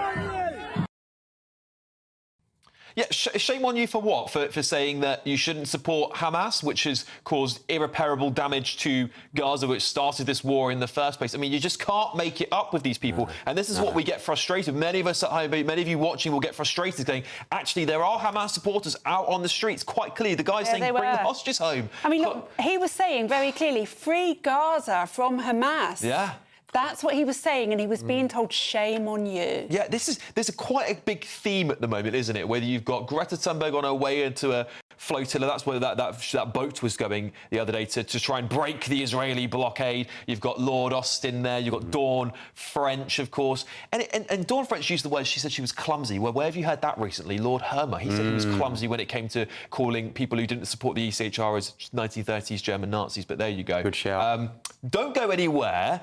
Yeah, shame on you for what? For saying that you shouldn't support Hamas, which has caused irreparable damage to Gaza, which started this war in the first place. I mean, you just can't make it up with these people. And this is what we get frustrated. Many of us at home, many of you watching will get frustrated going, actually, there are Hamas supporters out on the streets. Quite clearly, the guy's saying, bring the hostages home. I mean, look, he was saying very clearly, free Gaza from Hamas. Yeah. That's what he was saying, and he was being told, shame on you. Yeah, there's quite a big theme at the moment, isn't it? Whether you've got Greta Thunberg on her way into a flotilla. That's where that boat was going the other day to try and break the Israeli blockade. You've got Lord Austin there. You've got Dawn French, of course. And Dawn French used the word, she said she was clumsy. Well, where have you heard that recently? Lord Hermer, he said he was clumsy when it came to calling people who didn't support the ECHR as 1930s German Nazis. But there you go. Good shout. Don't go anywhere.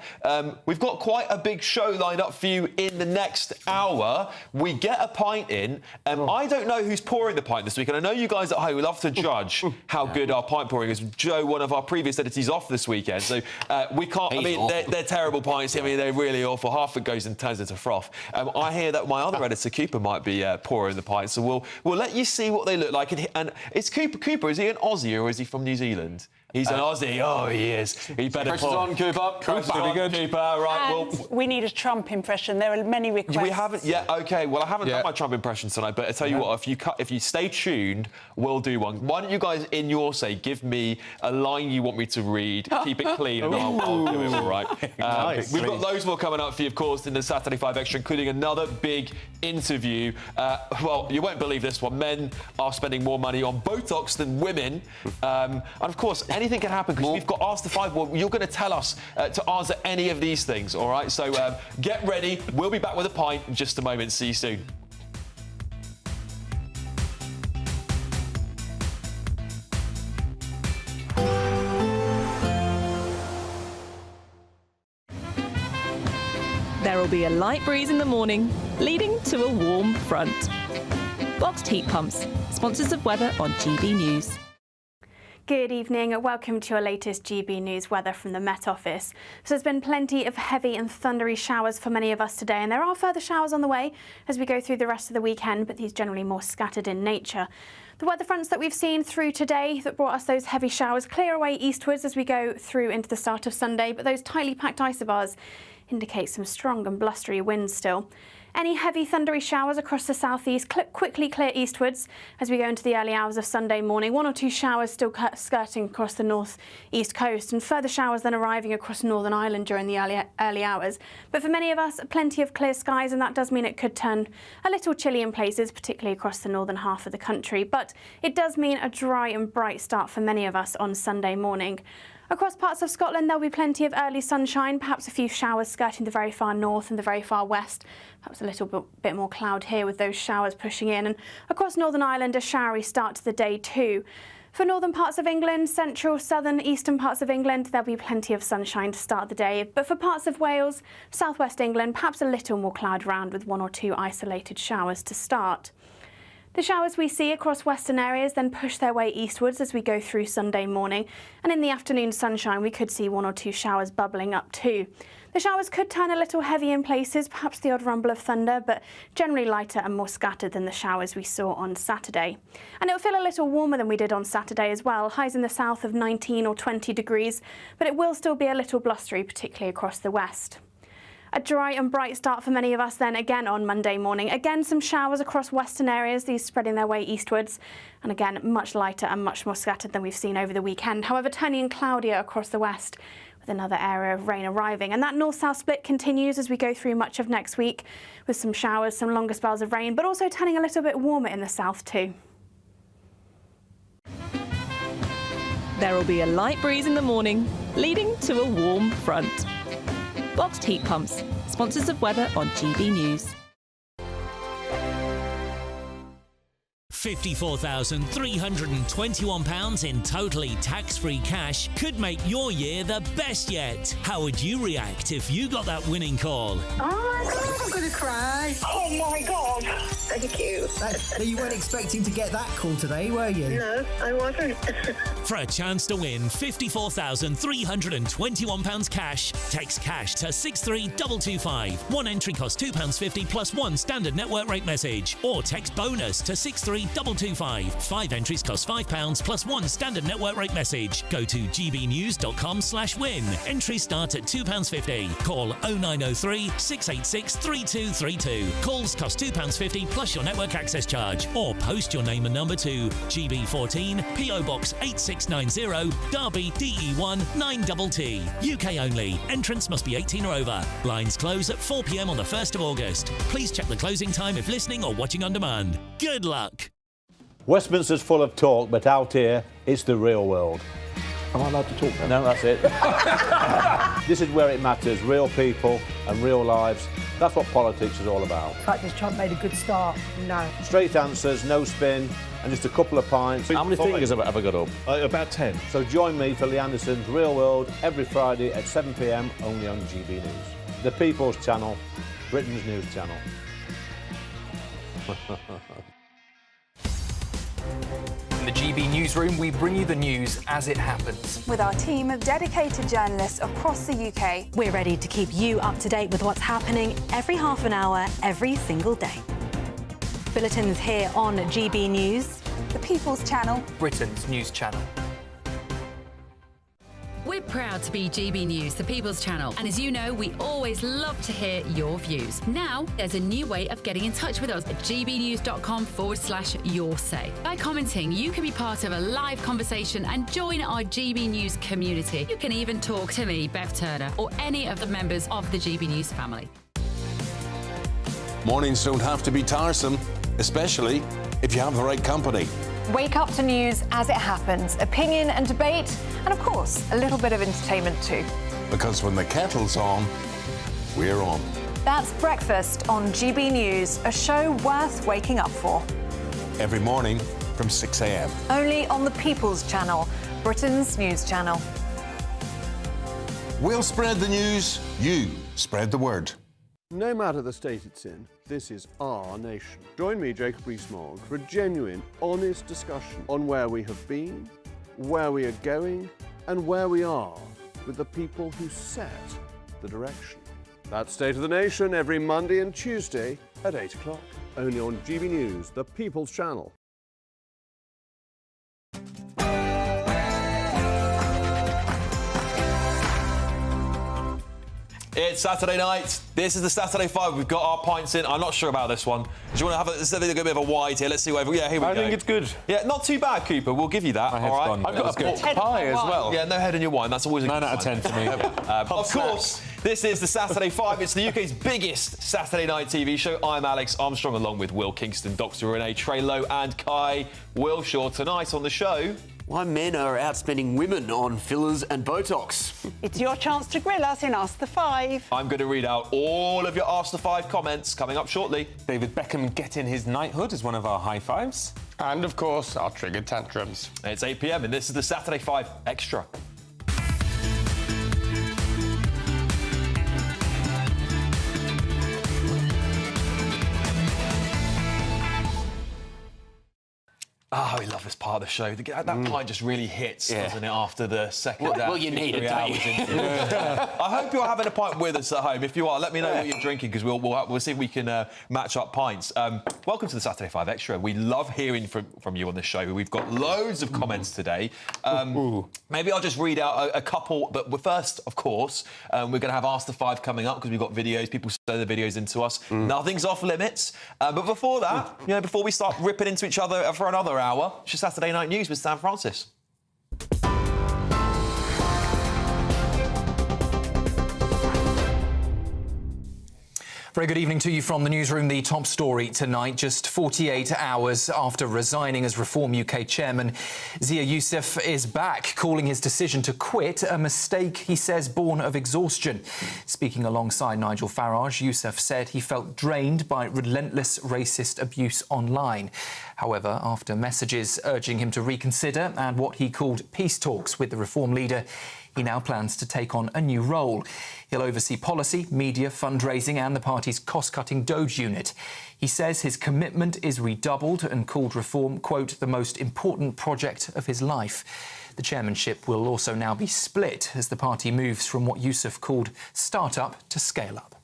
We've got quite a big show lined up for you in the next hour. We get a pint in. I don't know who's pouring the pint this week, and I know you guys at home would love to judge how good our pint pouring is. Joe, one of our previous editors, off this weekend, so we can't. I mean, they're terrible pints. I mean, they're really awful. Half it goes and turns into froth. I hear that my other editor, Cooper, might be pouring the pints, so we'll let you see what they look like. And it's Cooper. Cooper, is he an Aussie or is he from New Zealand? He's an Aussie. Oh, he is. He better Pressure's on, Cooper. Pressure's on, Cooper. Right, And we need a Trump impression. There are many requests. We haven't yet. OK, well, I haven't done my Trump impression tonight, but I tell you what, if you stay tuned, we'll do one. Why don't you guys, in your say, give me a line you want me to read, keep it clean, and I'll do it all right. Nice. We've got loads more coming up for you, of course, in the Saturday 5 Extra, including another big interview. Well, you won't believe this one. Men are spending more money on Botox than women. And, of course, anything can happen because we've got Ask the Five. Well, you're going to tell us to answer any of these things, all right? So get ready. We'll be back with a pint in just a moment. See you soon. There will be a light breeze in the morning, leading to a warm front. Boxed heat pumps, sponsors of weather on GB News. Good evening and welcome to your latest GB News weather from the Met Office. So there's been plenty of heavy and thundery showers for many of us today, and there are further showers on the way as we go through the rest of the weekend, but these generally more scattered in nature. The weather fronts that we've seen through today that brought us those heavy showers clear away eastwards as we go through into the start of Sunday, but those tightly packed isobars indicate some strong and blustery winds still. Any heavy thundery showers across the southeast quickly clear eastwards as we go into the early hours of Sunday morning. 1 or 2 showers still skirting across the north-east coast, and further showers then arriving across Northern Ireland during the early hours. But for many of us, plenty of clear skies, and that does mean it could turn a little chilly in places, particularly across the northern half of the country. But it does mean a dry and bright start for many of us on Sunday morning. Across parts of Scotland, there'll be plenty of early sunshine, perhaps a few showers skirting the very far north and the very far west. Perhaps a little bit more cloud here with those showers pushing in. And across Northern Ireland, a showery start to the day too. For northern parts of England, central, southern, eastern parts of England, there'll be plenty of sunshine to start the day. But for parts of Wales, southwest England, perhaps a little more cloud around with 1 or 2 isolated showers to start. The showers we see across western areas then push their way eastwards as we go through Sunday morning, and in the afternoon sunshine we could see 1 or 2 showers bubbling up too. The showers could turn a little heavy in places, perhaps the odd rumble of thunder, but generally lighter and more scattered than the showers we saw on Saturday. And it'll feel a little warmer than we did on Saturday as well, highs in the south of 19 or 20 degrees, but it will still be a little blustery, particularly across the west. A dry and bright start for many of us then again on Monday morning. Again, some showers across western areas, these spreading their way eastwards. And again, much lighter and much more scattered than we've seen over the weekend. However, turning in cloudier across the west with another area of rain arriving. And that north-south split continues as we go through much of next week with some showers, some longer spells of rain, but also turning a little bit warmer in the south too. There will be a light breeze in the morning, leading to a warm front. Boxed heat pumps, sponsors of weather on GB News. £54,321 in totally tax-free cash could make your year the best yet. How would you react if you got that winning call? Oh my God, I'm going to cry. Oh my God. Thank you. You weren't expecting to get that call today, were you? No, I wasn't. For a chance to win £54,321 cash, text cash to 63225. One entry costs £2.50 plus 1 standard network rate message. Or text bonus to 63225. 5 entries cost £5 plus 1 standard network rate message. Go to gbnews.com/win. Entries start at £2.50. Call 0903 686 3232. Calls cost £2.50 plus your network access charge. Or post your name and number to GB14 PO Box 8690 Derby DE1 9TT. UK only. Entrance must be 18 or over. Lines close at 4 p.m. on the 1st of August. Please check the closing time if listening or watching on demand. Good luck. Westminster's full of talk, but out here, it's the real world. Am I allowed to talk now? No, that's it. This is where it matters, real people and real lives. That's what politics is all about. The fact is Trump made a good start. No. Straight answers, no spin, and just a couple of pints. How many fingers have I got up? About 10. So join me for Lee Anderson's Real World every Friday at 7 p.m. only on GB News. The People's Channel, Britain's news channel. In the GB newsroom, we bring you the news as it happens. With our team of dedicated journalists across the UK. We're ready to keep you up to date with what's happening every half an hour, every single day. Bulletins here on GB News. The People's Channel. Britain's news channel. We're proud to be GB News, the People's Channel, and as you know, we always love to hear your views. Now, there's a new way of getting in touch with us at gbnews.com/yoursay. By commenting, you can be part of a live conversation and join our GB News community. You can even talk to me, Bev Turner, or any of the members of the GB News family. Mornings don't have to be tiresome, especially if you have the right company. Wake up to news as it happens, opinion and debate, and of course, a little bit of entertainment too. Because when the kettle's on, we're on. That's Breakfast on GB News, a show worth waking up for. Every morning from 6 a.m. Only on the People's Channel, Britain's news channel. We'll spread the news, you spread the word. No matter the state it's in, this is our nation. Join me, Jacob Rees-Mogg, for a genuine, honest discussion on where we have been, where we are going, and where we are with the people who set the direction. That's State of the Nation every Monday and Tuesday at 8 o'clock. Only on GB News, the People's Channel. It's Saturday night. This is the Saturday 5. We've got our pints in. I'm not sure about this one. Do you want to have a bit of a wide here? Let's see where. Yeah, here we go. I think it's good. Yeah, not too bad, Cooper. We'll give you that. My head's all right. gone. I've got a pork pie as well. Yeah, no head in your wine. That's always a 9 out of 10 for me. Of course, this is the Saturday 5. It's the UK's biggest Saturday night TV show. I'm Alex Armstrong, along with Will Kingston, Dr. Renee Traylow, and Kai Wilshaw. Tonight on the show, why men are outspending women on fillers and Botox. It's your chance to grill us in Ask the Five. I'm going to read out all of your Ask the Five comments coming up shortly. David Beckham getting his knighthood is one of our high fives. And, of course, our triggered tantrums. It's 8 p.m. and this is the Saturday 5 Extra. Oh, we love this part of the show. That pint just really hits, doesn't it, after the second Well, you need it, don't you? I hope you're having a pint with us at home. If you are, let me know what you're drinking, because we'll see if we can match up pints. Welcome to the Saturday 5 Extra. We love hearing from you on this show. We've got loads of comments today. Maybe I'll just read out a couple. But first, of course, we're going to have Ask the Five coming up, because we've got videos. People send the videos into us. Nothing's off limits. But before that, before we start ripping into each other for another hour, it's your Saturday Night News with Sam Francis. Very good evening to you from the newsroom. The top story tonight, just 48 hours after resigning as Reform UK chairman, Zia Youssef is back, calling his decision to quit a mistake, he says, born of exhaustion. Speaking alongside Nigel Farage, Youssef said he felt drained by relentless racist abuse online. However, after messages urging him to reconsider and what he called peace talks with the Reform leader, he now plans to take on a new role. He'll oversee policy, media, fundraising and the party's cost-cutting Doge unit. He says his commitment is redoubled and called Reform, quote, the most important project of his life. The chairmanship will also now be split as the party moves from what Youssef called start-up to scale-up.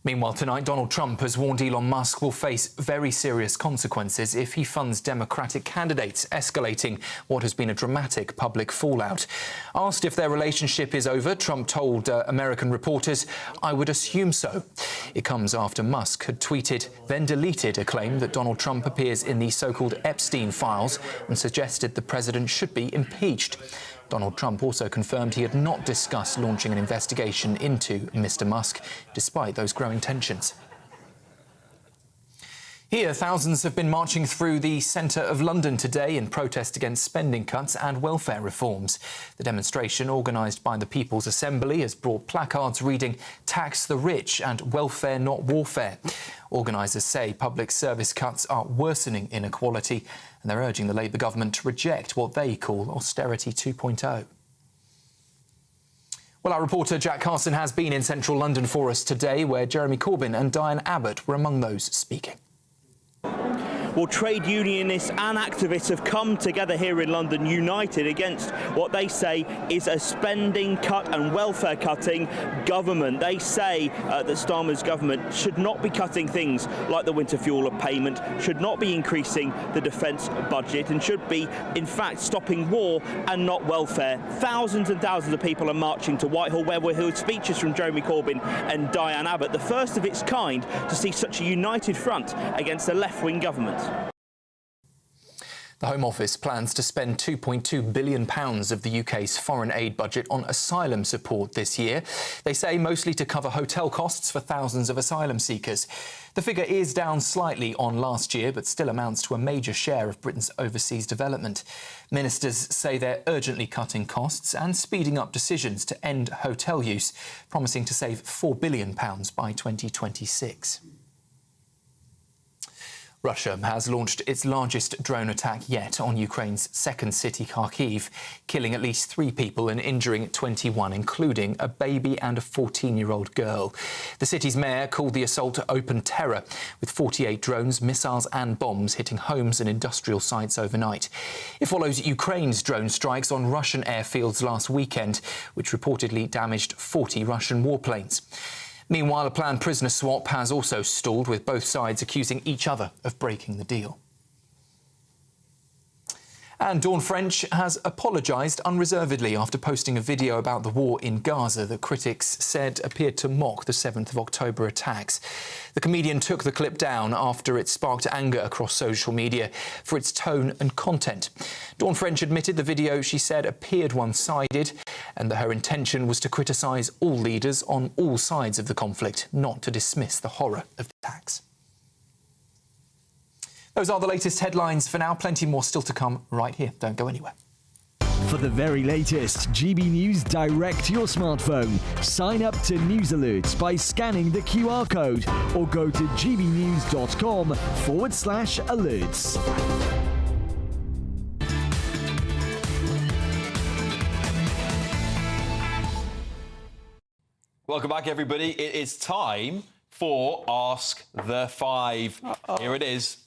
Meanwhile, tonight, Donald Trump has warned Elon Musk will face very serious consequences if he funds Democratic candidates, escalating what has been a dramatic public fallout. Asked if their relationship is over, Trump told American reporters, "I would assume so." It comes after Musk had tweeted, then deleted a claim that Donald Trump appears in the so-called Epstein files and suggested the president should be impeached. Donald Trump also confirmed he had not discussed launching an investigation into Mr. Musk, despite those growing tensions. Here, thousands have been marching through the centre of London today in protest against spending cuts and welfare reforms. The demonstration, organised by the People's Assembly, has brought placards reading "Tax the rich" and "Welfare not warfare." Organisers say public service cuts are worsening inequality, and they're urging the Labour government to reject what they call austerity 2.0. Well, our reporter Jack Carson has been in central London for us today, where Jeremy Corbyn and Diane Abbott were among those speaking. Well, trade unionists and activists have come together here in London, united against what they say is a spending cut and welfare cutting government. They say that Starmer's government should not be cutting things like the winter fuel payment, should not be increasing the defence budget, and should be, in fact, stopping war and not welfare. Thousands and thousands of people are marching to Whitehall, where we heard speeches from Jeremy Corbyn and Diane Abbott, the first of its kind to see such a united front against a left-wing government. The Home Office plans to spend £2.2 billion of the UK's foreign aid budget on asylum support this year. They say mostly to cover hotel costs for thousands of asylum seekers. The figure is down slightly on last year, but still amounts to a major share of Britain's overseas development. Ministers say they're urgently cutting costs and speeding up decisions to end hotel use, promising to save £4 billion by 2026. Russia has launched its largest drone attack yet on Ukraine's second city, Kharkiv, killing at least 3 people and injuring 21, including a baby and a 14-year-old girl. The city's mayor called the assault open terror, with 48 drones, missiles and bombs hitting homes and industrial sites overnight. It follows Ukraine's drone strikes on Russian airfields last weekend, which reportedly damaged 40 Russian warplanes. Meanwhile, a planned prisoner swap has also stalled, with both sides accusing each other of breaking the deal. And Dawn French has apologised unreservedly after posting a video about the war in Gaza that critics said appeared to mock the 7th of October attacks. The comedian took the clip down after it sparked anger across social media for its tone and content. Dawn French admitted the video, she said, appeared one-sided and that her intention was to criticise all leaders on all sides of the conflict, not to dismiss the horror of the attacks. Those are the latest headlines for now. Plenty more still to come right here. Don't go anywhere. For the very latest GB News direct to your smartphone, sign up to News Alerts by scanning the QR code or go to gbnews.com/alerts. Welcome back, everybody. It is time for Ask the Five. Here it is.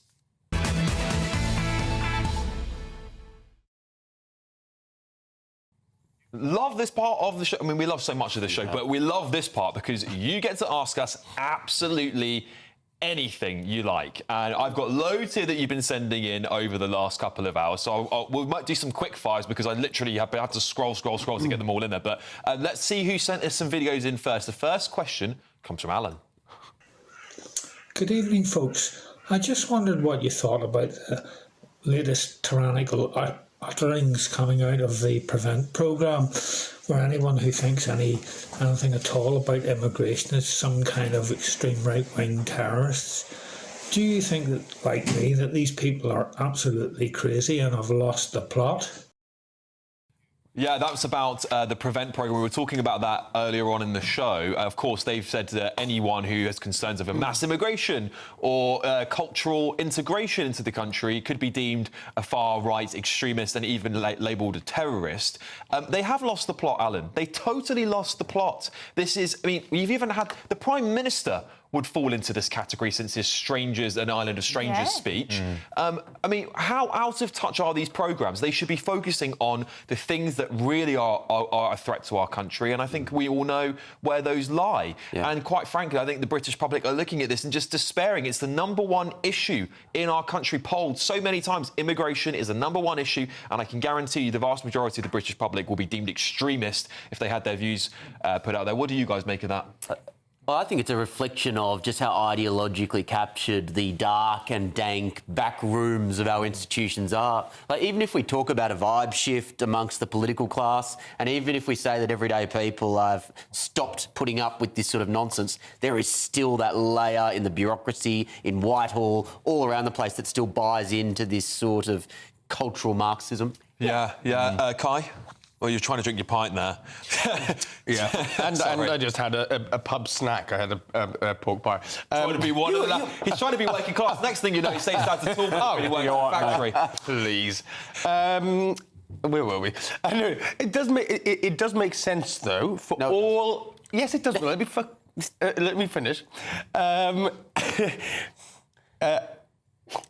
Love this part of the show. I mean, we love so much of the show, but we love this part because you get to ask us absolutely anything you like. And I've got loads here that you've been sending in over the last couple of hours. So we might do some quick fires because I literally have to scroll to get them all in there. But let's see who sent us some videos in first. The first question comes from Alan. Good evening, folks. I just wondered what you thought about the latest tyrannical utterings coming out of the Prevent programme, where anyone who thinks anything at all about immigration is some kind of extreme right-wing terrorists. Do you think that, like me, that these people are absolutely crazy and have lost the plot? Yeah, that's about the Prevent programme. We were talking about that earlier on in the show. Of course, they've said that anyone who has concerns of a mass immigration or cultural integration into the country could be deemed a far-right extremist and even labelled a terrorist. They have lost the plot, Alan. They totally lost the plot. This is, I mean, we've even had the Prime Minister would fall into this category since his Strangers, an Island of Strangers speech. I mean, how out of touch are these programmes? They should be focusing on the things that really are a threat to our country, and I think we all know where those lie. And quite frankly, I think the British public are looking at this and just despairing. It's the #1 issue in our country, polled so many times. Immigration is the #1 issue, and I can guarantee you the vast majority of the British public will be deemed extremist if they had their views put out there. What do you guys make of that? Well, I think it's a reflection of just how ideologically captured the dark and dank back rooms of our institutions are. Like, even if we talk about a vibe shift amongst the political class, and even if we say that everyday people have stopped putting up with this sort of nonsense, there is still that layer in the bureaucracy, in Whitehall, all around the place that still buys into this sort of cultural Marxism. Yeah. Kai? Well, you're trying to drink your pint there. Yeah, and I just had a pub snack. I had a pork pie. Trying to be one of them. He's trying to be working class. Next thing you know, he starts to talk about really working at the factory. Please. Where were we? I know it does make sense though for all. Yes, it does. Let me finish.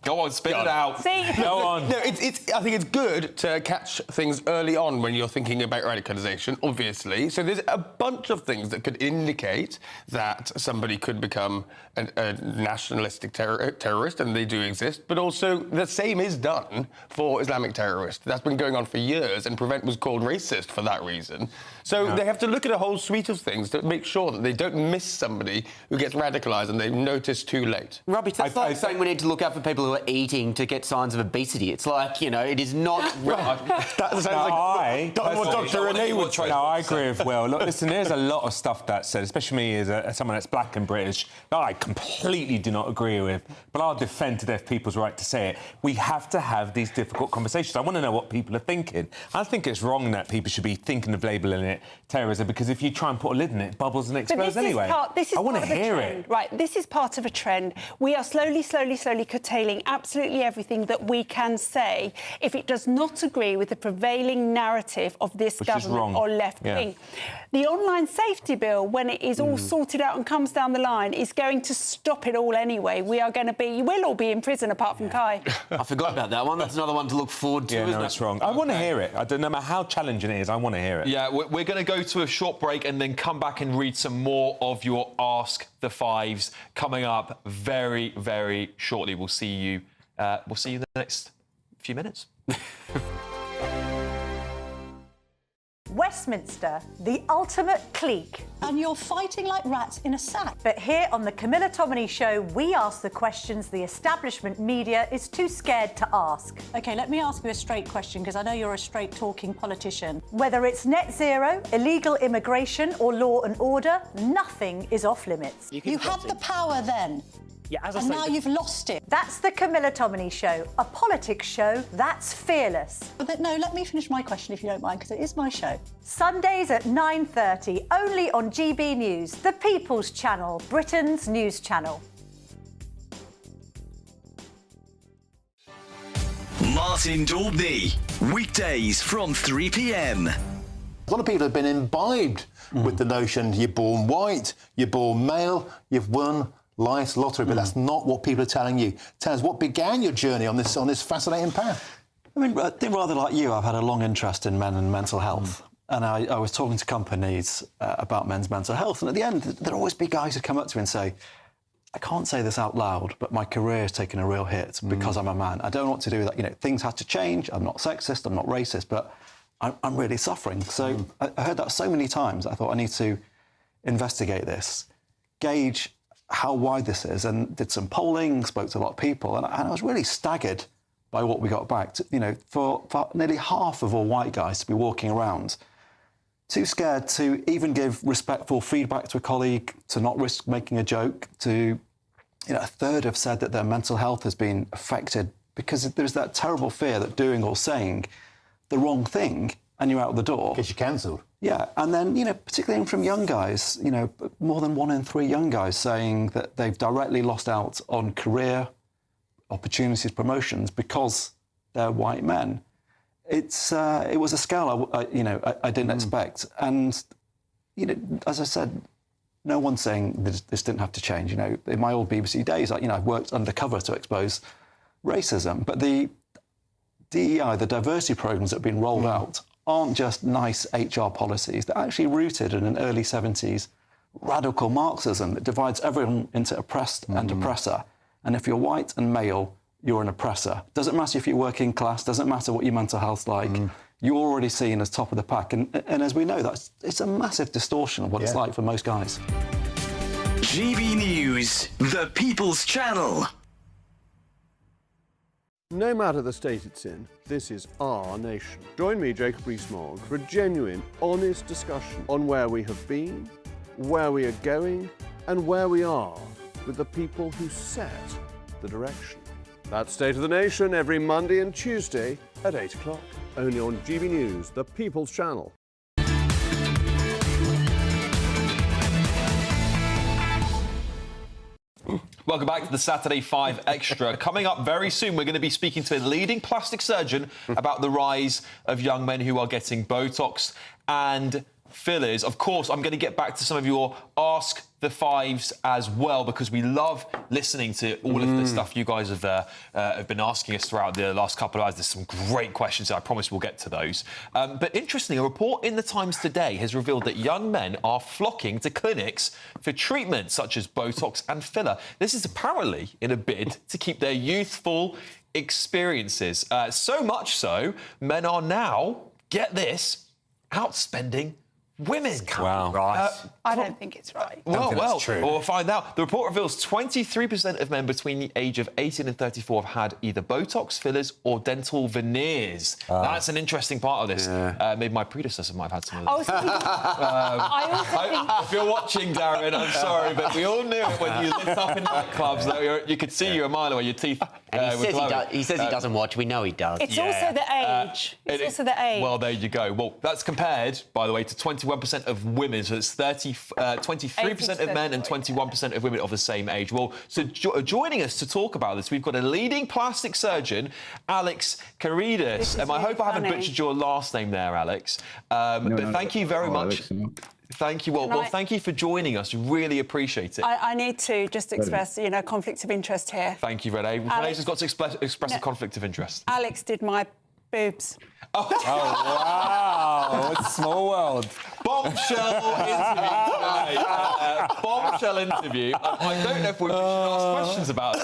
Go on, spit it out. Go on. No, I think it's good to catch things early on when you're thinking about radicalisation, obviously. So there's a bunch of things that could indicate that somebody could become a nationalistic terrorist, and they do exist. But also, the same is done for Islamic terrorists. That's been going on for years, and Prevent was called racist for that reason. So they have to look at a whole suite of things to make sure that they don't miss somebody who gets radicalised and they notice too late. Robbie, that's like saying we need to look out for people who are eating to get signs of obesity. It's like, it is not right. That sounds like what Dr. Renee would try. No, I agree with Will. Look, listen, there's a lot of stuff that's said, especially me as someone that's black and British, that I completely do not agree with, but I'll defend to death people's right to say it. We have to have these difficult conversations. I want to know what people are thinking. I think it's wrong that people should be thinking of labelling it terrorism, because if you try and put a lid in it bubbles and explodes anyway. This is I want to part of a hear trend. it. Right, this is part of a trend. We are slowly curtailing absolutely everything that we can say if it does not agree with the prevailing narrative of this government or left wing. The online safety bill, when it is all sorted out and comes down the line, is going to stop it all anyway. We'll all be in prison apart from Kai. I forgot about that one. That's another one to look forward to, isn't it? It's wrong. I want to hear it. No matter how challenging it is, I want to hear it. Yeah, we're going to go to a short break and then come back and read some more of your Ask the Fives coming up very, very shortly. We'll see you in the next few minutes. Westminster, the ultimate clique. And you're fighting like rats in a sack. But here on the Camilla Tominey Show, we ask the questions the establishment media is too scared to ask. OK, let me ask you a straight question, because I know you're a straight-talking politician. Whether it's net zero, illegal immigration or law and order, nothing is off-limits. You had the power then. Yeah, and now you've lost it. That's the Camilla Tominey Show, a politics show that's fearless. But no, let me finish my question if you don't mind, because it is my show. Sundays at 9:30, only on GB News, the People's Channel, Britain's news channel. Martin Daubney, weekdays from 3 p.m. A lot of people have been imbibed with the notion you're born white, you're born male, you've won life's lottery, but that's not what people are telling you. Tell us, what began your journey on this fascinating path? I mean, I think rather like you, I've had a long interest in men and mental health. And I was talking to companies about men's mental health, and at the end, there'd always be guys who come up to me and say, I can't say this out loud, but my career has taken a real hit because I'm a man. I don't know what to do with that. Things had to change. I'm not sexist, I'm not racist, but I'm really suffering. So I heard that so many times. I thought I need to investigate this, gauge how wide this is, and did some polling, spoke to a lot of people, and I was really staggered by what we got back. For nearly half of all white guys to be walking around too scared to even give respectful feedback to a colleague, to not risk making a joke, to, a third have said that their mental health has been affected because there's that terrible fear that doing or saying the wrong thing and you're out the door. Gets you cancelled. Yeah, and then, particularly from young guys, more than 1 in 3 young guys saying that they've directly lost out on career opportunities, promotions, because they're white men. It was a scale I didn't expect. And, as I said, no one's saying this didn't have to change. In my old BBC days, I worked undercover to expose racism. But the DEI, the diversity programs that have been rolled out, aren't just nice HR policies. They're actually rooted in an early 70s radical Marxism that divides everyone into oppressed and oppressor. And if you're white and male, you're an oppressor. Doesn't matter if you're working class, doesn't matter what your mental health's like. You're already seen as top of the pack. And as we know, it's a massive distortion of what it's like for most guys. GB News, the People's Channel. No matter the state it's in, this is our nation. Join me, Jacob Rees-Mogg, for a genuine, honest discussion on where we have been, where we are going, and where we are with the people who set the direction. That's State of the Nation every Monday and Tuesday at 8 o'clock, only on GB News, the People's Channel. Welcome back to the Saturday 5 Extra. Coming up very soon, we're going to be speaking to a leading plastic surgeon about the rise of young men who are getting Botox and fillers. Of course, I'm going to get back to some of your Ask the Fives as well, because we love listening to all of the stuff you guys have been asking us throughout the last couple of hours. There's some great questions. I promise we'll get to those. But interestingly, a report in the Times today has revealed that young men are flocking to clinics for treatment such as Botox and filler. This is apparently in a bid to keep their youthful experiences. So much so, men are now, get this, outspending women. Wow. Right. I don't think it's right. Well, we'll find out. The report reveals 23% of men between the age of 18 and 34 have had either Botox, fillers or dental veneers. That's an interesting part of this. Maybe my predecessor might have had some of those. I also think... If you're watching, Darren, I'm sorry, but we all knew it when you lit up in nightclubs. You could see you a mile away, your teeth he says he doesn't watch. We know he does. It's also the age. It's also the age. Well, there you go. Well, that's compared, by the way, to 21% of women. So it's 23% of men and 21% of women of the same age. Well, so joining us to talk about this, we've got a leading plastic surgeon, Alex Christys. I hope I haven't butchered your last name there, Alex. But thank you very much. Thank you. Well, thank you for joining us. Really appreciate it. I need to just express, conflict of interest here. Thank you, Renee. Renee's just got to express a conflict of interest. Alex did my boobs. Oh, wow. What a small world. Bombshell interview tonight. Bombshell interview. I don't know if we should ask questions about it.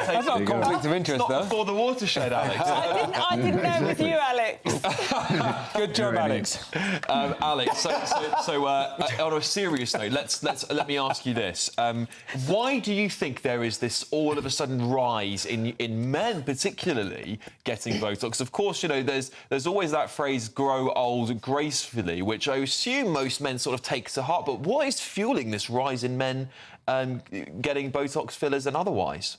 That's not a conflict of interest, it's though. Not before the watershed, Alex. I didn't know it was you, Alex. Good job, Alex. Alex, so on a serious note, let me ask you this. Why do you think there is this all of a sudden rise in men, particularly, getting Botox? Of course, there's always that phrase, grow old gracefully, which I assume most men sort of take to heart. But what is fueling this rise in men getting Botox, fillers and otherwise?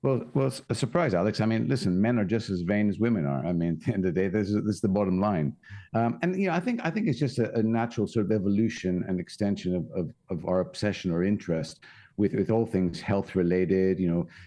Well, a surprise, Alex. I mean, listen, men are just as vain as women are. I mean, at the end of the day, this is the bottom line. And I think it's just a natural sort of evolution and extension of our obsession or interest with all things health related.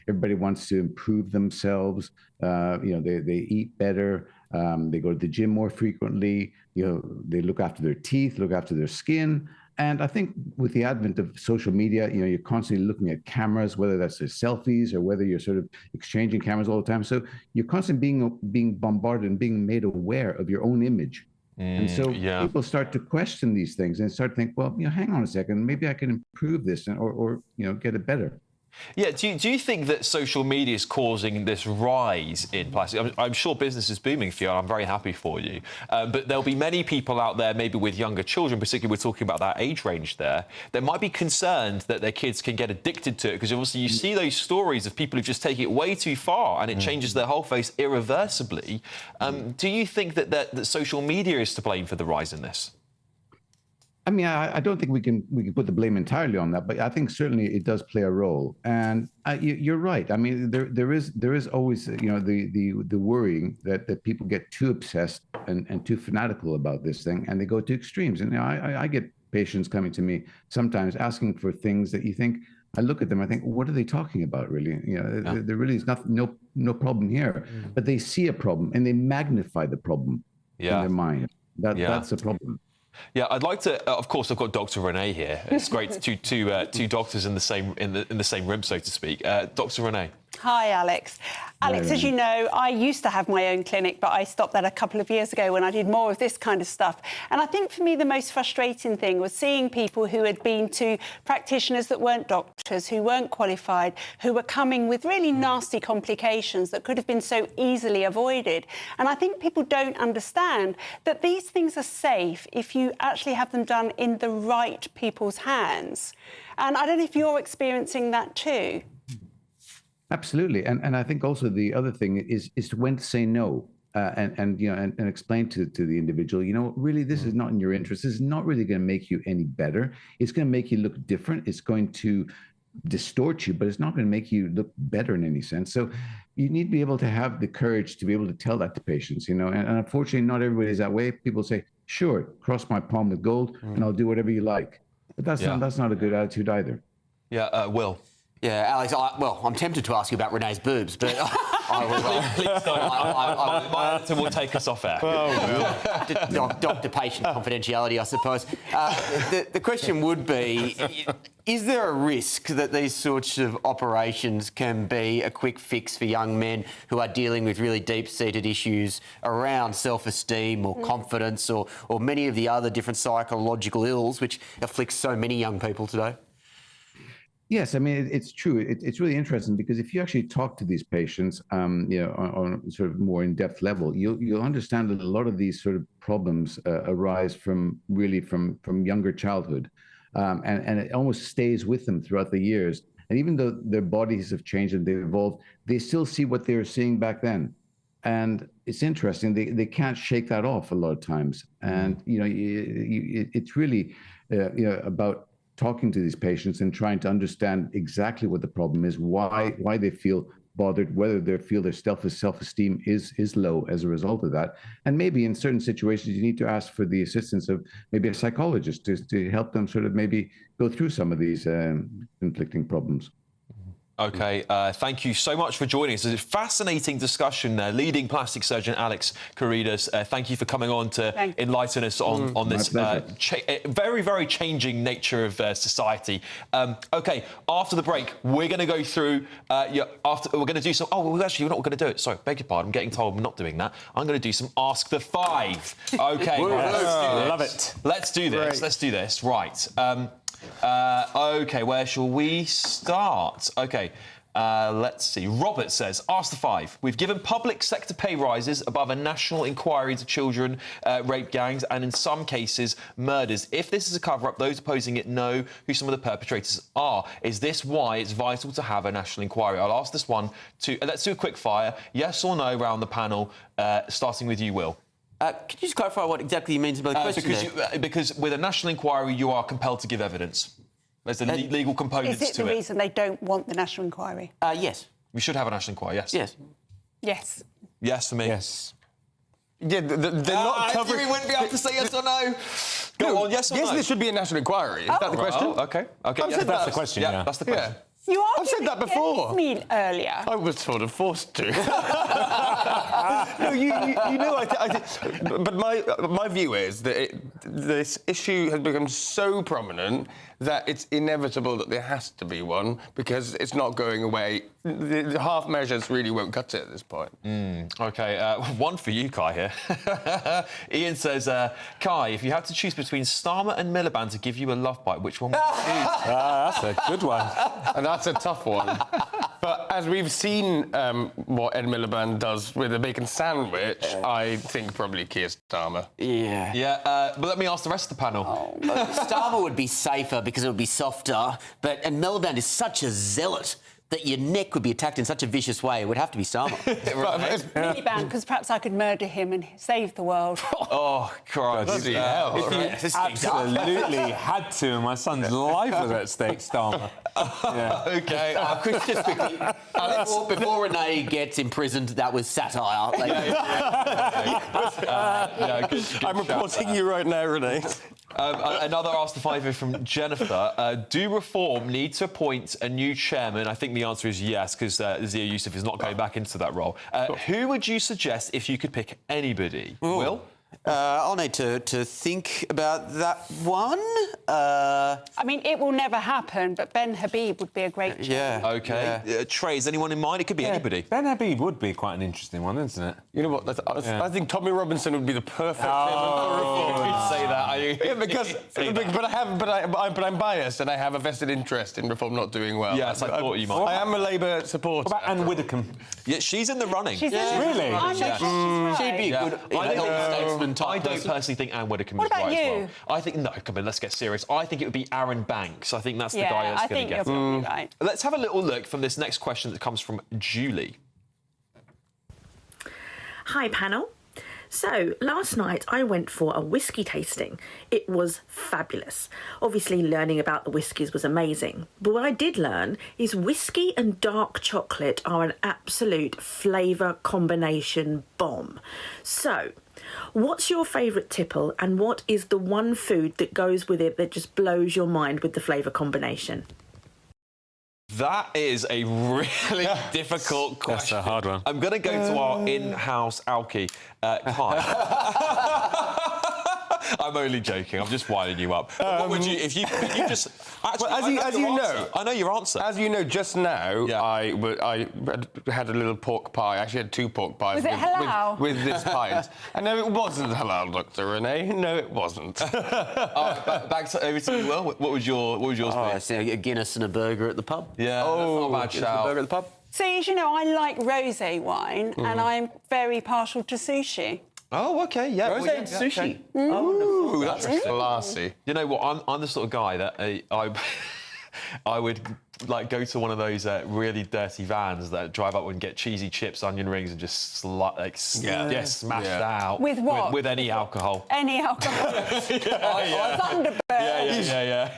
Everybody wants to improve themselves. They eat better. They go to the gym more frequently. They look after their teeth, look after their skin. And I think with the advent of social media, you're constantly looking at cameras, whether that's the selfies or whether you're sort of exchanging cameras all the time. So you're constantly being bombarded and being made aware of your own image. And so people start to question these things and start to think, well, hang on a second, maybe I can improve this or get it better. Yeah, do you think that social media is causing this rise in plastic? I'm sure business is booming for you, and I'm very happy for you. But there'll be many people out there, maybe with younger children, particularly we're talking about that age range there, that might be concerned that their kids can get addicted to it, because obviously you see those stories of people who just take it way too far and it changes their whole face irreversibly. Do you think that social media is to blame for the rise in this? I mean, I don't think we can put the blame entirely on that, but I think certainly it does play a role. And you're right. I mean, there is always the worrying that people get too obsessed and too fanatical about this thing, and they go to extremes. And I get patients coming to me sometimes asking for things that you think. I look at them, I think, what are they talking about, really? There really is no problem here. But they see a problem and they magnify the problem in their mind. That's a problem. Yeah, I'd like to. Of course, I've got Dr. Renee here. It's great, two doctors in the same room, so to speak. Dr. Renee. Hi, Alex. Alex, as you know, I used to have my own clinic, but I stopped that a couple of years ago when I did more of this kind of stuff. And I think for me, the most frustrating thing was seeing people who had been to practitioners that weren't doctors, who weren't qualified, who were coming with really nasty complications that could have been so easily avoided. And I think people don't understand that these things are safe if you actually have them done in the right people's hands. And I don't know if you're experiencing that too. Absolutely, and I think also the other thing is when to say no, and explain to the individual, really this is not in your interest. This is not really going to make you any better. It's going to make you look different. It's going to distort you, but it's not going to make you look better in any sense. So you need to be able to have the courage to be able to tell that to patients. And unfortunately, not everybody is that way. People say, "Sure, cross my palm with gold, and I'll do whatever you like." But that's not a good attitude either. Yeah, Will. Yeah, Alex, I'm tempted to ask you about Renee's boobs, but Please don't. My editor will take us off air. Doctor-patient confidentiality, I suppose. The question would be, is there a risk that these sorts of operations can be a quick fix for young men who are dealing with really deep-seated issues around self-esteem or confidence or many of the other different psychological ills which afflict so many young people today? Yes, I mean, it's true. It's really interesting because if you actually talk to these patients, on sort of more in-depth level, you'll understand that a lot of these sort of problems arise from younger childhood, and it almost stays with them throughout the years. And even though their bodies have changed and they've evolved, they still see what they were seeing back then. And it's interesting; they can't shake that off a lot of times. And it's really about talking to these patients and trying to understand exactly what the problem is, why they feel bothered, whether they feel their self-esteem is low as a result of that. And maybe in certain situations, you need to ask for the assistance of maybe a psychologist to help them sort of maybe go through some of these conflicting problems. OK, thank you so much for joining us. It's a fascinating discussion there. Leading plastic surgeon Alex Christys, thank you for coming on to enlighten us on this very, very changing nature of society. OK, after the break, we're going to go through... we're going to do some... Oh, well, actually, we're not going to do it. Sorry, beg your pardon. I'm getting told we're not doing that. I'm going to do some Ask the Five. OK, love it. Let's do this. Great. Let's do this. Right. OK, where shall we start? OK, let's see. Robert says, Ask the Five. We've given public sector pay rises above a national inquiry into children rape gangs and in some cases murders. If this is a cover-up, those opposing it know who some of the perpetrators are. Is this why it's vital to have a national inquiry? I'll ask this one to... let's do a quick fire. Yes or no around the panel, starting with you, Will. Could you just clarify what exactly you mean by the question? Because with a national inquiry, you are compelled to give evidence. There's a legal component to it. Is it the reason they don't want the national inquiry? Yes. We should have a national inquiry, yes. Yes. Yes. Yes for me. Yes. Yeah, they're not covering... We wouldn't be able to say yes or no. Go on, yes or no? Yes, there should be a national inquiry. Is that the question? Oh, OK. That's the question, yeah. That's the question. You are I've said that before. Me earlier. I was sort of forced to. No, but my view is that this issue has become so prominent that it's inevitable that there has to be one because it's not going away. The half measures really won't cut it at this point. OK, one for you, Kai, here. Ian says, Kai, if you had to choose between Starmer and Miliband to give you a love bite, which one would you choose? That's a good one. And that's a tough one. But as we've seen what Ed Miliband does with a bacon sandwich, I think probably Keir Starmer. Yeah. Yeah, but let me ask the rest of the panel. Starmer would be safer because it would be softer, and Miliband is such a zealot that your neck would be attacked in such a vicious way. It would have to be Starmer. Miliband, because perhaps I could murder him and save the world. Oh, Christ. If you absolutely had to, and my son's life was at stake, Starmer. Yeah. OK. Chris, just quickly, before Renee gets imprisoned, that was satire. I'm reporting you right now, Renee. Another Ask the Five from Jennifer. Do Reform need to appoint a new chairman? I think the answer is yes, because Zia Youssef is not going back into that role. Who would you suggest if you could pick anybody? Will? I'll need to think about that one. I mean, it will never happen, but Ben Habib would be a great choice. Yeah. OK. Yeah. Trey, is anyone in mind? It could be anybody. Ben Habib would be quite an interesting one, isn't it? You know what? I think Tommy Robinson would be the perfect say that. Yeah, because but I'm biased and I have a vested interest in Reform not doing well. Yes, I thought you might. I am a Labour supporter. What about Anne Widdecombe? Yeah, she's in the running. She's in the Really? I'm not sure she's She'd be a right. good statesman type I don't person. personally think Anne Widdecombe What is about right as you? well. I think, no, come on, let's get serious. I think it would be Aaron Banks. I think that's the guy Yeah, that's I going think to you're get it. probably right. Let's have a little look from this next question that comes from Julie. Hi, panel. So, last night I went for a whiskey tasting. It was fabulous. Obviously, learning about the whiskies was amazing. But what I did learn is whiskey and dark chocolate are an absolute flavour combination bomb. So, what's your favourite tipple and what is the one food that goes with it that just blows your mind with the flavour combination? That is a really difficult question. That's a hard one. I'm going to go to our in-house Alki, Kai. I'm only joking. I'm just winding you up. What would you, if you just... Actually, well, as you know... I know your answer. As you know, just now, I had a little pork pie. I actually had 2 pork pies. Was it halal? With this pint. And no, it wasn't halal, Dr. Renee. No, it wasn't. Back to over to you, Will. What was yours be? I see a Guinness and a burger at the pub. Yeah, that's not a bad shout. A burger at the pub. See, as you know, I like rosé wine and I'm very partial to sushi. Oh, OK, yeah. Rosé and sushi. Okay. Ooh, that's classy. You know what? I'm the sort of guy that I would like go to one of those really dirty vans that drive up and get cheesy chips, onion rings, and just smash that out. With what? With any alcohol. Any alcohol. Thunderbird. Yeah.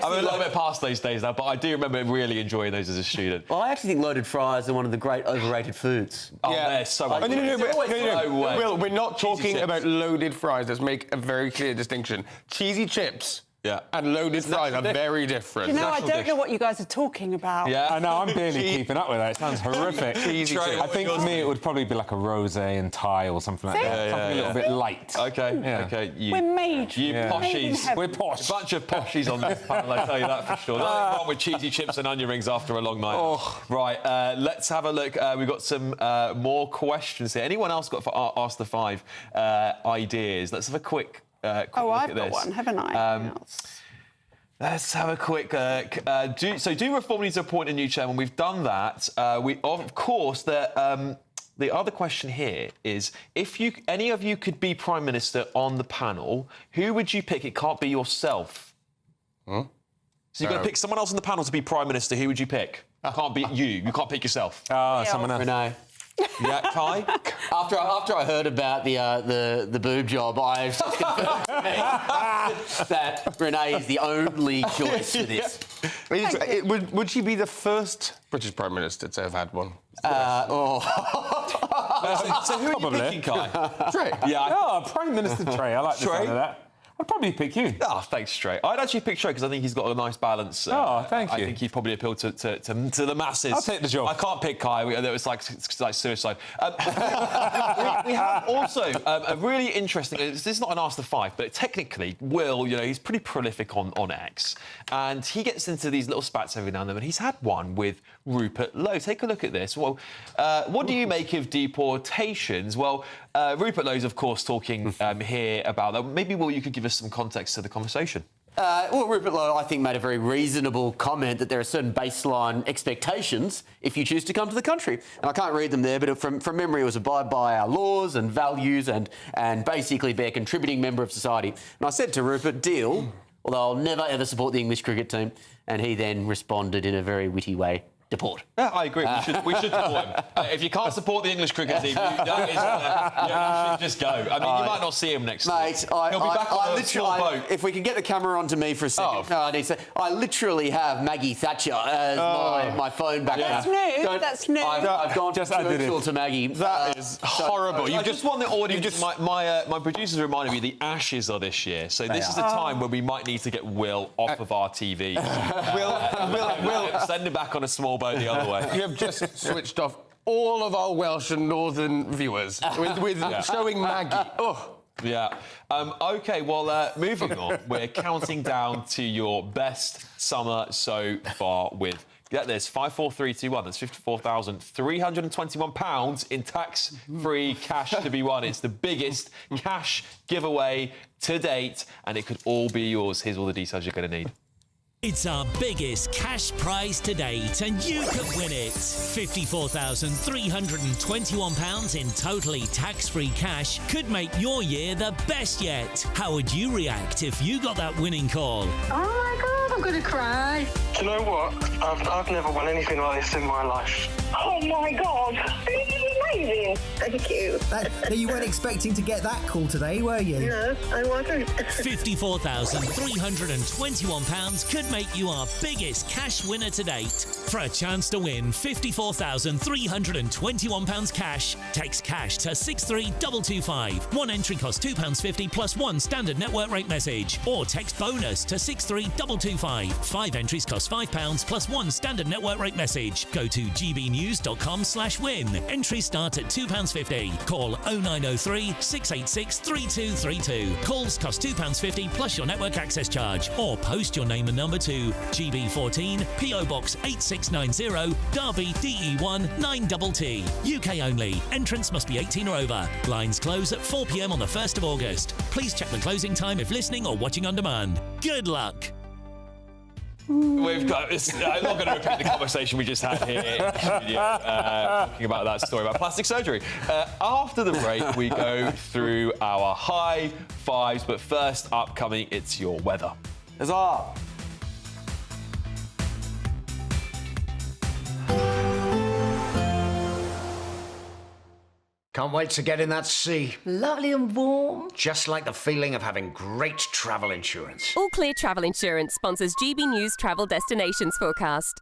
I'm a little bit past those days now, but I do remember really enjoying those as a student. Well, I actually think loaded fries are one of the great overrated foods. Oh, they're so much. No, Will, we're not talking about loaded fries. Let's make a very clear distinction. Cheesy chips and loaded fries are very different. You know, I don't know what you guys are talking about. Yeah, I know. I'm barely keeping up with that. It sounds horrific. Cheesy chips. I think for me it would probably be like a rosé and Thai or something like that. Something a little bit light. Okay. We're made. You poshies. We're posh. A bunch of poshies on this panel, I tell you that for sure. Nothing wrong with cheesy chips and onion rings after a long night. Oh. Right, let's have a look. We've got some more questions here. Anyone else got for Ask the Five ideas? Let's have a quick look at this. I've got one, haven't I? Let's have a quick do Reform need to appoint a new chairman? We've done that. Of course, the other question here is if any of you could be Prime Minister on the panel, who would you pick? It can't be yourself. So you're going to pick someone else on the panel to be Prime Minister. Who would you pick? It can't be you. You can't pick yourself. Someone else. Renee. Yeah, Kai? After I heard about the boob job, I just confirmed to me that Renee is the only choice for this. Would she be the first British Prime Minister to have had one? So who are you picking, Kai? Trey. Yeah. Prime Minister Trey. I like the sound of that. I'd probably pick you. Oh, thanks, Trey. I'd actually pick Trey because I think he's got a nice balance. Thank you. I think he'd probably appeal to the masses. I'll take the job. I can't pick Kai. It was like suicide. We have also a really interesting... This is not an Ask the Five, but technically, Will, he's pretty prolific on X. And he gets into these little spats every now and then, and he's had one with Rupert Lowe. Take a look at this. Well, what do you make of deportations? Well, Rupert Lowe's, of course, talking here about that. Maybe, Will, you could give us some context to the conversation. Well, Rupert Lowe, I think, made a very reasonable comment that there are certain baseline expectations if you choose to come to the country. And I can't read them there, but from memory, it was abide by our laws and values and basically be a contributing member of society. And I said to Rupert, deal, although I'll never, ever support the English cricket team. And he then responded in a very witty way, deport. Yeah, I agree. We should deport him. If you can't support the English cricket team, you should just go. I mean, you might not see him next week. He'll be back on a small boat. If we can get the camera onto me for a second. No, I need to say, I literally have Maggie Thatcher as my phone background. That's new. I've gone virtual to Maggie. That is horrible. I just want the audience... My producers reminded me the Ashes are this year, so this is the time where we might need to get Will off of our TV. Will, send him back on a small boat the other way. You have just switched off all of our Welsh and Northern viewers with showing Maggie. Yeah. OK, well, moving on. We're counting down to your best summer so far with, get this, 5, 4, 3, 2, 1. That's £54,321 in tax-free cash to be won. It's the biggest cash giveaway to date, and it could all be yours. Here's all the details you're going to need. It's our biggest cash prize to date, and you could win it. £54,321 in totally tax-free cash could make your year the best yet. How would you react if you got that winning call? Oh my God, I'm going to cry. Do you know what? I've never won anything like this in my life. Oh my God, this is amazing. Thank you. You weren't expecting to get that call today, were you? No, I wasn't. £54,321 could make you our biggest cash winner to date. For a chance to win £54,321 cash, text cash to 63225. One entry costs £2.50 plus one standard network rate message, or text bonus to 63225. 5 entries cost £5 plus one standard network rate message. Go to gbnews.com/win. Entries start at £2.50. Call 0903 686 3232. Calls cost £2.50 plus your network access charge, or post your name and number to GB14 PO Box 8690 Derby DE1 9TT. UK only. Entrance must be 18 or over. Lines close at 4 p.m. on the 1st of August. Please check the closing time if listening or watching on demand. Good luck. We've got this. I'm not going to repeat the conversation we just had here in the studio, talking about that story about plastic surgery. After the break, we go through our high fives, but first upcoming, it's your weather. Huzzah! Can't wait to get in that sea. Lovely and warm. Just like the feeling of having great travel insurance. All Clear Travel Insurance sponsors GB News Travel Destinations Forecast.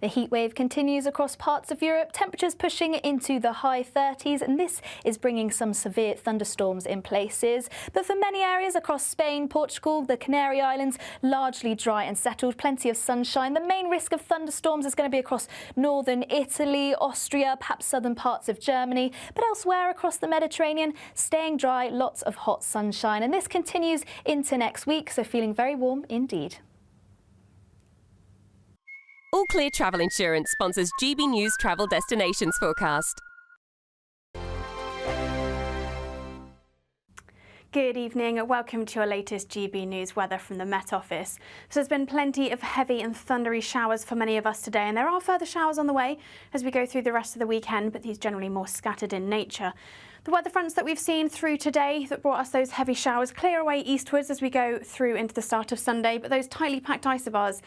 The heatwave continues across parts of Europe, temperatures pushing into the high 30s, and this is bringing some severe thunderstorms in places. But for many areas across Spain, Portugal, the Canary Islands, largely dry and settled, plenty of sunshine. The main risk of thunderstorms is going to be across northern Italy, Austria, perhaps southern parts of Germany, but elsewhere across the Mediterranean, staying dry, lots of hot sunshine. And this continues into next week, so feeling very warm indeed. All Clear Travel Insurance sponsors GB News Travel Destinations Forecast. Good evening and welcome to your latest GB News weather from the Met Office. So there's been plenty of heavy and thundery showers for many of us today, and there are further showers on the way as we go through the rest of the weekend, but these generally more scattered in nature. The weather fronts that we've seen through today that brought us those heavy showers clear away eastwards as we go through into the start of Sunday, but those tightly packed isobars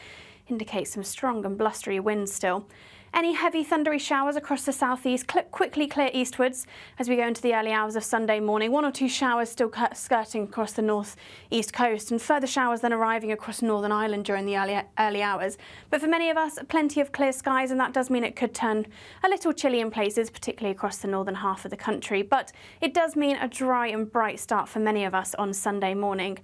indicate some strong and blustery winds still. Any heavy thundery showers across the southeast quickly clear eastwards as we go into the early hours of Sunday morning. 1 or 2 showers still skirting across the north-east coast, and further showers then arriving across Northern Ireland during the early hours. But for many of us, plenty of clear skies, and that does mean it could turn a little chilly in places, particularly across the northern half of the country. But it does mean a dry and bright start for many of us on Sunday morning.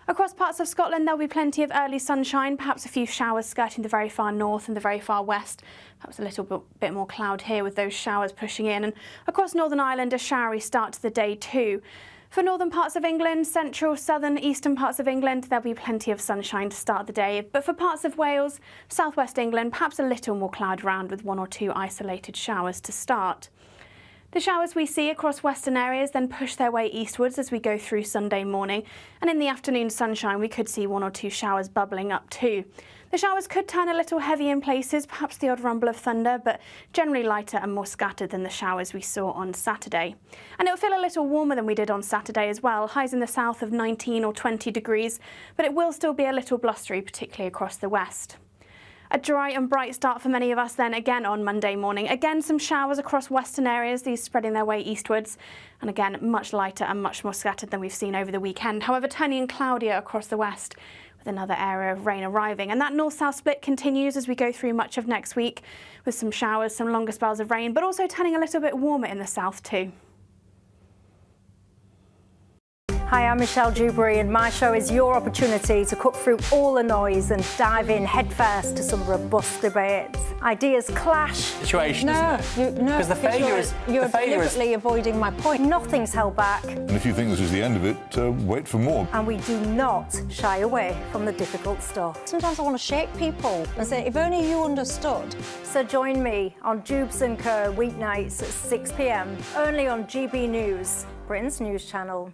Across parts of Scotland, there'll be plenty of early sunshine, perhaps a few showers skirting the very far north and the very far west. Perhaps a little bit more cloud here with those showers pushing in. And across Northern Ireland, a showery start to the day too. For northern parts of England, central, southern, eastern parts of England, there'll be plenty of sunshine to start the day. But for parts of Wales, southwest England, perhaps a little more cloud around with 1 or 2 isolated showers to start. The showers we see across western areas then push their way eastwards as we go through Sunday morning, and in the afternoon sunshine we could see 1 or 2 showers bubbling up too. The showers could turn a little heavy in places, perhaps the odd rumble of thunder, but generally lighter and more scattered than the showers we saw on Saturday. And it'll feel a little warmer than we did on Saturday as well, highs in the south of 19 or 20 degrees, but it will still be a little blustery, particularly across the west. A dry and bright start for many of us then again on Monday morning. Again, some showers across western areas, these spreading their way eastwards. And again, much lighter and much more scattered than we've seen over the weekend. However, turning cloudier across the west with another area of rain arriving. And that north-south split continues as we go through much of next week with some showers, some longer spells of rain, but also turning a little bit warmer in the south too. Hi, I'm Michelle Dewbs, and my show is your opportunity to cut through all the noise and dive in headfirst to some robust debates. Ideas clash. Situation, No, Because the failure is... You're deliberately avoiding my point. Nothing's held back. And if you think this is the end of it, wait for more. And we do not shy away from the difficult stuff. Sometimes I want to shake people and say, if only you understood. So join me on Dewbs & Co. weeknights at 6 p.m, only on GB News, Britain's news channel.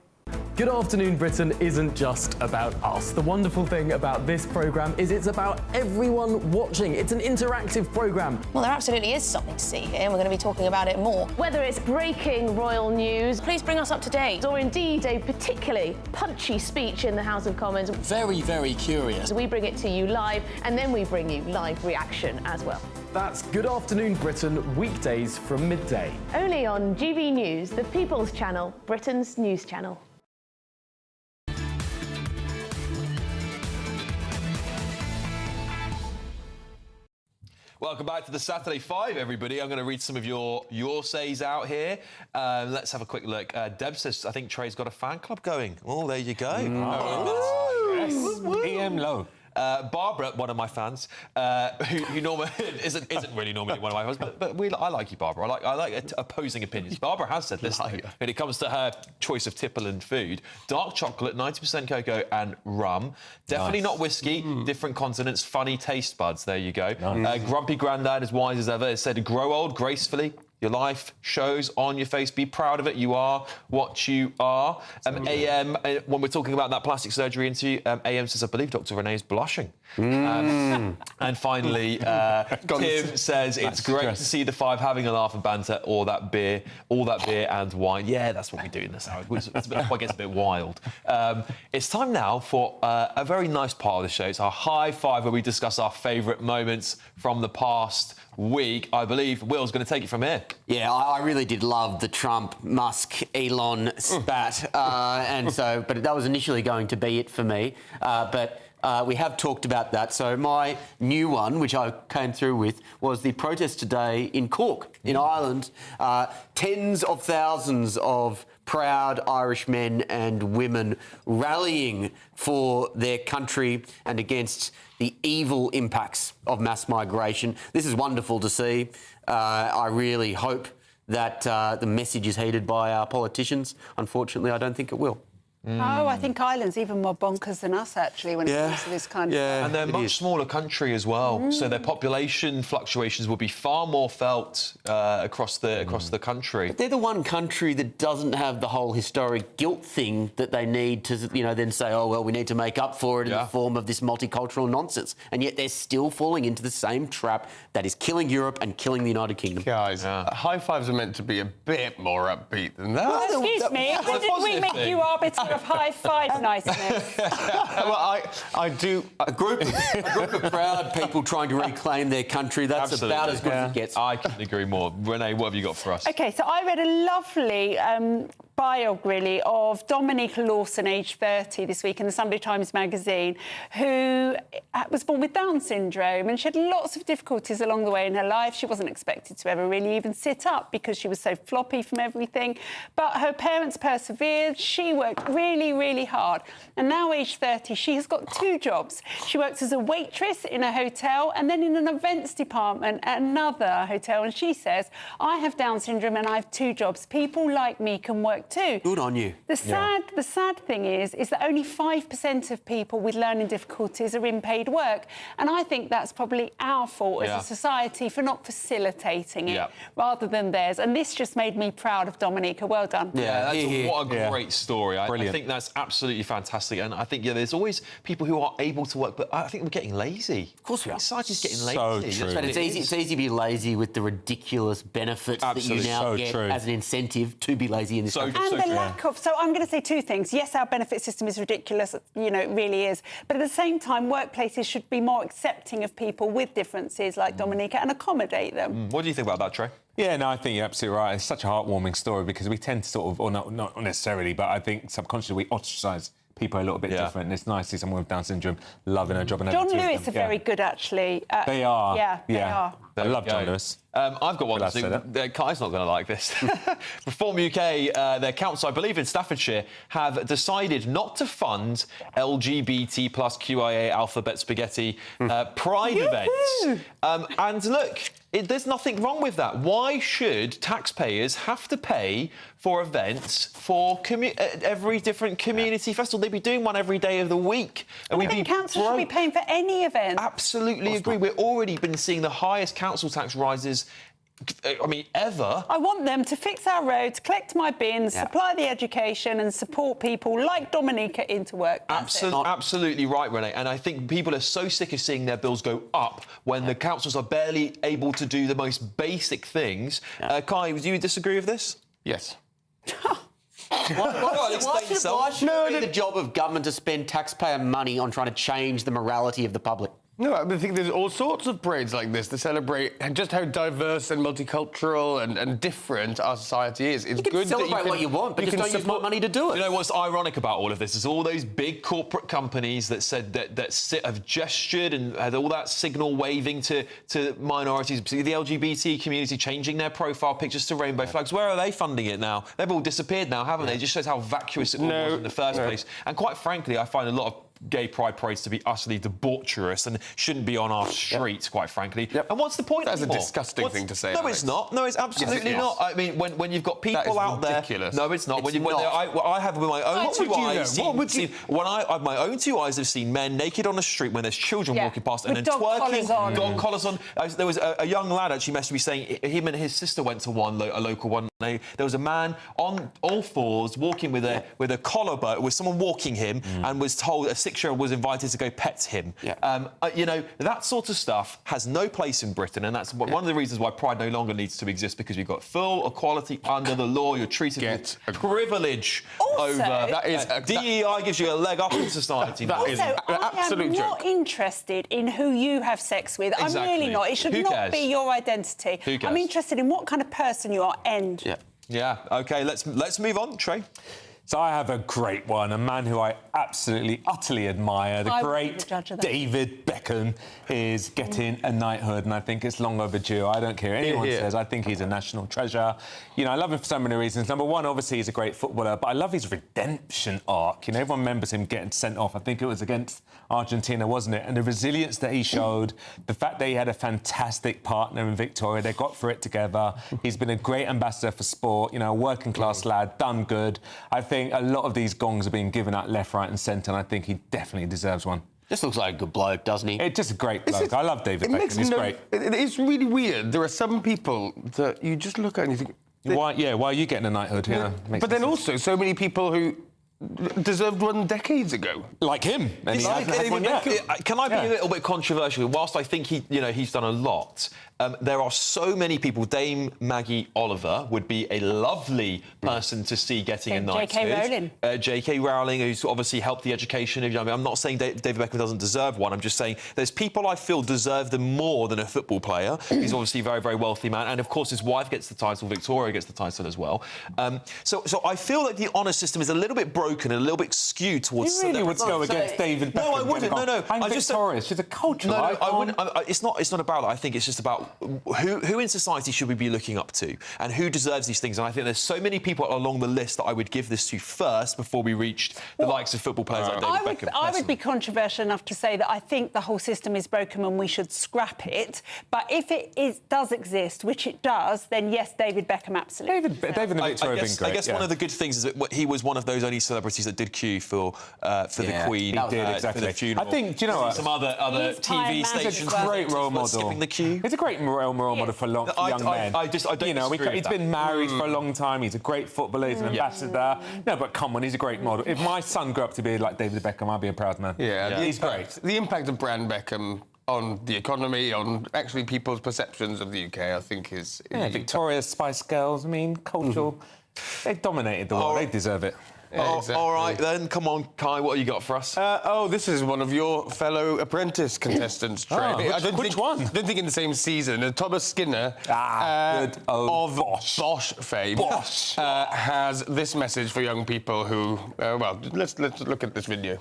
Good Afternoon Britain isn't just about us. The wonderful thing about this programme is it's about everyone watching. It's an interactive programme. Well, there absolutely is something to see here, and we're going to be talking about it more. Whether it's breaking royal news, please bring us up to date, or indeed a particularly punchy speech in the House of Commons. Very, very curious. We bring it to you live, and then we bring you live reaction as well. That's Good Afternoon Britain, weekdays from midday. Only on GB News, the People's Channel, Britain's news channel. Welcome back to the Saturday Five, everybody. I'm going to read some of your says out here. Let's have a quick look. Deb says, I think Trey's got a fan club going. Oh, there you go. Yes. EM Low. Barbara, one of my fans, who normally isn't really normally one of my fans, but I like you, Barbara. I like opposing opinions. Barbara has said this when it comes to her choice of tipple and food: dark chocolate, 90% cocoa and rum. Definitely not whiskey. Different continents, funny taste buds. There you go. Grumpy Grandad, as wise as ever, has said, grow old gracefully. Your life shows on your face. Be proud of it. You are what you are. AM, when we're talking about that plastic surgery interview, AM says, I believe Dr. Renee is blushing. And finally, Tim says, it's great to see the five having a laugh and banter, all that beer and wine. Yeah, that's what we do in this hour. That's why it gets a bit wild. It's time now for a very nice part of the show. It's our high five, where we discuss our favourite moments from the past week. I believe Will's going to take it from here. Yeah, I really did love the Trump, Musk, Elon spat, but that was initially going to be it for me. But we have talked about that. So my new one, which I came through with, was the protest today in Cork, in Ireland. Tens of thousands of proud Irish men and women rallying for their country and against the evil impacts of mass migration. This is wonderful to see. I really hope that the message is heeded by our politicians. Unfortunately, I don't think it will. Oh, I think Ireland's even more bonkers than us, actually, when it comes to this kind of stuff. And they're a much smaller country as well, so their population fluctuations will be far more felt across the country. But they're the one country that doesn't have the whole historic guilt thing that they need to, then say, oh, well, we need to make up for it in the form of this multicultural nonsense. And yet they're still falling into the same trap that is killing Europe and killing the United Kingdom. Guys, high fives are meant to be a bit more upbeat than that. Well, excuse me, when did we make you arbiter of high five niceness? Well, I do. A group of proud people trying to reclaim their country, that's about as good as it gets. I couldn't agree more. Renee, what have you got for us? OK, so I read a lovely biog, really, of Dominique Lawson, aged 30, this week in the Sunday Times magazine, who was born with Down syndrome, and she had lots of difficulties along the way in her life. She wasn't expected to ever really even sit up because she was so floppy from everything. But her parents persevered. She worked really, really hard. And now, aged 30, she has got 2 jobs. She works as a waitress in a hotel and then in an events department at another hotel. And she says, I have Down syndrome and I have 2 jobs. People like me can work too. Good on you. The sad thing is that only 5% of people with learning difficulties are in paid work. And I think that's probably our fault as a society for not facilitating it rather than theirs. And this just made me proud of Dominica. Well done. Yeah, what a great story. I think that's absolutely fantastic. And I think, there's always people who are able to work, but I think we're getting lazy. Of course we are. Society's getting lazy. So true. But it's easy to be lazy with the ridiculous benefits that you now get as an incentive to be lazy in this country. And the lack of... So I'm going to say 2 things. Yes, our benefit system is ridiculous. It really is. But at the same time, workplaces should be more accepting of people with differences like Dominica and accommodate them. What do you think about that, Trey? Yeah, no, I think you're absolutely right. It's such a heartwarming story because we tend to sort of, or not necessarily, but I think subconsciously we ostracise people are a little bit different. And it's nice to see someone with Down syndrome loving her job. And John having two of Lewis them. are very good, actually. They are. Yeah, they are. I love John Lewis. I've got one. Kai's not going to like this. Reform UK, their council, I believe in Staffordshire, have decided not to fund LGBT plus QIA alphabet spaghetti pride events. And look, there's nothing wrong with that. Why should taxpayers have to pay for events for every different community festival? They'd be doing one every day of the week. And I think councils should be paying for any event. Absolutely agree. We've already been seeing the highest council tax rises, I mean, ever. I want them to fix our roads, collect my bins, supply the education and support people like Dominica into work. Absolutely right, Renee. And I think people are so sick of seeing their bills go up when the councils are barely able to do the most basic things. Kai, do you disagree with this? Yes. Why should it be the job of government to spend taxpayer money on trying to change the morality of the public? No, I think there's all sorts of parades like this to celebrate just how diverse and multicultural and different our society is. It's good celebrate that what you want, but just don't use more money to do it. You know what's ironic about all of this is all those big corporate companies that said that have gestured and had all that signal waving to minorities, particularly the LGBT community, changing their profile pictures to rainbow flags. Where are they funding it now? They've all disappeared now, haven't they? It just shows how vacuous it was in the first place. And quite frankly, I find a lot of gay pride parades to be utterly debaucherous and shouldn't be on our streets, quite frankly. And what's the point? That's a disgusting thing to say. No, it's not. No, it's absolutely not. I mean, when you've got people out ridiculous. there. No, it's not. I have with my own two eyes. My own two eyes have seen men naked on the street when there's children walking past and then twerking, dog collars on. There was a young lad actually messaged me saying him and his sister went to a local one. There was a man on all fours walking with a collar, with someone walking him, and was told a 6-year-old was invited to go pet him. You know, that sort of stuff has no place in Britain, and that's one of the reasons why Pride no longer needs to exist, because we've got full equality under the law. You're treated with privilege over. That is DEI gives you a leg up in society. That is an absolute joke. I'm not interested in who you have sex with. Exactly. I'm really not. It should not be your identity. Who cares? I'm interested in what kind of person you are. End. Yeah. OK. Let's move on, Trey. So I have a great one, a man who I absolutely, utterly admire. The great David Beckham is getting a knighthood, and I think it's long overdue. I don't care what anyone says. I think he's a national treasure. You know, I love him for so many reasons. Number one, obviously, he's a great footballer, but I love his redemption arc. You know, everyone remembers him getting sent off. I think it was against Argentina, wasn't it? And the resilience that he showed, the fact that he had a fantastic partner in Victoria, they got through it together. He's been a great ambassador for sport, you know, a working-class lad, done good. I think a lot of these gongs are being given out left, right and centre, and I think he definitely deserves one. Just looks like a good bloke, doesn't he? It's just a great bloke. I love David Beckham. He's great. It's really weird. There are some people that you just look at and you think... Why are you getting a knighthood? But then also so many people who deserved one decades ago. Like him. And he hasn't had one yet. Can I be a little bit controversial? Whilst I think he's done a lot, there are so many people. Dame Maggie Oliver would be a lovely person to see getting a knighthood. J.K. Rowling. J.K. Rowling, who's obviously helped the education of young men. I'm not saying David Beckham doesn't deserve one. I'm just saying there's people I feel deserve them more than a football player. He's obviously a very, very wealthy man. And, of course, his wife gets the title. Victoria gets the title as well. So I feel like the honour system is a little bit broken and a little bit skewed towards... You really would go against David Beckham. No, I wouldn't. No. I'm Victoria. She's a cultural icon. I wouldn't. It's not about that. I think it's just about who in society should we be looking up to and who deserves these things. And I think there's so many people along the list that I would give this to first before we reached the likes of football players like David Beckham. I would be controversial enough to say that I think the whole system is broken and we should scrap it. But if it does exist, which it does, then yes, David Beckham absolutely. David and Victoria have been great. I guess one of the good things is that he was one of those only celebrities that did queue for the Queen. He did, exactly. For the funeral. I think, do you know what? Some other TV stations. He's a great role model. Skipping the queue. He's a great role model for young men. I don't he's been married for a long time. He's a great footballer. He's an ambassador. No, but come on, he's a great model. If my son grew up to be like David Beckham, I'd be a proud man. Yeah, he's great. The impact of Brand Beckham on the economy, on actually people's perceptions of the UK, I think is... Victoria's Spice Girls, I mean, cultural... They dominated the world. They deserve it. Yeah, exactly. All right, then. Come on, Kai, what have you got for us? This is one of your fellow Apprentice contestants, Trey. Which one? I don't think in the same season. Thomas Skinner of Bosch fame has this message for young people who... let's look at this video.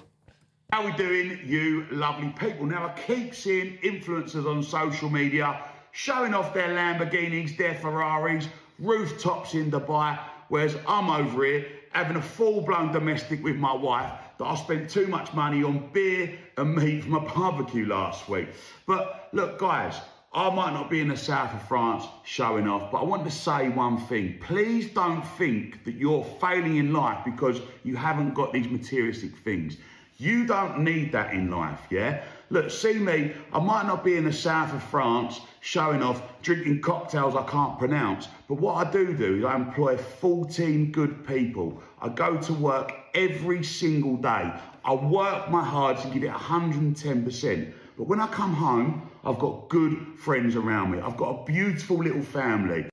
How we doing, you lovely people? Now, I keep seeing influencers on social media showing off their Lamborghinis, their Ferraris, rooftops in Dubai, whereas I'm over here having a full-blown domestic with my wife that I spent too much money on beer and meat from a barbecue last week. But look, guys, I might not be in the south of France showing off, but I want to say one thing. Please don't think that you're failing in life because you haven't got these materialistic things. You don't need that in life, yeah? Look, see me, I might not be in the south of France showing off, drinking cocktails I can't pronounce, but what I do is I employ 14 good people. I go to work every single day. I work my hardest and give it 110%. But when I come home, I've got good friends around me. I've got a beautiful little family.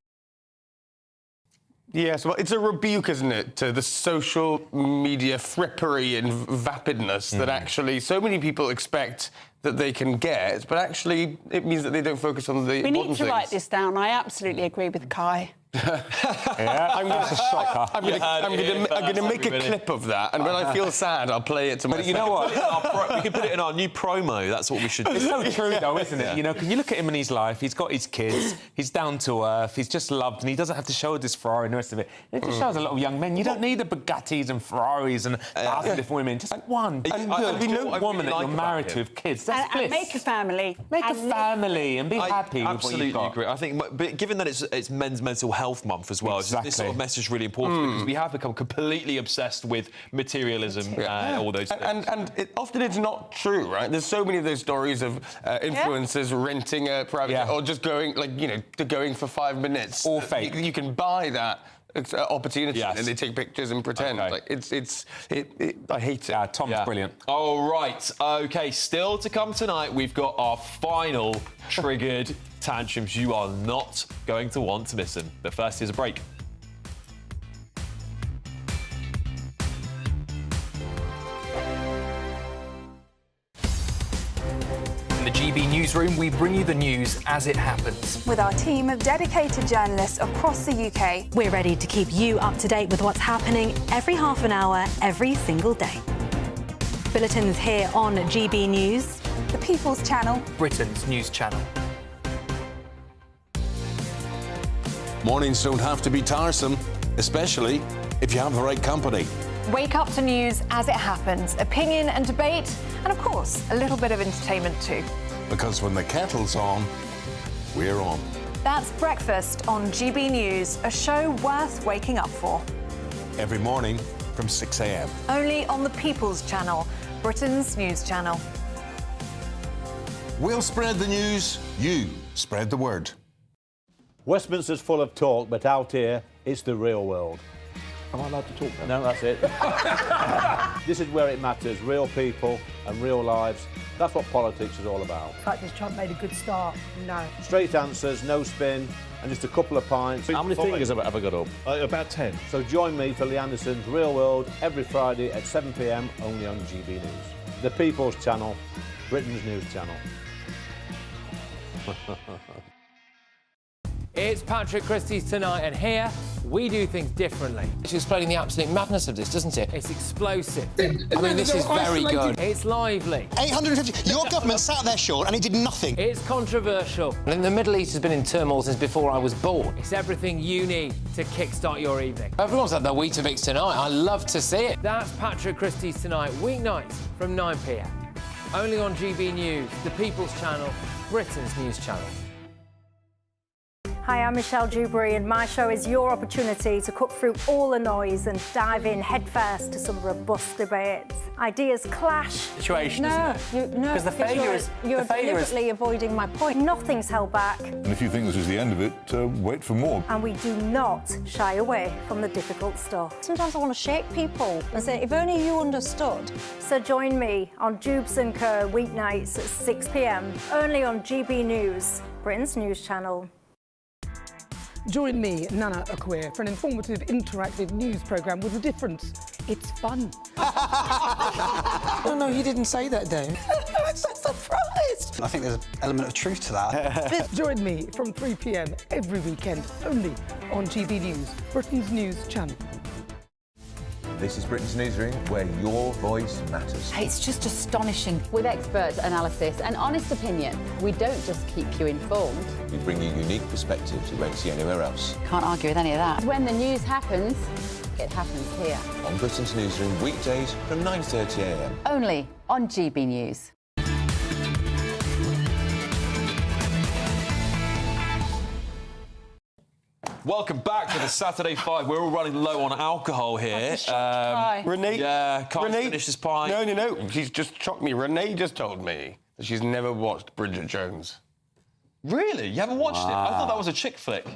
Yes, well, it's a rebuke, isn't it, to the social media frippery and vapidness that actually so many people expect that they can get, but actually it means that they don't focus on the We need to write this down. I absolutely agree with Kai. Yeah, I'm going to make a clip of that, and when I feel sad, I'll play it to myself. But you know what? We can put it in our new promo. That's what we should do. It's so true, though, isn't it? You know, can you look at him in his life? He's got his kids. He's down to earth. He's just loved, and he doesn't have to show this Ferrari and the rest of it. It just shows a lot of young men. You don't need the Bugattis and Ferraris and different women. Just one. And be no woman that you're married to with kids. That's bliss. And make a family. Make a family and be happy with what you've got. Absolutely agree. I think, but given that it's Men's Mental Health Month as well, this sort of message is really important because we have become completely obsessed with materialism and all those things. And often it's not true, right? There's so many of those stories of influencers renting a private or just going, going for 5 minutes. Or fake. You can buy that opportunity and they take pictures and pretend. Okay. Like, I hate it. Tom's brilliant. All right. OK, still to come tonight, we've got our final triggered tantrums. You are not going to want to miss them. But first, here's a break. In the GB Newsroom, we bring you the news as it happens. With our team of dedicated journalists across the UK, we're ready to keep you up to date with what's happening every half an hour, every single day. Bulletins here on GB News, the People's Channel, Britain's news channel. Mornings don't have to be tiresome, especially if you have the right company. Wake up to news as it happens, opinion and debate, and of course, a little bit of entertainment too. Because when the kettle's on, we're on. That's Breakfast on GB News, a show worth waking up for. Every morning from 6 a.m. Only on the People's Channel, Britain's news channel. We'll spread the news, you spread the word. Westminster's full of talk, but out here, it's the real world. Am I allowed to talk now? No, that's it. This is where it matters, real people and real lives. That's what politics is all about. The fact is Trump made a good start, no. Straight answers, no spin, and just a couple of pints. How many fingers have I got up? About 10. So join me for Lee Anderson's Real World every Friday at 7 p.m, only on GB News. The People's Channel, Britain's news channel. It's Patrick Christys tonight, and here we do things differently. It's explaining the absolute madness of this, doesn't it? It's explosive. I mean, this is very good. It's lively. 850. Your government sat there, Sean, and it did nothing. It's controversial. And the Middle East has been in turmoil since before I was born. It's everything you need to kickstart your evening. Everyone's had their Weetabix tonight. I love to see it. That's Patrick Christys tonight, weeknights from 9 p.m. Only on GB News, the People's Channel, Britain's news channel. Hi, I'm Michelle Dewbs, and my show is your opportunity to cut through all the noise and dive in headfirst to some robust debates. Ideas clash. Situation, isn't it? Because the failure is... You're deliberately avoiding my point. Nothing's held back. And if you think this is the end of it, wait for more. And we do not shy away from the difficult stuff. Sometimes I want to shake people and say, if only you understood. So join me on Dewbs & Co. weeknights at 6 p.m, only on GB News, Britain's news channel. Join me, Nana Akwe, for an informative, interactive news programme with a difference. It's fun. No, you didn't say that, Dave. I'm so surprised. I think there's an element of truth to that. Join me from 3 p.m. every weekend, only on GB News, Britain's news channel. This is Britain's Newsroom, where your voice matters. It's just astonishing. With expert analysis and honest opinion, we don't just keep you informed. We bring you unique perspectives you won't see anywhere else. Can't argue with any of that. When the news happens, it happens here. On Britain's Newsroom, weekdays from 9:30 a.m. Only on GB News. Welcome back to the Saturday Five. We're all running low on alcohol here. Renee, can't finish this pint. No. She's just shocked me. Renee just told me that she's never watched Bridget Jones. Really? You haven't watched it? I thought that was a chick flick.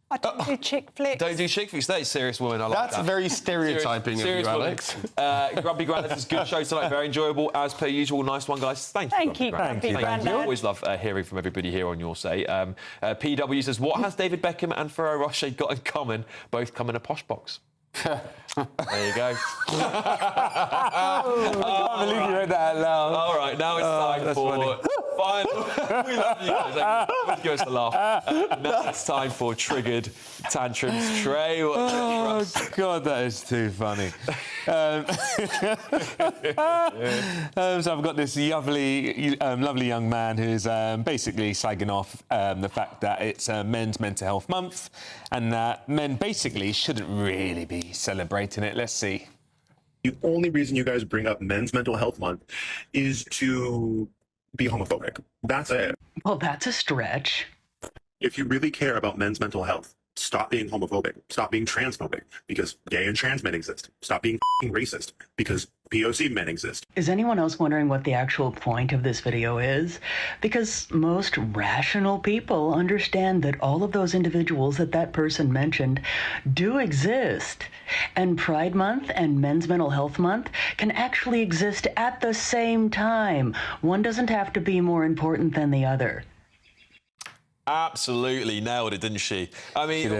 I don't do chick flicks. Don't do chick flicks. That is serious woman. I like that. That's very stereotyping serious of you, woman. Alex. Grumpy Grandad, it's a good show tonight. Very enjoyable, as per usual. Nice one, guys. Thank you, Grumpy Grandad. I always love hearing from everybody here on your say. PW says, what has David Beckham and Ferrero Rocher got in common? Both come in a posh box. There you go. I can't believe you read that out loud. All right, now it's time for final. We love you guys. Please give us a laugh. Now it's time for Triggered Tantrums. Trey, what's it for us? God, that is too funny. So I've got this lovely young man who's basically slagging off the fact that it's Men's Mental Health Month and that men basically shouldn't really be celebrating it. Let's see. The only reason you guys bring up Men's Mental Health Month is to be homophobic. That's it. Well, that's a stretch. If you really care about men's mental health, stop being homophobic. Stop being transphobic, because gay and trans men exist. Stop being racist, because POC men exist. Is anyone else wondering what the actual point of this video is? Because most rational people understand that all of those individuals that person mentioned do exist. And Pride Month and Men's Mental Health Month can actually exist at the same time. One doesn't have to be more important than the other. Absolutely nailed it, didn't she? I mean,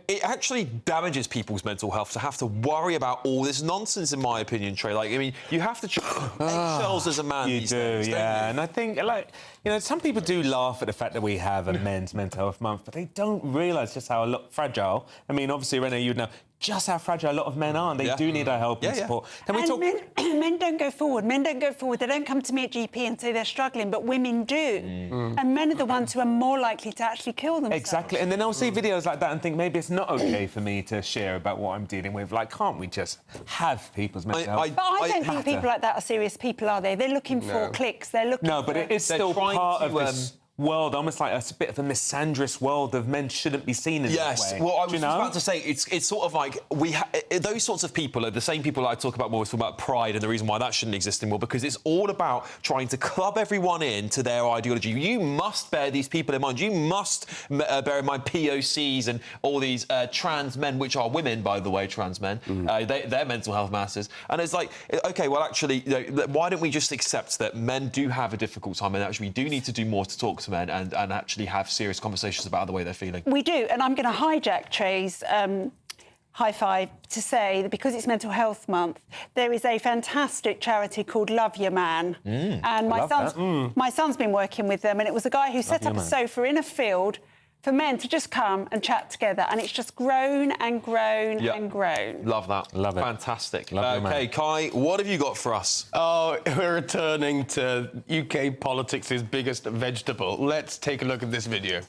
it actually damages people's mental health to have to worry about all this nonsense, in my opinion, Trey. Like, I mean, you have to eggshells as a man these days, don't you? And I think, some people do laugh at the fact that we have a Men's Mental Health Month, but they don't realise just how fragile. I mean, obviously, Renee, you'd know just how fragile a lot of men are, and they do need our help and support. Men don't go forward. Men don't go forward. They don't come to me at GP and say they're struggling, but women do. And men are the ones who are more likely to actually kill themselves. Exactly. And then I'll see videos like that and think maybe it's not okay for me to share about what I'm dealing with. Like, can't we just have people's mental health? But I don't think people like that are serious people, are they? They're looking for clicks. They're looking No, but it is still part of this world, almost like a bit of a misandrous world of men shouldn't be seen in that way. Well, I was just about to say, it's sort of like those sorts of people are the same people I talk about more about pride and the reason why that shouldn't exist anymore, because it's all about trying to club everyone in to their ideology. You must bear these people in mind. You must bear in mind POCs and all these trans men, which are women, by the way, trans men. Their mental health matters. And it's like, OK, well, actually, why don't we just accept that men do have a difficult time and actually we do need to do more to talk to men and actually have serious conversations about the way they're feeling? We do, and I'm going to hijack Trey's high five to say that because it's Mental Health Month, there is a fantastic charity called Love Your Man. And my son's been working with them, and it was a guy who set up a sofa in a field for men to just come and chat together, and it's just grown and grown and grown. Love that. Love it. Fantastic. Love OK, Kai, what have you got for us? Oh, we're returning to UK politics' biggest vegetable. Let's take a look at this video.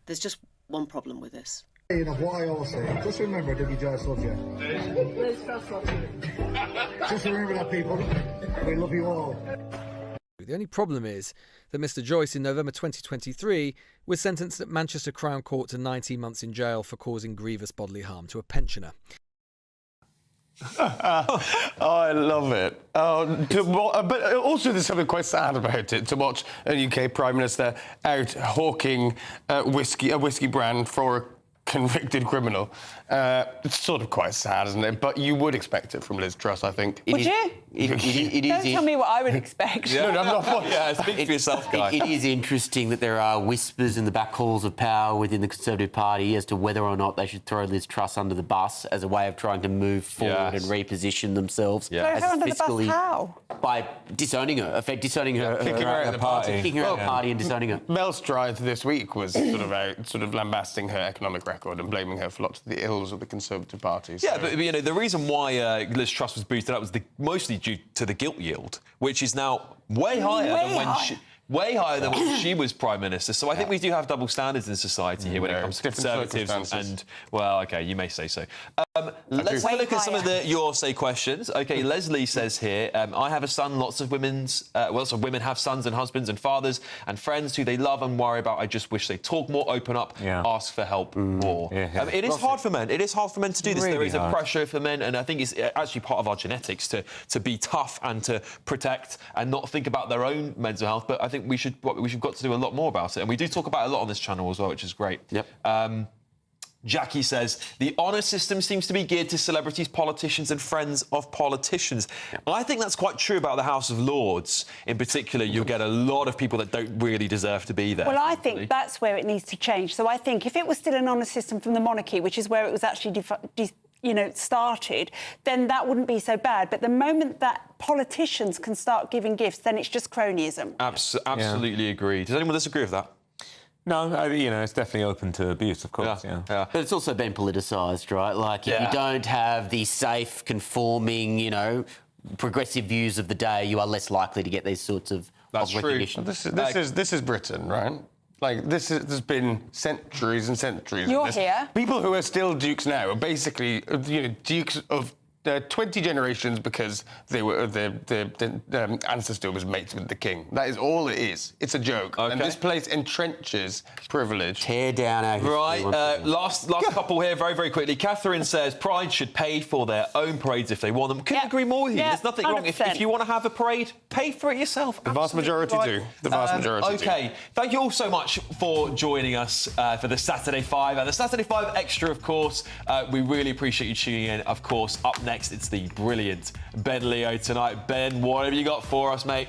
There's just one problem with this. You know what I always say, just remember Dougie Joyce loves you. Just remember that, people. We love you all. The only problem is that Mr. Joyce in November 2023 was sentenced at Manchester Crown Court to 19 months in jail for causing grievous bodily harm to a pensioner. I love it. But also there's something quite sad about it, to watch a UK Prime Minister out hawking a whiskey brand for convicted criminal. It's sort of quite sad, isn't it? But you would expect it from Liz Truss, I think. Would you? Don't tell me what I would expect. Speak for yourself, Guy. It is interesting that there are whispers in the back halls of power within the Conservative Party as to whether or not they should throw Liz Truss under the bus as a way of trying to move forward and reposition themselves. Throw her under the bus how? By disowning her, kicking her out of the party. Kicking her out of the party and disowning her. Mel Stride this week was sort of lambasting her economic record and blaming her for lots of the ills of the Conservative Party. Yeah, but you know, the reason why Liz Truss was boosted up was mostly due to the gilt yield, which is now way higher than when she was Prime Minister. So I think we do have double standards in society here when it comes to Conservatives and well, OK, you may say so. Let's have a look at some of your say questions. OK, Leslie says here, I have a son, lots of women have sons and husbands and fathers and friends who they love and worry about. I just wish they'd talk more, open up, ask for help more. It is hard for men. It is hard for men to do this. There is a pressure for men, and I think it's actually part of our genetics to be tough and to protect and not think about their own mental health. But I think we've got to do a lot more about it, and we do talk about it a lot on this channel as well, which is great. Jackie says, the honour system seems to be geared to celebrities, politicians and friends of politicians. I think that's quite true about the House of Lords. In particular, you'll get a lot of people that don't really deserve to be there. Well, I think that's where it needs to change. So I think if it was still an honour system from the monarchy, which is where it was actually started, then that wouldn't be so bad. But the moment that politicians can start giving gifts, then it's just cronyism. Absolutely agree. Does anyone disagree with that? No, it's definitely open to abuse, of course, But it's also been politicised, right? Like, if you don't have the safe, conforming, progressive views of the day, you are less likely to get these sorts of recognition. This is Britain, right? Like, there's been centuries and centuries You're of this. here. People who are still dukes now are basically, dukes of 20 generations because their ancestor was mates with the king. That is all it is. It's a joke. And this place entrenches privilege. Tear down our history. Right, last couple here, very, very quickly. Catherine says Pride should pay for their own parades if they want them. Couldn't agree more with you. There's nothing wrong. If you want to have a parade, pay for it yourself. The vast majority do. The vast majority do. OK, thank you all so much for joining us for the Saturday 5. The Saturday 5 Extra, of course. We really appreciate you tuning in. Of course, up next, it's the brilliant Ben Leo tonight. Ben, what have you got for us, mate?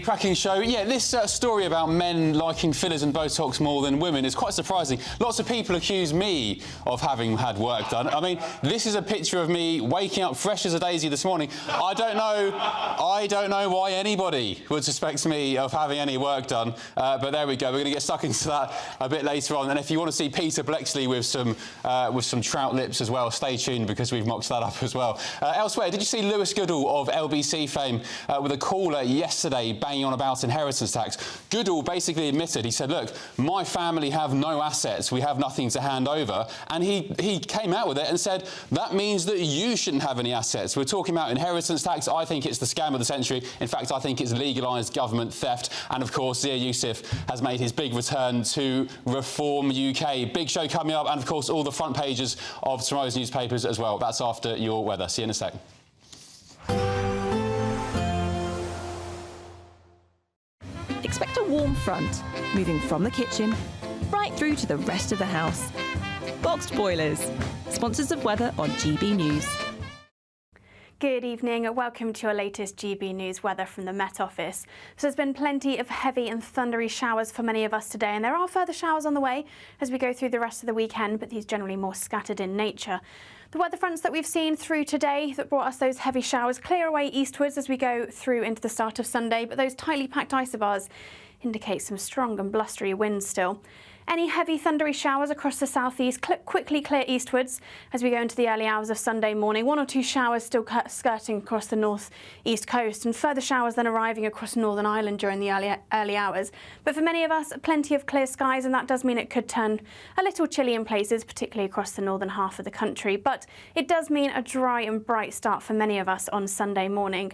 Cracking show. Yeah, this story about men liking fillers and Botox more than women is quite surprising. Lots of people accuse me of having had work done. I mean, this is a picture of me waking up fresh as a daisy this morning. I don't know why anybody would suspect me of having any work done, but there we go. We're going to get stuck into that a bit later on. And if you want to see Peter Blexley with some trout lips as well, stay tuned because we've mocked that up as well. Elsewhere, did you see Lewis Goodall of LBC fame with a caller yesterday banging on about inheritance tax? Goodall basically admitted, he said, look, my family have no assets, we have nothing to hand over, and he came out with it and said that means that you shouldn't have any assets. We're talking about inheritance tax. I think it's the scam of the century. In fact, I think it's legalised government theft. And of course, Zia Youssef has made his big return to Reform UK. Big show coming up, and of course all the front pages of tomorrow's newspapers as well. That's after your weather. See you in a sec. Expect a warm front, moving from the kitchen right through to the rest of the house. Boxed Boilers, sponsors of weather on GB News. Good evening and welcome to your latest GB News weather from the Met Office. So there's been plenty of heavy and thundery showers for many of us today, and there are further showers on the way as we go through the rest of the weekend, but these generally more scattered in nature. The weather fronts that we've seen through today that brought us those heavy showers clear away eastwards as we go through into the start of Sunday, but those tightly packed isobars indicate some strong and blustery winds still. Any heavy thundery showers across the southeast quickly clear eastwards as we go into the early hours of Sunday morning. 1 or 2 showers still skirting across the north-east coast, and further showers then arriving across Northern Ireland during the early hours. But for many of us, plenty of clear skies, and that does mean it could turn a little chilly in places, particularly across the northern half of the country. But it does mean a dry and bright start for many of us on Sunday morning.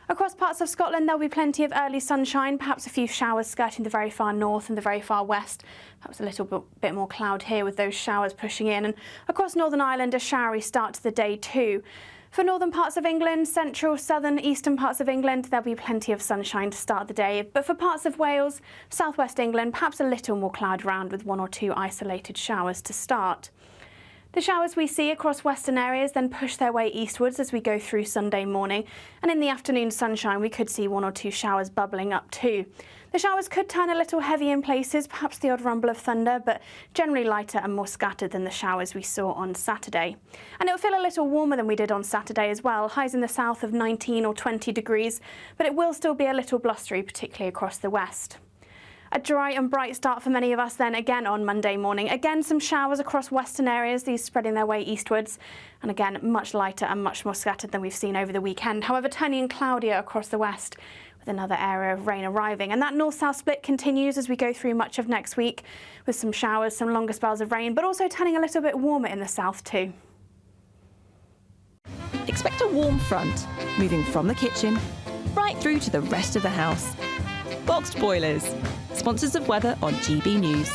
Across parts of Scotland, there'll be plenty of early sunshine, perhaps a few showers skirting the very far north and the very far west. Perhaps a little bit more cloud here with those showers pushing in. And across Northern Ireland, a showery start to the day too. For northern parts of England, central, southern, eastern parts of England, there'll be plenty of sunshine to start the day. But for parts of Wales, southwest England, perhaps a little more cloud around with 1 or 2 isolated showers to start. The showers we see across western areas then push their way eastwards as we go through Sunday morning, and in the afternoon sunshine we could see 1 or 2 showers bubbling up too. The showers could turn a little heavy in places, perhaps the odd rumble of thunder, but generally lighter and more scattered than the showers we saw on Saturday. And it'll feel a little warmer than we did on Saturday as well, highs in the south of 19 or 20 degrees, but it will still be a little blustery, particularly across the west. A dry and bright start for many of us then again on Monday morning. Again, some showers across western areas, these spreading their way eastwards. And again, much lighter and much more scattered than we've seen over the weekend. However, turning cloudier across the west with another area of rain arriving. And that north-south split continues as we go through much of next week with some showers, some longer spells of rain, but also turning a little bit warmer in the south too. Expect a warm front, moving from the kitchen right through to the rest of the house. Boxed boilers, sponsors of weather on GB News.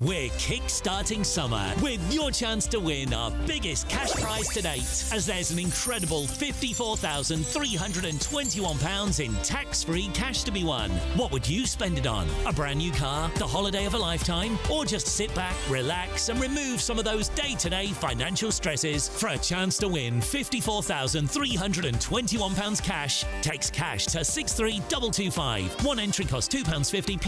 We're kick-starting summer with your chance to win our biggest cash prize to date, as there's an incredible £54,321 in tax-free cash to be won. What would you spend it on? A brand new car, the holiday of a lifetime, or just sit back, relax and remove some of those day-to-day financial stresses? For a chance to win £54,321 cash, text cash to 63225. One entry costs £2.50 plus